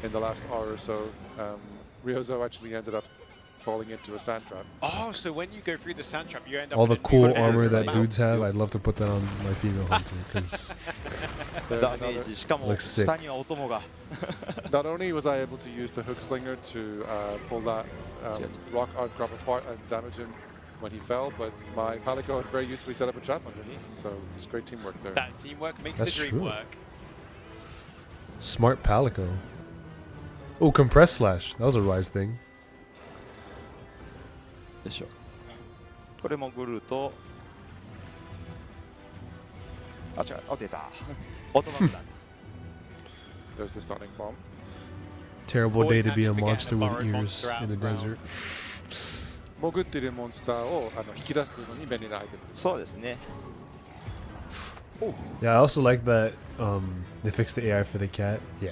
in the last hour or so, Ryozo actually ended up falling into a sand trap. Oh, so when you go through the sand trap, you end up All in the a new cool area armor of the that map. dudes have, I'd love to put that on my female hunter because ダメージしかも Looks sick. 下にはお供が Not only was I able to use the hook slinger to pull that rock outcrop apart and damage him when he fell, but my Palico had very usefully set up a trap underneath, so there's great teamwork there. That teamwork makes That's the dream true. work. smart Palico. Oh, compress slash. That was a Rise thing. でしょこれもグルーとあ違うあ出たオトマンなんです There's the stunning bomb. Terrible day Always to be a handy to get monster a with borrowed ears monster out in the of the ground. desert. 潜っているモンスターを引き出すのに便利なアイテムです。そうですね Yeah, I also like that they fixed the AI for the cat. Yeah.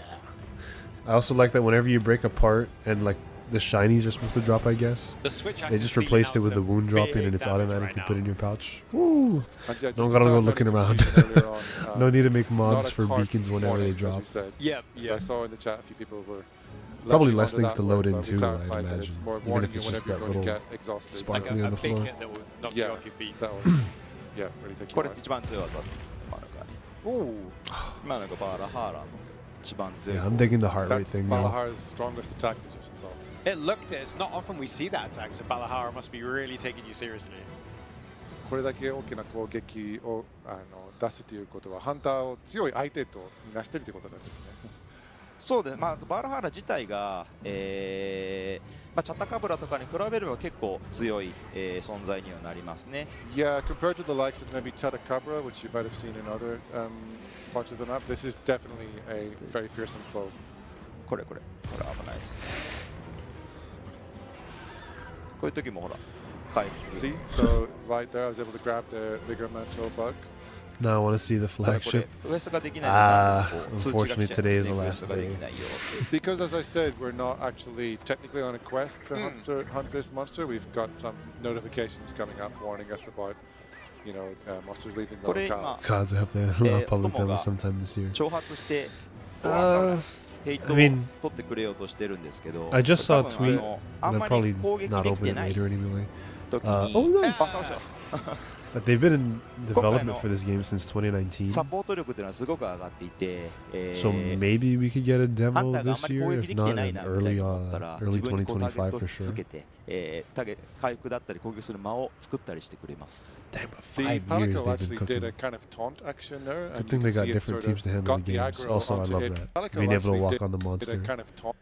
I also like that whenever you break apart and like the shinies are supposed to drop, I guess. The switch They actually just dealing replaced it out with the some wound drop in big and it's damage automatically right put now. in your pouch. Woo! And yeah, Don't just gotta to go clarify looking the around. confusion earlier on, No need to make not mods a for cart beacons whenever warning, they as drop. we said. Yeah, So yeah. I saw in the chat a few people were Probably latching less onto things that to word, load in but we too, clarified I'd that it's imagine. more Even warning if you it's just whenever that you're going to little get exhausted. It's like sparkly a on the big floor. hit that will knock Yeah. you off your feet. That will, yeah, really take こ you れ out. 一番強い技バーラカにおお今のがバーラハーラーの一番強い Yeah, I'm digging the heart rate That's thing now. Balahar's strongest attack position. So It looked it. It's not often we see that attack, so Balahara must be really taking you seriously. これだけ大きな攻撃を出すということはハンターを強い相手とみなしているということなんですね。そうです、まあ、バーラハーラ自体が、まあ、チャタカブラとかに比べれば結構強い、存在にはなりますね。Yeah, compared to the likes of maybe Chatacabra, which you might have seen in other parts of the map, this is definitely a very fearsome foe. これ危ないです。こういう時もほら、回復。 See? So right there, I was able to grab the bigger mantle bug. Now I want to see the これ flagship. クエストができないのが Ah, 通知が来ちゃいますね unfortunately today is the クエ last ストができ day. ないよ Because as I said, we're not actually technically on a quest to hunt this monster. We've got some notifications coming up warning us about, monsters leaving the これ locale. 今 Gods, I hope they have a public demo sometime this year. 挑発して Uh, ヘイトを I mean- 取ってくれようとしてるんですけど I just saw a 多分 tweet, あん and ま I'll り probably 攻撃 not でき open て it ない later anyway. 時に Oh, nice. あ倒した But they've been in development for this game since 2019. サポート力というのはすごく上がっていて、So maybe we could get a ハ demo ンターがあん this まり year, 攻撃 if できて not ない in なみたい early に思ったら、 early 自分にこうターゲッ 2025ト for をつ sure. けて、回復だったり攻撃する間を作ったりしてくれます。Damn, The 5 years Palico they've been actually did a cooking. kind of taunt action there. Good and thing you they can got see it different sort teams of to handle the got the games. aggro Also, I onto love it. that. Palico Being able to actually walk did on the a monster. kind of taunt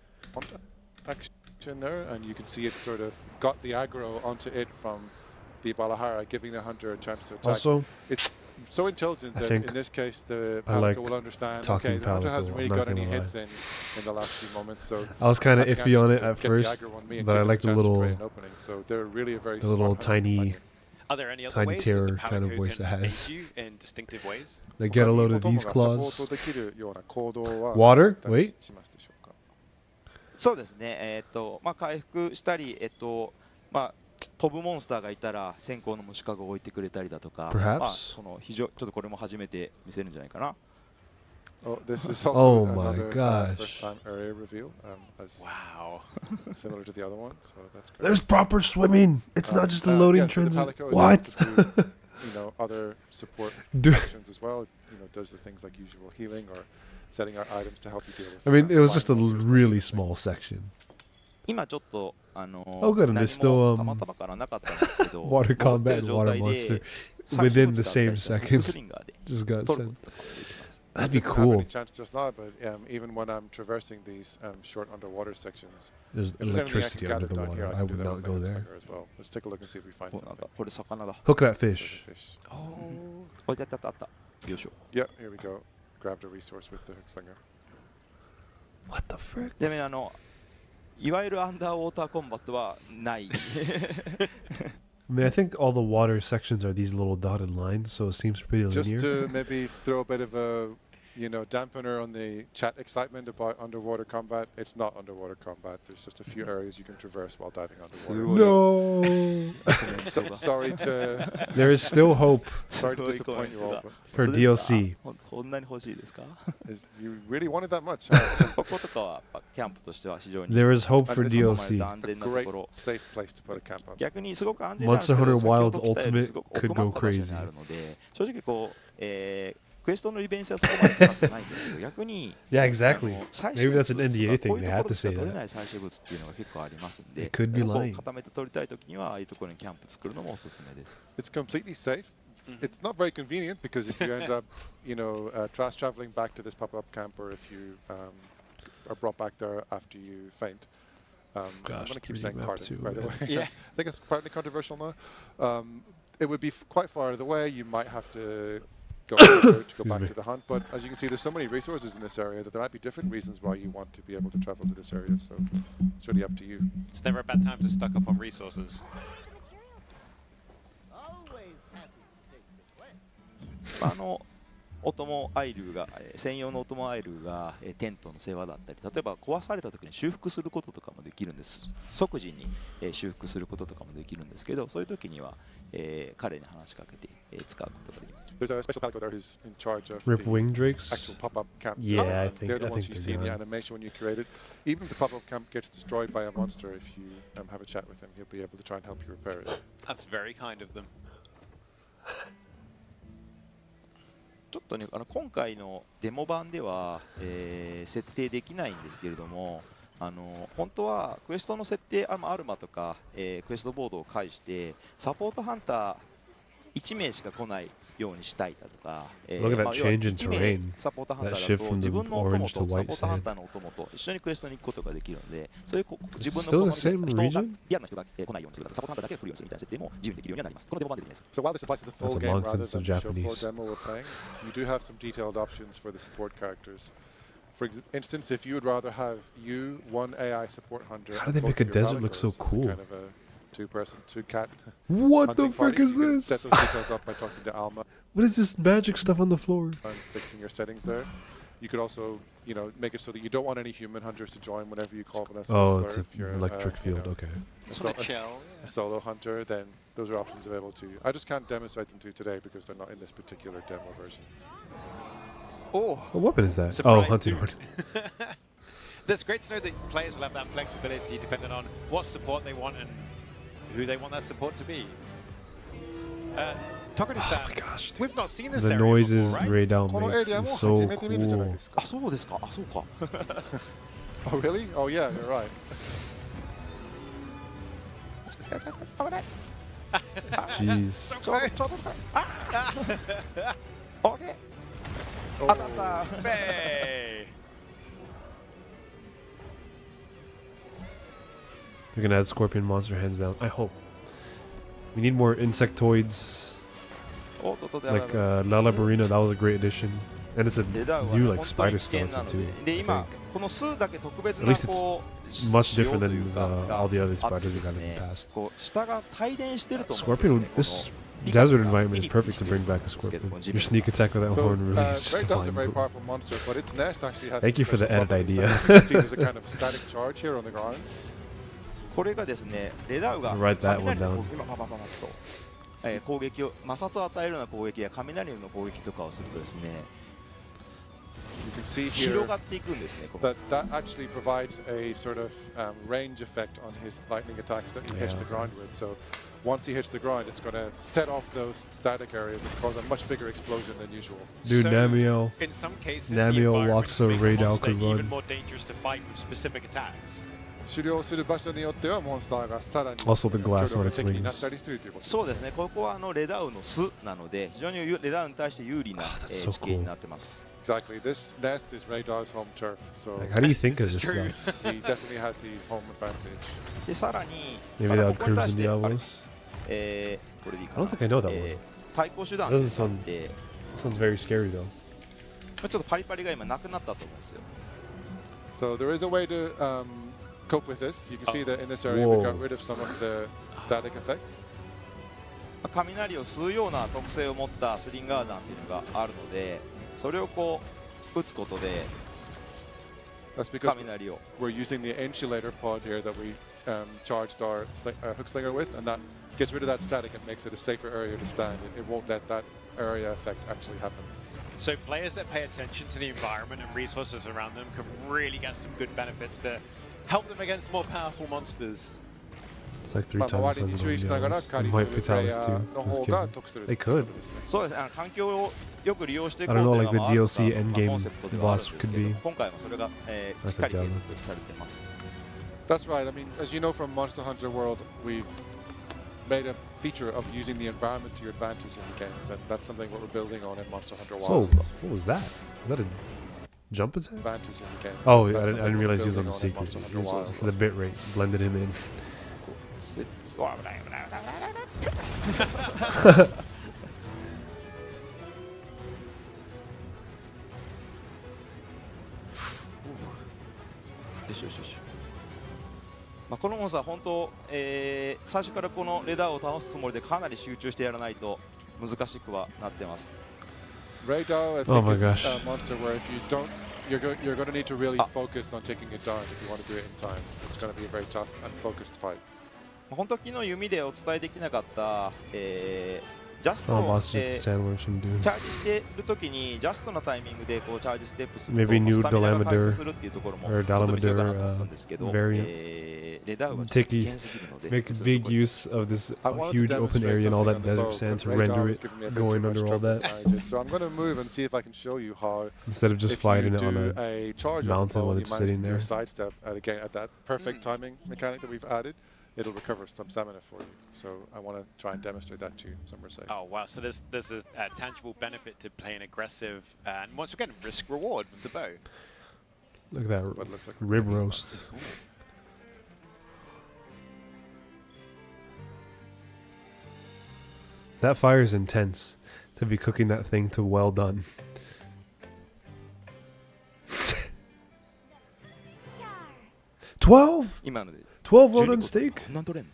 action there, and you can see it sort of got the aggro onto it from the Balahara, giving the hunter a chance to attack. Also, It's so intelligent I that think in this case the I Palico like will understand. talking Okay, the hunter Palico, hasn't I'm really not got any gonna hits in the last few moments, so I was kind of I iffy can't on get it to at get the first, aggro on me and but I give them like the a chance to little, create an opening. So they're really a very the little smart hunting tiny, companion. Are there any other tiny ways that terror the kind of Palico voice it can has. aid you in distinctive ways? They get a load of these 他に claws. サポートできるような行動は Water? あったり Wait. しますでしょうか。そうですね、回復したり、飛ぶモンスターがいたら先行の虫かごを置いてくれたりだとか、Perhaps. そのちょっとこれも初めて見せるんじゃないかな。Oh, this is also Oh my another gosh. first time area reveal, as Wow. similar to the other one, so that's great. There's proper swimming. It's not just a loading yeah, so the transit. Palico is What? able to do, other support Dude. actions as well. Does the things like usual healing or setting out items to help you deal with. I mean, it was flying just a monsters and really everything. small section. 今ちょっとgood, and 何 there's still, もたまたまからなかったんですけど、 Water 持ってる combat and 状 water 態 monster で最 within 初 the 使った same りしたら second フックスリンガーで just got 取る sent. ことができます。 That'd be I didn't have cool. any chance just now, but even when I'm traversing these short underwater sections, There's if there's anything I electricity can under gather the down here, water. I I can do would that not with go my there. sucker as well. Let's take a look and see if we find おなんか something. これ魚だ。 Hook that There's a fish. fish. おいたったあった。よいしょ。 Yeah, here we go. Grabbed a resource with the hook slinger. What the frick? ちなみにいわゆるアンダーウォーターコンバットはない。 I mean, I think all the water sections are these little dotted lines, so it seems pretty Just linear. to maybe throw a bit of a dampener on the chat excitement about underwater combat. It's not underwater combat. There's just a few areas you can traverse while diving underwater. No. Sorry to There is still hope sorry to disappoint you all, but for DLC. こんなに欲しいですか？ you really wanted that much. こことかはやっぱキャンプとしては非常に There is hope for And this is DLC. 安全なと Great ころ。 safe place to put a camp up. 逆にすごく安全なんですけ Monster ど、 Hunter 先ほ Wilds ど来たよりすごく Ultimate 奥ま could っ go た場所 crazy. にあるので、正直クエストの利便性はそこまで高くないんですけど、逆に Yeah, exactly. 最 Maybe 終 that's an NDA こ thing. ういう They と have ころ to でしか say 取れ that. ない最終物っていうのが結構ありますんで、 It could be こう lying. 固めて取りたいときにはああいうところにキャンプ作るのもおすすめです。 It's completely safe. It's not very convenient because if you end up, trash traveling back to this pop-up camp, or if you are brought back there after you faint. I'm Gosh, going to keep 3D saying map pardon, too, by the man. way. Yeah. I think it's partly controversial now. It would be quite far out of the way. You might have to go further to go back me. to the hunt. But as you can see, there's so many resources in this area that there might be different reasons why you want to be able to travel to this area. So it's really up to you. It's never a bad time to stock up on resources. オトモアイルーが専用のオトモアイルーがテントの世話だったり、例えば壊された時に修復することとかもできるんです。即時に修復することとかもできるんですけど、そういう時には彼に話しかけて使うことができます。 There's a special palico there who's in charge of Rip the wing drakes. actual pop-up camp. Yeah, I think- they're the I ones think you they're see in the gone. animation when you create it. Even if the pop-up camp gets destroyed by a monster, if you have a chat with him, he'll be able to try and help you repair it. That's very kind of them. ちょっとね、今回のデモ版では、設定できないんですけれども、本当はクエストの設定、アルマとか、クエストボードを介してサポートハンター1名しか来ないようにしたいだとか、Look at that 要は change in 1名 terrain. サポートハンタ That ー shift だと from the 自分のお供 orange と to サポ white ートハン sand. ターのお供と一緒にクエストに行くことができるので、そういう自分 Still の the same 人が region? リアルな人が来ないようにするサポートハンターだけが来るようにするみたいな設定も自由にできるようにはなります。このデモ版でできないです。 So while this applies to the full That's a game long rather since the than the show floor Japanese. demo we're playing, you do have some detailed options for the support characters. For instance, if you would rather have one AI support hunter, How do they and make a both of your desert look so Palicos as a cool? Kind of a two-person, two-cat What the hunting frick party. is You can this? set those details up by talking to Alma What is this magic stuff on the floor? and fixing your settings there. You could also, make it so that you don't want any human hunters to join whenever you call Vanessa. Oh, it's If you're, an electric field. Okay. Just want to chill. a solo hunter, then those are options available to you. I just can't demonstrate them to you today because they're not in this particular demo version. Oh, What weapon is that? surprise Oh, hunting dude. horn. That's great to know that players will have that flexibility depending on what support they want and who they want that support to be. Tokuri-san, Oh my gosh, dude. we've not seen this The area noises before, right? Raydal このエ makes リア is も so 初めて見るんじゃない cool. ですか。あ、そうですか。あ、そうか。 Oh really? Oh yeah, you're right. Jeez. オッケー。 Oh, 当たった。 Bay. They're gonna add scorpion monster hands down. I hope. We need more insectoids. おっとっとっと。 Like Lalabarina, that was a great addition. And it's a レダーは new 本 like 当に spider 危険な skeleton の too. で、で I 今 think. この巣だけ特別 At な least こう Much 仕様 different と than いうか all the other あって spiders で we す got in the ね past. こう下が帯電してると思うんです Scorpion, ね。 this この desert environment is perfect to bring back a scorpion. Your sneak attack with that So, horn really is just Raydal's a very divine. powerful monster, but its nest actually has Thank you some for the special added properties. idea. I think you can see there's a kind of static charge here on the ground. これがですね、レダウが Write that one 雷の down. 今パパパパッと、攻撃を摩擦を与えるような攻撃や雷の攻撃とかをするとですね、 You can see 広 here がっていくんですね。ここ that actually provides a sort of range effect on his lightning attacks that he hits Yeah. the ground with. So once he hits the ground, it's going to set off those static areas and cause a much bigger explosion than usual. Dude, So, Namio. In some cases, Namio the environment walks so can make the Raydal monster could run. even more dangerous to fight with specific attacks. 狩猟する場所によってはモンスターがさらに Also the glass 強 on 力 its な敵になっ wings. たりするということです。そうですね、ここはレダウの巣なので、非常にレダウに対して有利な、 that's so 地形になってます。 Exactly. This nest is Raydar's home turf, so Like, how do you think of This is this true. stuff? he definitely has the home advantage. で、さらに、 Maybe まだ that ここに curves 対し in て、あれ Diablos. これでいいか I な。 don't think I know that one. 対抗手段 Doesn't が sound- あって、 That sounds very scary though. ちょっとパリパリが今なくなったと思うんですよ。 So there is a way to cope with this. You can see that in this area Whoa. we got rid of some of the static effects. 雷を吸うような特性を持ったスリンガー弾っていうのがあるので、それをこう撃つことで That's because 雷を we're using the insulator pod here that we charged our hook slinger with, and that gets rid of that static and makes it a safer area to stand. It won't let that area effect actually happen. So players that pay attention to the environment and resources around them can really get some good benefits to help them against more powerful monsters. It's like 3 まあ times 周 the り size に of 注意しながら Diablos. 狩 And り White するプレイ Fatalis ヤ too. ーの I was 方が kidding. 得する。 They could. そうですね、環境をよく利用していこ I う don't と know, いう like の the が DLC まあ endgame コンセプトではあるん boss です could けど be. 今回もそれが、しっかり継続されてます。 That's right. I mean, as you know from Monster Hunter World, we've made a feature of using the environment to your advantage in the games, and that's something what we're building on in Monster Hunter So, Wilds. what was that? Was that a jump attack? Advantage in the game. Oh, That's I something didn't we're realize he was on building the in secret. Monster He Hunter was Wilds. the bit rate blended him in. まあこのモンスター本当、最初からこのレダーを倒すつもりでかなり集中してやらないと難しくはなってます。 Raydar, I Oh think, my is gosh. a monster where if you don't, you're going to need to really focus on taking it down if you want to do it in time. It's going to be a very tough and focused fight. 本当昨日弓でお伝えできなかった、ジャスト Oh, を、 lost just the sandworm shouldn't do. チャージしているときにジャストなタイミングでこうチャージステップすると Maybe new スタミナが回 Dalamadur 復するっていうところも or 本当に必要かなと Dalamadur 思うんですけど、 variant. レダーはちょっと危 Tiki, 険すぎるので make a big use of this I wanted huge to open demonstrate area and all something that on the desert bow, sand but to Raydar render was it giving me a bit going too much under all trouble to that manage it. So I'm going to move and see if I can show you how instead of just if fighting you it on do a a charge mountain of when the it's bow, you manage sitting to do a there. sidestep again at that perfect timing mechanic that we've added. It'll recover some stamina for you. So I want to try and demonstrate that to you, some were saying. Oh wow! So there's a tangible benefit to playing aggressive, and once again, risk reward with the bow. Look at that What looks like rib roast. That fire is intense. To be cooking that thing to well done. $12? 今ので $12 well done steak? こんなん取れんの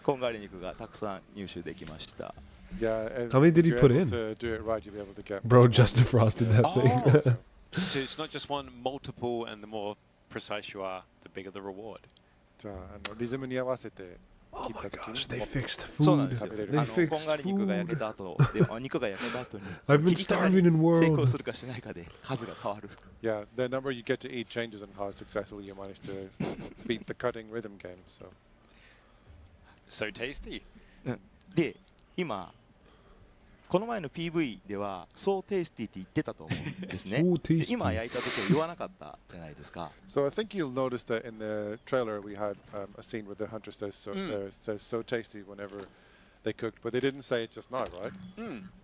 こんがり肉がたくさん入手できました。 Yeah. How many did he if you're put able in? To do it right, you'll be able to get. Bro, much more just than defrosted that. that thing. So, So it's not just one, multiple, and the more precise you are, the bigger the reward. じゃあリズムに合わせて Oh 切っ my た時 gosh, に they fixed そうなん food. ですよ。 They こん fixed がり肉が焼け food. た後で肉が焼けた後に I've been 切り方 starving に in 成功 world. するかしないかで数が変わる。 Yeah, the number you get to eat changes on how successfully you manage to beat the cutting rhythm game. So So tasty. で、今この前の PV ではそうテイスティって言ってたと思うんですね。So で tasty. 今焼いた時は言わなかったじゃないですか。 So I think you'll notice that in the trailer we had a scene where the hunter says so tasty whenever they cooked, but they didn't say it just now, right?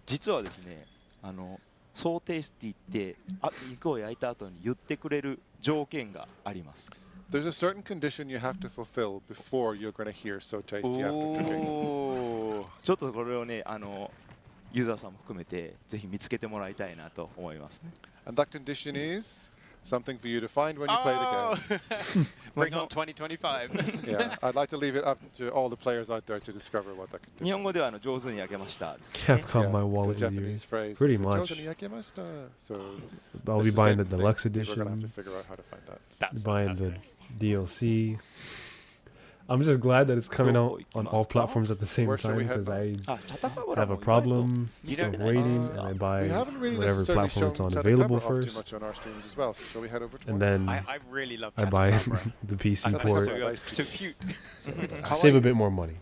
実はですね、そうテイスティって肉を焼いた後に言ってくれる条件があります。 There's a certain condition you have to fulfill before you're going to hear so tasty after cooking. ちょっとこれをね、ユーザーさんも含めてぜひ見つけてもらいたいなと思いますね。 And that condition is something for you to find when you play the game. Bring on 2025. Yeah, I'd like to leave it up to all the players out there to discover what that 日 condition 本語では上手に焼けましたですね。 Capcom my the wallet is Japanese yours. phrase. Pretty is much. "Jozen yakemashita." So I'll it's be the buying same the thing. deluxe We're going to have to edition. figure out how to find that. That's Buying the fantastic. DLC. I'm just glad that it's coming out on all platforms at the same Where should we time head because I チャタカブラ have も a 意外と problem You still don't- waiting, and I We buy haven't really whatever necessarily platform shown it's on Chatakabra available off too first, much on our streams as well. So shall we head over to and one? then I really love I buy Chatakabra. the PC I think port. so cute. Save a bit more money.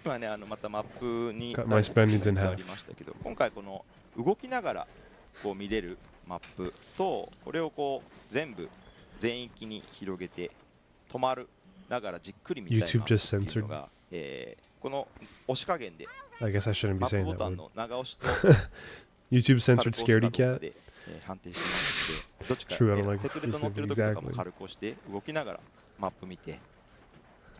今ねまたマップに Cut my spendings in あ half. りましたけど、今回この動きながらこう見れるマップとこれをこう全部全域に広げて止まるながらじっくり見たいマッ YouTube プ just っていうのが、この押し加減で I guess I shouldn't マ be ッ saying プボ that タン word. の長押しと YouTube 軽 censored く押す scaredy かどうか cat. で判定してもらってどっちか True, I don't ね like セクレット乗ってる時とかも exactly. 軽く押して動きながらマップ見て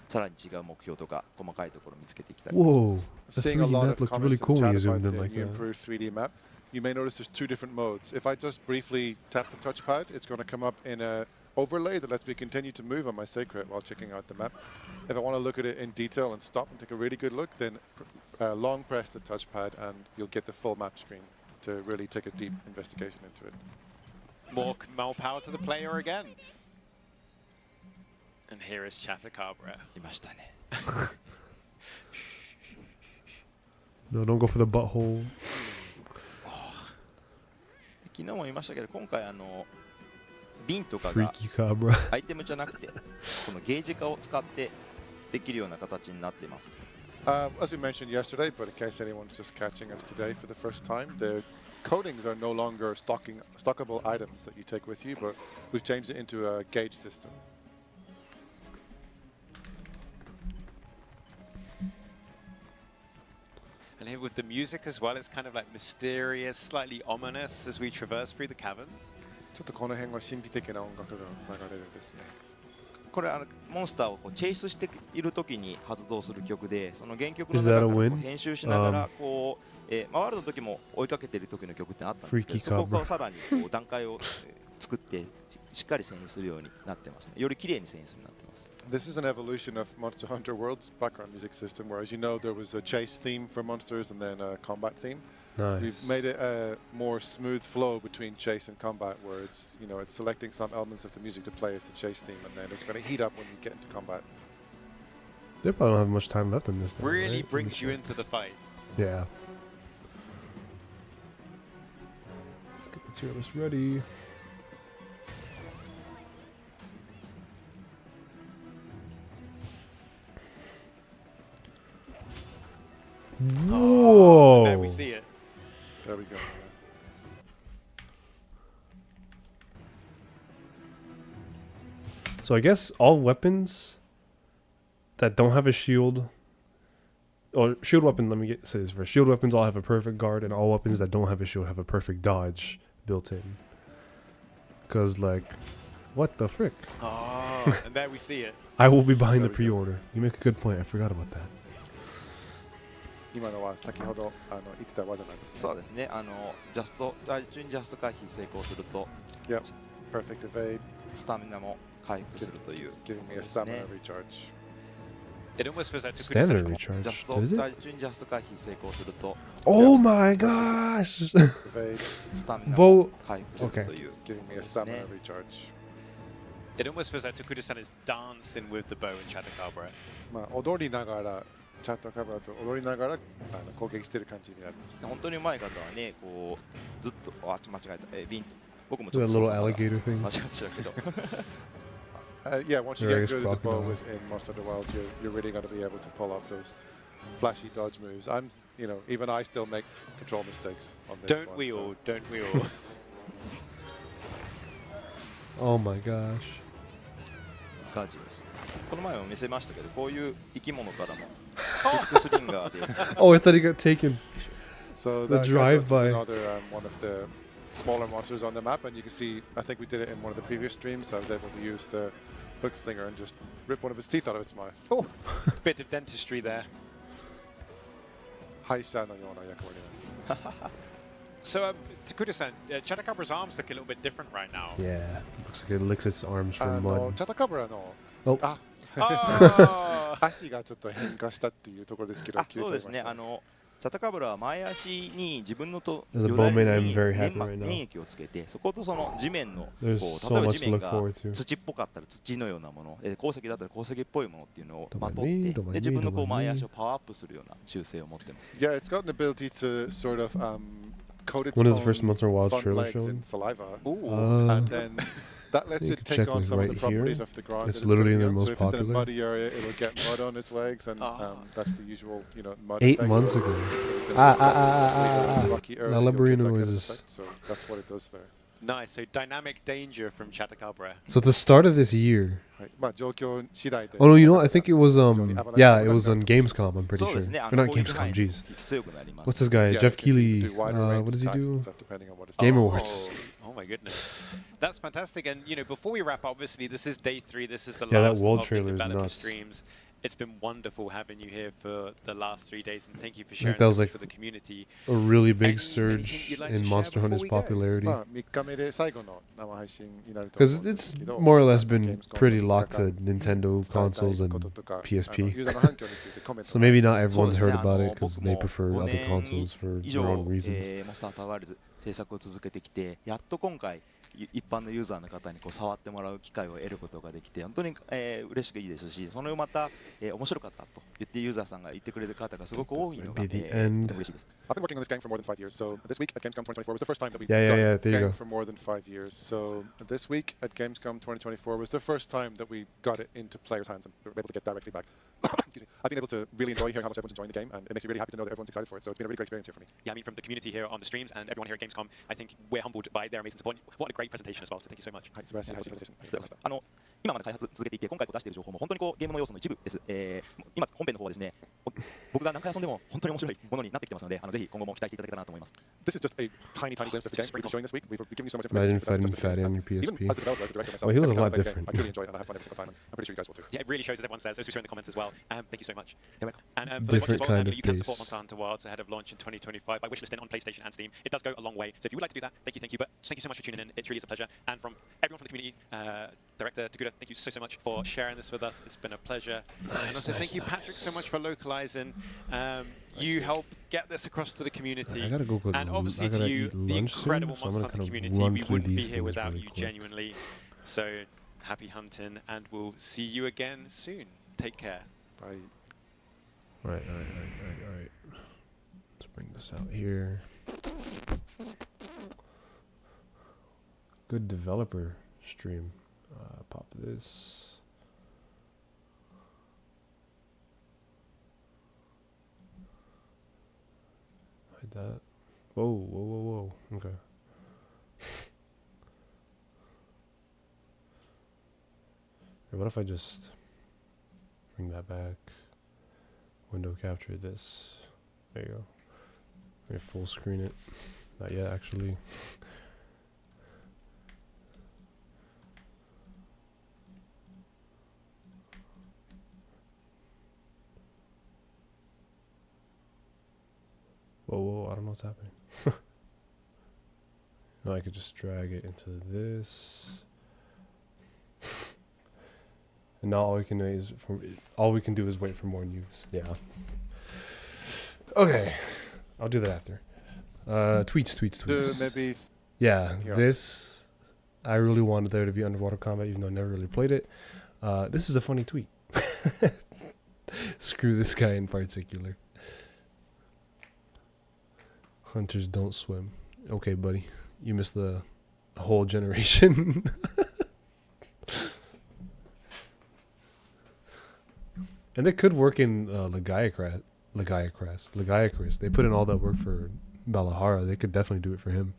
さらに違う目標とか細かいところを見つけていきたい。 Whoa, the Seeing a 3D lot map of looked really comments in cool when chat you zoomed about in the like new that. improved 3D map. You may notice there's two different modes. If I just briefly tap the touchpad, it's going to come up in a overlay that lets me continue to move on my Sacred while checking out the map. If I want to look at it in detail and stop and take a really good look, then long press the touchpad and you'll get the full map screen to really take a deep investigation into it. More power to the player again. And here is Chatakabra. いましたね。 No, don't go for the butthole. 昨日も言いましたけど今回瓶とかが Freaky Cobra. アイテムじゃなくてこのゲージ化を使ってできるような形になっています。 As we mentioned yesterday, but in case anyone's just catching us today for the first time, the coatings are no longer stockable items that you take with you, but we've changed it into a gauge system. And here with the music as well, it's kind of like mysterious, slightly ominous as we traverse through the caverns. ちょっとこの辺は神秘的な音楽が流れるんですね。これモンスターをこうチェイスしている時に発動する曲でその原曲の Is 中 that か a ら win? こう編集しながらこう、回る時も追いかけている時の曲ってあったんですけど Freaky そこ Cobra をさらにこう段階を作ってしっかり遷移するようになってますね。より綺麗に遷移するようになってます。 This is an evolution of Monster Hunter World's background music system, where, as you know, there was a chase theme for monsters and then a combat theme. Nice. We've made it a more smooth flow between chase and combat, where it's it's selecting some elements of the music to play as the chase theme, and then it's going to heat up when you get into combat. They probably don't have much time left in this. Though, Really right? brings you into the fight. Yeah. Let's get the tier list ready. Whoa! There we see it. There we go. So I guess all weapons that don't have a shield, or shield weapon, let me say this first. Shield weapons all have a perfect guard, and all weapons that don't have a shield have a perfect dodge built in. Cause like, what the frick? Oh, and there we see it. I will be buying the There we go. pre-order. You make a good point. I forgot about that. 今のは先ほど言ってた技なんですね。そうですね。ジャスト中にジャスト回避成功すると Yep. Perfect evade, スタミナも回復するという。 giving me a stamina recharge. It almost feels like Stamina Takuda-san- ジャ recharge. スト Does it? 中にジャスト回避成功すると Oh my gosh! Evade, スタミナも Vote. 回復するという。 giving me a stamina recharge. It almost feels like Takuda-san is dancing with the bow in Chatakabra. まあ踊りながらチャットカブラと踊りながら攻撃してる感じになるんですね。本当に上手い方はね、こうずっと間違えた。瓶僕もちょ That っと little 操作が alligator thing. 間違ってたけど。 Yeah, once you Various get good at the bow crocodiles. in Monster Hunter Wilds, you're really going to be able to pull off those flashy dodge moves. Even I still make control mistakes on this Don't one. we so- all? Don't we all? Oh my gosh. ガージです。この前も見せましたけど、こういう生き物からもフックスリンガーで Oh, I thought he got taken. So The that drive-by. is another one of the smaller monsters on the map, and you can see, I think we did it in one of the previous streams, I was able to use the hook slinger and just rip one of his teeth out of its mouth. Oh, bit of dentistry there. 歯医者のような役割なんです。 So, Takuda-san, Chatacabra's arms look a little bit different right now. Yeah, looks like it licks its arms from mud. チャタカブラの、Oh. 足がちょっと変化したっていうところですけど、切れちゃいました。そうですね。チャタカブラは前足に自分のと As a よだれ bowman, に I'm very 粘 happy 膜 right 粘 now. 液をつけて、そことその地面のこう There's 例 so えば much 地 to 面 look が forward to. 土っぽかったら土のようなもの、鉱石だったら鉱石っぽいものっていうのをどまとっまみて、どまみで自分のこうどまみ前足をパワーアップするような習性を持ってます。 Yeah, it's got an ability to sort of coat its When is the own first Monster Wild front trailer legs shown? in saliva, Uh, and then that lets you it can take check on with some of right the properties here. of the ground. It's that literally in going their on. most So if it's in a popular. muddy area, it'll get mud on its legs, and that's the usual, mud 8 effect. months ago. If it's in a rocky area, La you'll get Labarina that kind of noises. effect. So that's what it does there. Nice. So, dynamic danger from Chatacabra. So at the start of this year. はい、まあ状況次第で。 Oh no, you know what? I think it was yeah, it was on Gamescom. I'm pretty そう sure. ですね。 Or not 攻撃 Gamescom. 範囲 Jeez. 強くなります。 What's this guy? Yeah, Jeff you can Keighley. do wider range What does he attacks and do? stuff depending on what it's Game doing. Awards. Oh my goodness. That's fantastic. And, before we wrap up, obviously, this is day 3. This is the Yeah, that last world of the trailer is developer nuts. streams. It's been wonderful having you here for the last 3 days, and thank you for I sharing think that was so much like for the community. a really big Anything surge you'd like to in share Monster before Hunter's we go? popularity. まあ3日目で最後の生配信になると Because 思うんです it's けど、 more or less been Gamescom pretty の locked to 伝 Nintendo えたい consoles こ and ととか、PSP. ユーザーの反響についてコメント So maybe not そう everyone's ですね。 heard about it 僕 because も they prefer 5 other 年 consoles for 以 their 上 own reasons. モンスターハンターワールド制作を続けてきて、やっと今回一般のユーザーの方にこう触ってもらう機会を得ることができて、本当に、嬉しくいいですし、それをまた、面白かったと言ってユーザーさんが言ってくれる方がすごく多いのが、 Maybe the とて end. も嬉しいです。 I've been working on this game for more than 5 years. So this week at Gamescom 2024 was the first time that we've Yeah, done yeah, a there you game go. for more than 5 years. So this week at Gamescom 2024 was the first time that we got it into players' hands and we were able to get direct feedback. Excuse me. I've been able to really enjoy hearing how much everyone's enjoying the game, and it makes me really happy to know that everyone's excited for it. So it's been a really great experience here for me. Yeah, I mean, from the community here on the streams and everyone here at Gamescom, I think we're humbled by their amazing support. What a great presentation as well, so thank you so much. はい、素晴らしい配信プレゼントありがとうございました。今まで開発続けていて、今回出している情報も本当にこうゲームの要素の一部です。今本編の方はですね、僕が何回遊んでも本当に面白いものになってきてますので、ぜひ今後も期待していただけたらなと思います。 This is just a tiny glimpse of the game we've been showing this week. We've been giving you so much Imagine information. fighting but that's just the Fatty on beginning. your Even PSP. as the developer, as the director myself, Well, he was a every time lot I play the game, different. I really enjoy it and I have fun every single time. And I'm pretty sure you guys will too. Yeah, it really shows, as everyone says, as we show in the comments as well. Thank you so much. You're welcome. And for Different those watching as well, kind remember of you can support pace. Monster Hunter Wilds ahead of launch in 2025 by wishlisting on PlayStation and Steam. It does go a long way. So if you would like to do that, thank you. But thank you so much for tuning in. It really is a pleasure. And from everyone from the community, Director Takuda, thank you so much for sharing this with us. It's been a pleasure. And also thank you, Patrick, so much for localizing. You help get this across to the community. I gotta go And obviously I gotta to you, eat the lunch soon, incredible so I'm Monster gonna Hunter kind of community, run we through wouldn't be these here things without really you, quick. genuinely. So happy hunting, and we'll see you again soon. Take care. Bye. Right. Let's bring this out here. Good developer stream. Pop this. Hide that. Whoa. Okay. Hey, what if I just bring that back? Window capture this. There you go. Let me full screen it. Not yet, actually. Whoa, I don't know what's happening. No, I could just drag it into this. And now all we can do is wait for more news. Yeah. Okay. I'll do that after. Tweets. Maybe Yeah, Yeah. this I really wanted there to be underwater combat, even though I never really played it. This is a funny tweet. Screw this guy in particular. Hunters don't swim. Okay, buddy. You missed the whole generation. And it could work in Legiacris. They put in all that work for Balahara. They could definitely do it for him.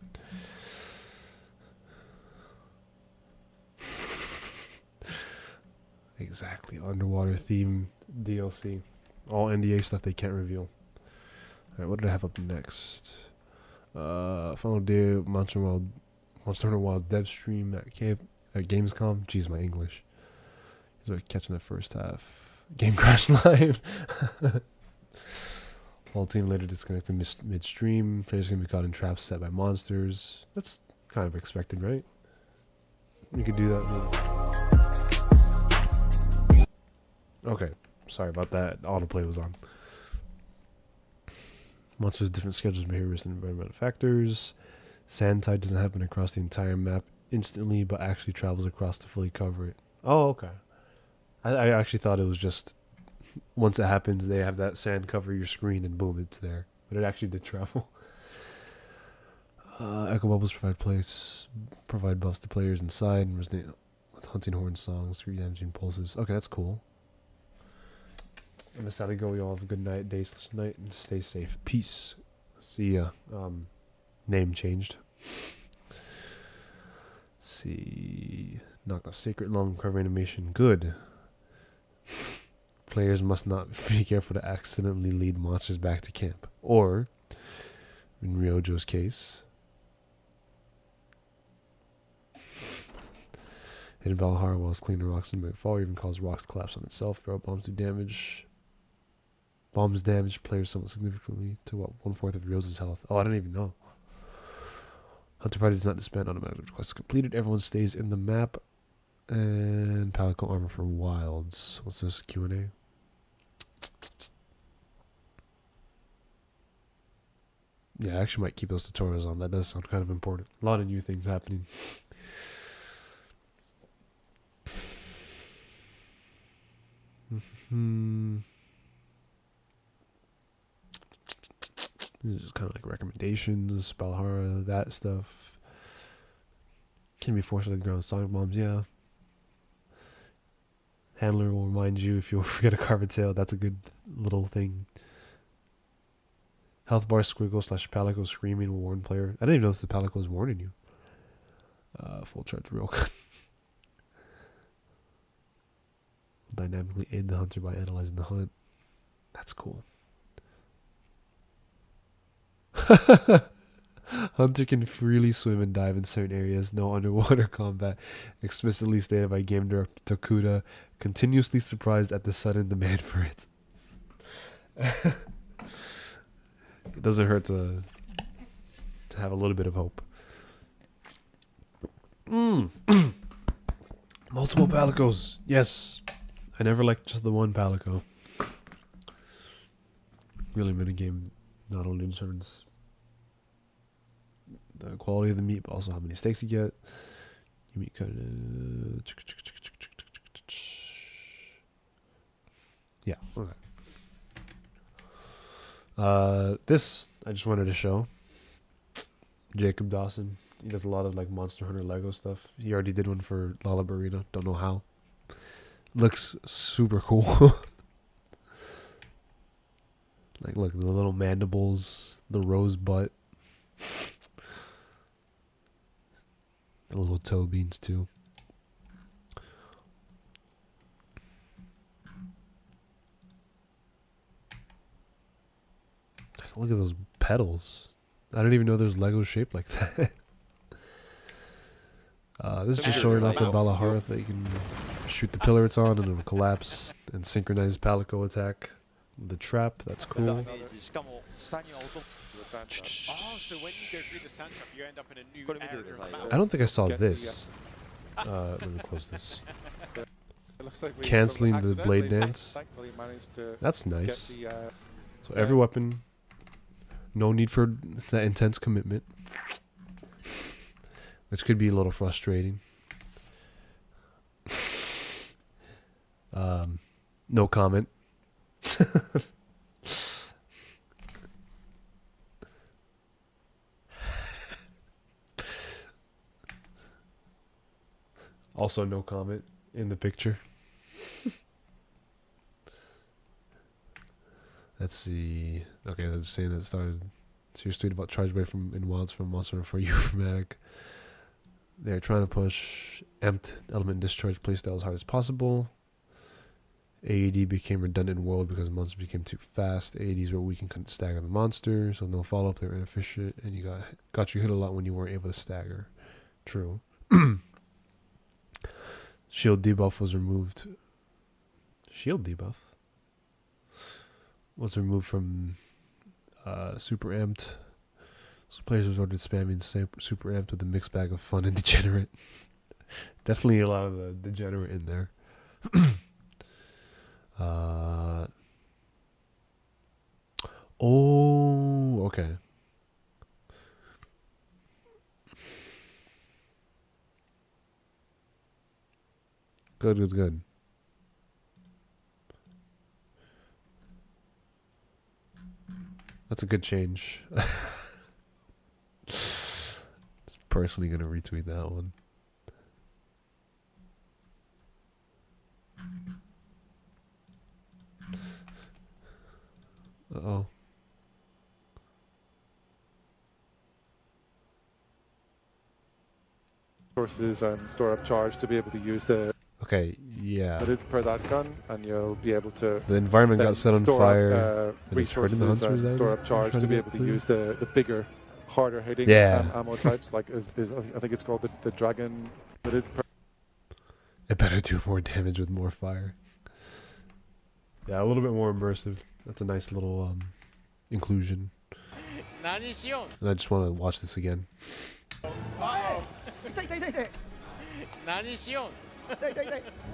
Exactly. Underwater theme DLC. All NDA stuff they can't reveal. Alright, what did I have up next? Final day Monster Hunter Wild dev stream at Gamescom. Jeez, my English. He's already catching the first half. Game crash live. Whole team later disconnected midstream. Players can be caught in traps set by monsters. That's kind of expected, right? You could do that. Okay, sorry about that. Autoplay was on. Monsters with different schedules, behaviors, and environmental factors. Sand tide doesn't happen across the entire map instantly, but actually travels across to fully cover it. Oh, okay. I actually thought it was just once it happens, they have that sand cover your screen and boom, it's there. But it actually did travel. Echo bubbles provide buffs to players inside and resonate with hunting horn songs, re-damaging pulses. Okay, that's cool. And that's how to go. You all have a good night, night, and stay safe. Peace. See ya. Name changed. See. Knocked off Sacred Lung cover animation. Good. Players must not be careful to accidentally lead monsters back to camp. Or, in Ryojo's case, hitting Valhalla while it's cleaning rocks and make fall, or even cause rocks to collapse on itself. Throw bombs do damage. Bombs damage players somewhat significantly to what 1/4 of Ryo's health. Oh, I don't even know. Hunter party does not disband automatically. Quest completed. Everyone stays in the map. And Palico armor for wilds. What's this? Q&A? Yeah, I actually might keep those tutorials on. That does sound kind of important. A lot of new things happening. This is kind of like recommendations, Balhara, that stuff. Can be forced to the ground with sonic bombs, yeah. Handler will remind you if you forget to carve a tail. That's a good little thing. Health bar squiggle / Palico screaming will warn player. I didn't even notice the Palico was warning you. Full charge real gun. Dynamically aid the hunter by analyzing the hunt. That's cool. Hunter can freely swim and dive in certain areas. No underwater combat. Explicitly stated by game director Tokuda. Continuously surprised at the sudden demand for it. It doesn't hurt to have a little bit of hope. Multiple Palicos. Yes. I never liked just the one Palico. Really, minigame not only determines the quality of the meat, but also how many steaks you get. You meat cut. Yeah. Okay. This I just wanted to show. Jacob Dawson. He does a lot of like Monster Hunter Lego stuff. He already did one for Lalabarina. Don't know how. Looks super cool. Like, look, the little mandibles, the rose butt. The little toe beans too. Look at those petals. I didn't even know there's Legos shaped like that. This is just showing off the Balahara that you can shoot the pillar it's on and it'll collapse and synchronize Palico attack. The trap, that's cool. Oh, so when you go through the sand trap, you end up in a new area of the map. I don't think I saw this. Let me close this. Canceling the blade dance. That's nice. So every weapon, no need for that intense commitment. Which could be a little frustrating. No comment. Also no comment in the picture. Let's see. Okay, they're saying that it started. Serious tweet about charge rate from in wilds from Monster for Euphematic. They're trying to push empt element discharge playstyle as hard as possible. AED became redundant in world because monsters became too fast. AEDs were weak and couldn't stagger the monster, so no follow up. They were inefficient, and you got you hit a lot when you weren't able to stagger. True. Shield debuff was removed. Shield debuff was removed from super amped. So players resorted to spamming super amped with a mixed bag of fun and degenerate. Definitely a lot of the degenerate in there. Oh, okay. Good. That's a good change. Personally gonna retweet that one. Uh-oh. Sources and store up charge to be able to use the Okay, yeah. per that gun, and you'll be able to The environment got set on fire. up, resources and store up charge to be able to use the bigger, harder hitting ammo types. Like I think it's called the dragon. It better do more damage with more fire. Yeah, a little bit more immersive. That's a nice little inclusion. And I just want to watch this again.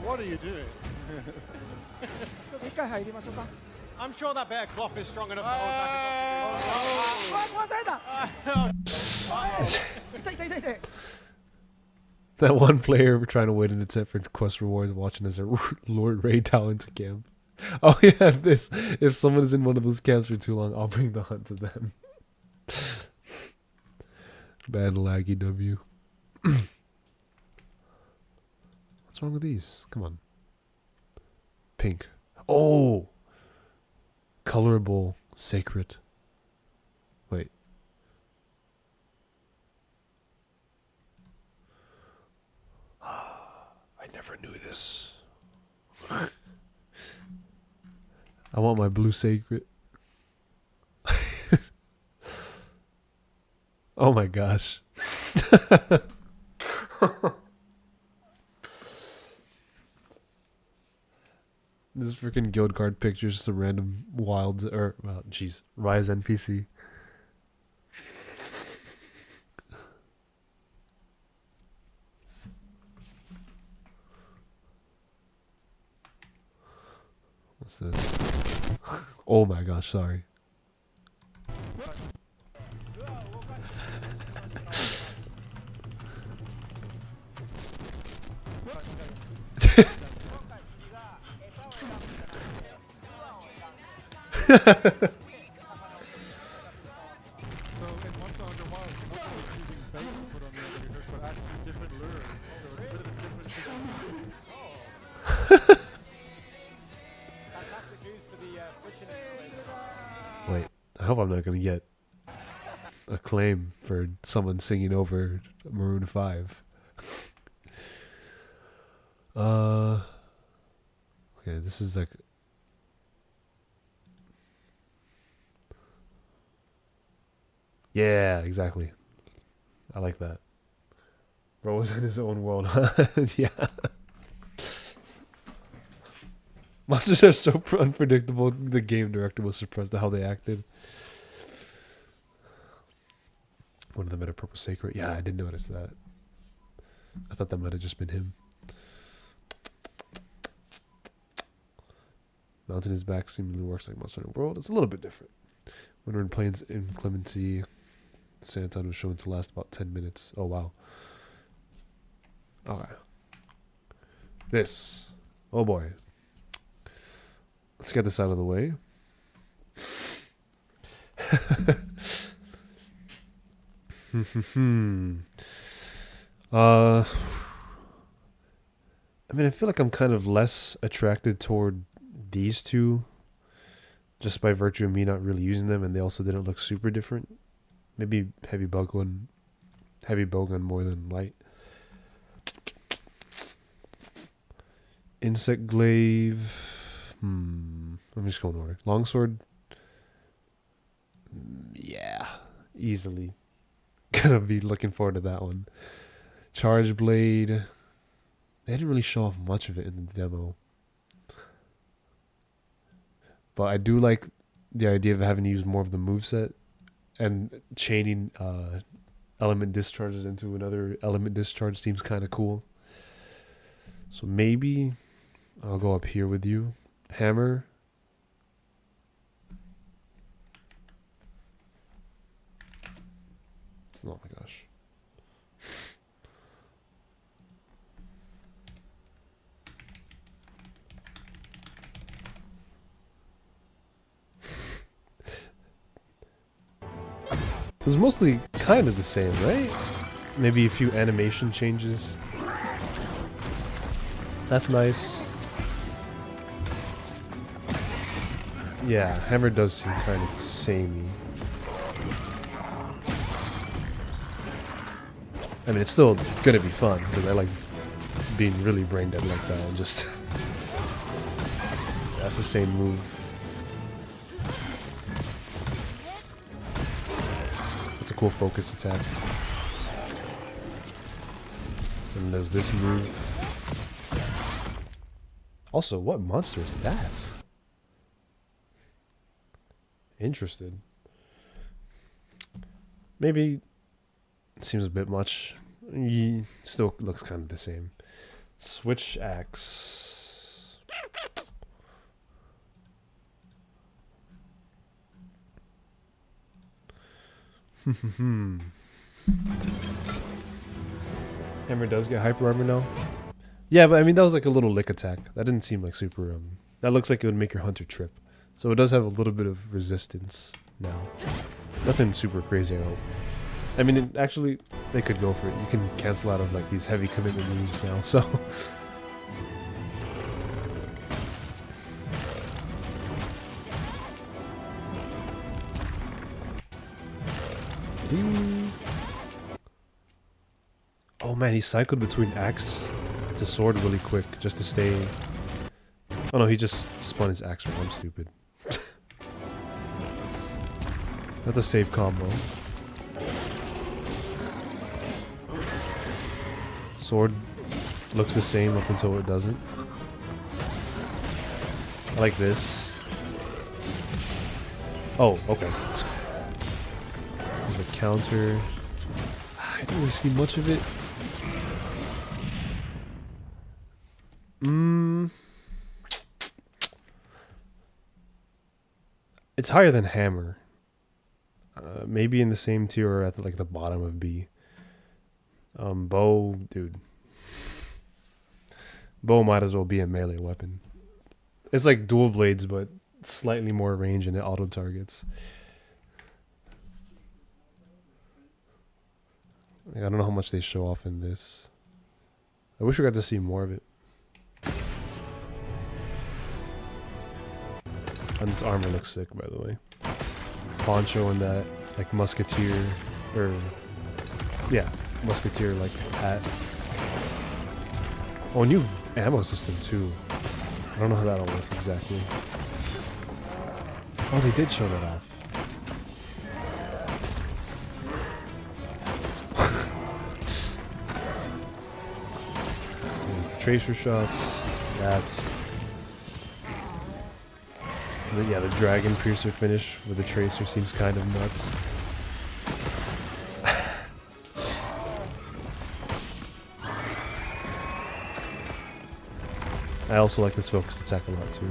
What are you doing? I'm sure that bear cloth is strong enough to hold back. That one player trying to wait in the tent for quest rewards, watching as a Lord Ray Talon's camp. Oh yeah, this. If someone is in one of those camps for too long, I'll bring the hunt to them. Bad laggy W. What's wrong with these? Come on. Pink. Oh! Colorable. Sacred. Wait. I never knew this. I want my blue sacred. Oh my gosh. This freaking guild card picture is just a random wild or well, jeez, Rise NPC. What's this? Oh my gosh, sorry. So in Monster Hunter Wilds, you're not just using bait to put on the enemy hook, but actually different lures. So it's a bit of a different situation. Wait, I hope I'm not gonna get a claim for someone singing over Maroon 5. Okay, this is like. Yeah, exactly. I like that. Bro was in his own world. Yeah. Monsters are so unpredictable. The game director was surprised at how they acted. One of them had a purple sacred. Yeah, I didn't notice that. I thought that might have just been him. Mountain is back seemingly works like Monster Hunter World. It's a little bit different. When we're in Plains Inclemency, Santon was shown to last about 10 minutes. Oh, wow. Okay. This. Oh, boy. Let's get this out of the way. I mean, I feel like I'm kind of less attracted toward these two just by virtue of me not really using them, and they also didn't look super different. Maybe heavy bowgun more than light. Insect glaive. I'm just going order. Longsword. Yeah, easily. Gonna be looking forward to that one. Charge blade. They didn't really show off much of it in the demo. But I do like the idea of having to use more of the moveset and chaining element discharges into another element discharge seems kind of cool. So maybe I'll go up here with you. Hammer. Oh my gosh. It was mostly kind of the same, right? Maybe a few animation changes. That's nice. Yeah, hammer does seem kind of samey. I mean, it's still gonna be fun because I like being really brain dead like that and just that's the same move. It's a cool focus attack. And there's this move. Also, what monster is that? Interested. Maybe it seems a bit much. Still looks kind of the same. Switch axe. Hammer does get hyper armor now. Yeah, but I mean that was like a little lick attack. That didn't seem like super. That looks like it would make your hunter trip. So it does have a little bit of resistance now. Nothing super crazy, I hope. I mean, actually, they could go for it. You can cancel out of like these heavy commitment moves now, so. Oh man, he cycled between axe to sword really quick just to stay. Oh no, he just spun his axe right. I'm stupid. That's a safe combo. Sword looks the same up until it doesn't. I like this. Oh, okay. There's a counter. I didn't really see much of it. It's higher than hammer. Maybe in the same tier or at like the bottom of B. Bow, dude. Bow might as well be a melee weapon. It's like dual blades, but slightly more range and it auto targets. I don't know how much they show off in this. I wish we got to see more of it. And this armor looks sick, by the way. Poncho and that, like, musketeer, or, yeah, musketeer, like, hat. Oh, new ammo system, too. I don't know how that'll work exactly. Oh, they did show that off. There's the tracer shots. That's... yeah, the Dragon Piercer finish with the tracer seems kind of nuts. I also like this focus attack a lot too.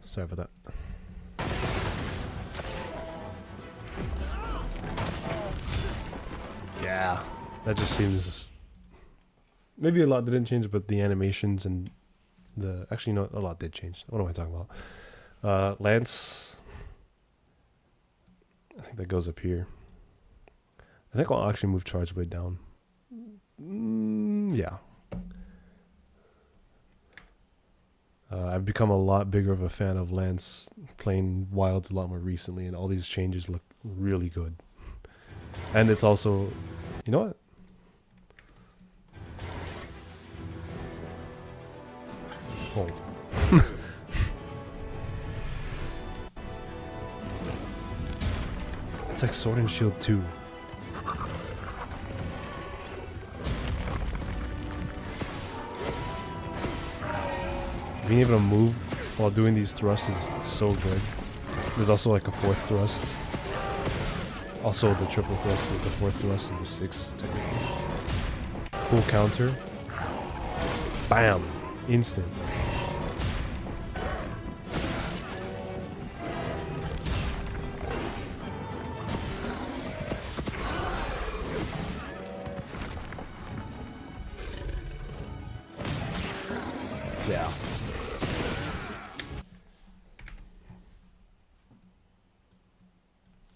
Sorry about that. Yeah. That just seems... Maybe a lot didn't change, but the animations and the... Actually, no, a lot did change. What am I talking about? Lance... I think that goes up here. I think I'll actually move Charge Blade down. Yeah. I've become a lot bigger of a fan of Lance, playing Wilds a lot more recently, and all these changes look really good. And it's also... You know what? Hold. It's like Sword and Shield 2. Being able to move while doing these thrusts is so good. There's also like a fourth thrust. Also the triple thrust is the fourth thrust, so there's 6 technically. Cool counter. Bam! Instant. Yeah.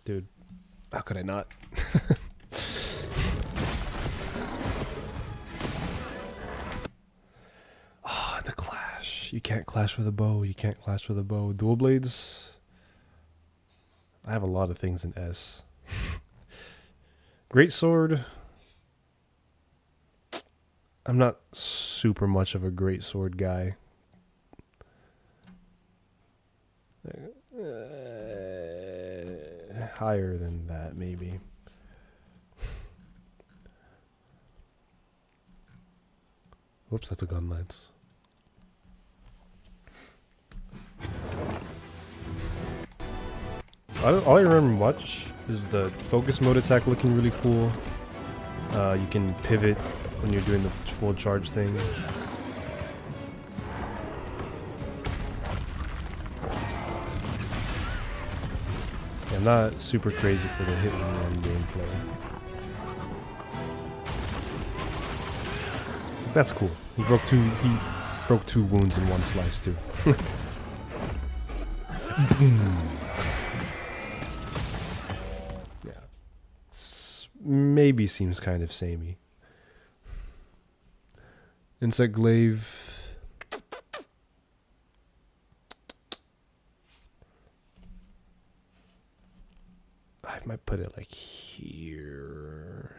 Dude, how could I not? Ah, the clash. You can't clash with a bow. You can't clash with a bow. Dual blades. I have a lot of things in S. Great sword. I'm not super much of a great sword guy. Higher than that, maybe. Whoops, that's a gun lance. All I remember much is the focus mode attack looking really cool. You can pivot when you're doing the full charge thing. I'm not super crazy for the hit and run gameplay. That's cool. He broke two wounds in one slice too. Yeah. Maybe seems kind of samey. Insect glaive. I might put it like here.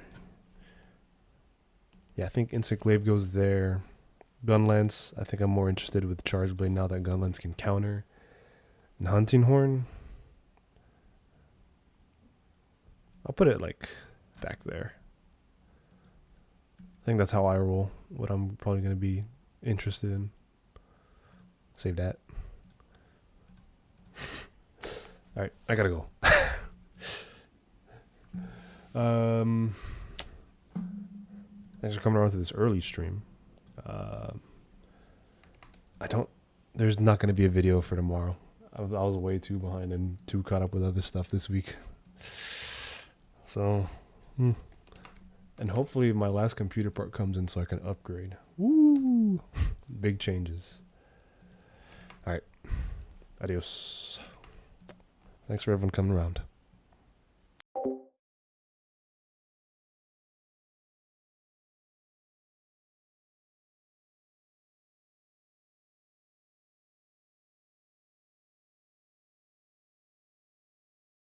Yeah, I think Insect Glaive goes there. Gun Lance, I think I'm more interested with Charge Blade now that Gun Lance can counter. And Hunting Horn, I'll put it like back there. I think that's how I roll. What I'm probably going to be interested in. Save that. Alright, I gotta go. Thanks for coming around to this early stream. There's not going to be a video for tomorrow. I was way too behind and too caught up with other stuff this week. So, and hopefully my last computer part comes in so I can upgrade. Woo! Big changes. Alright. Adios. Thanks for everyone coming around.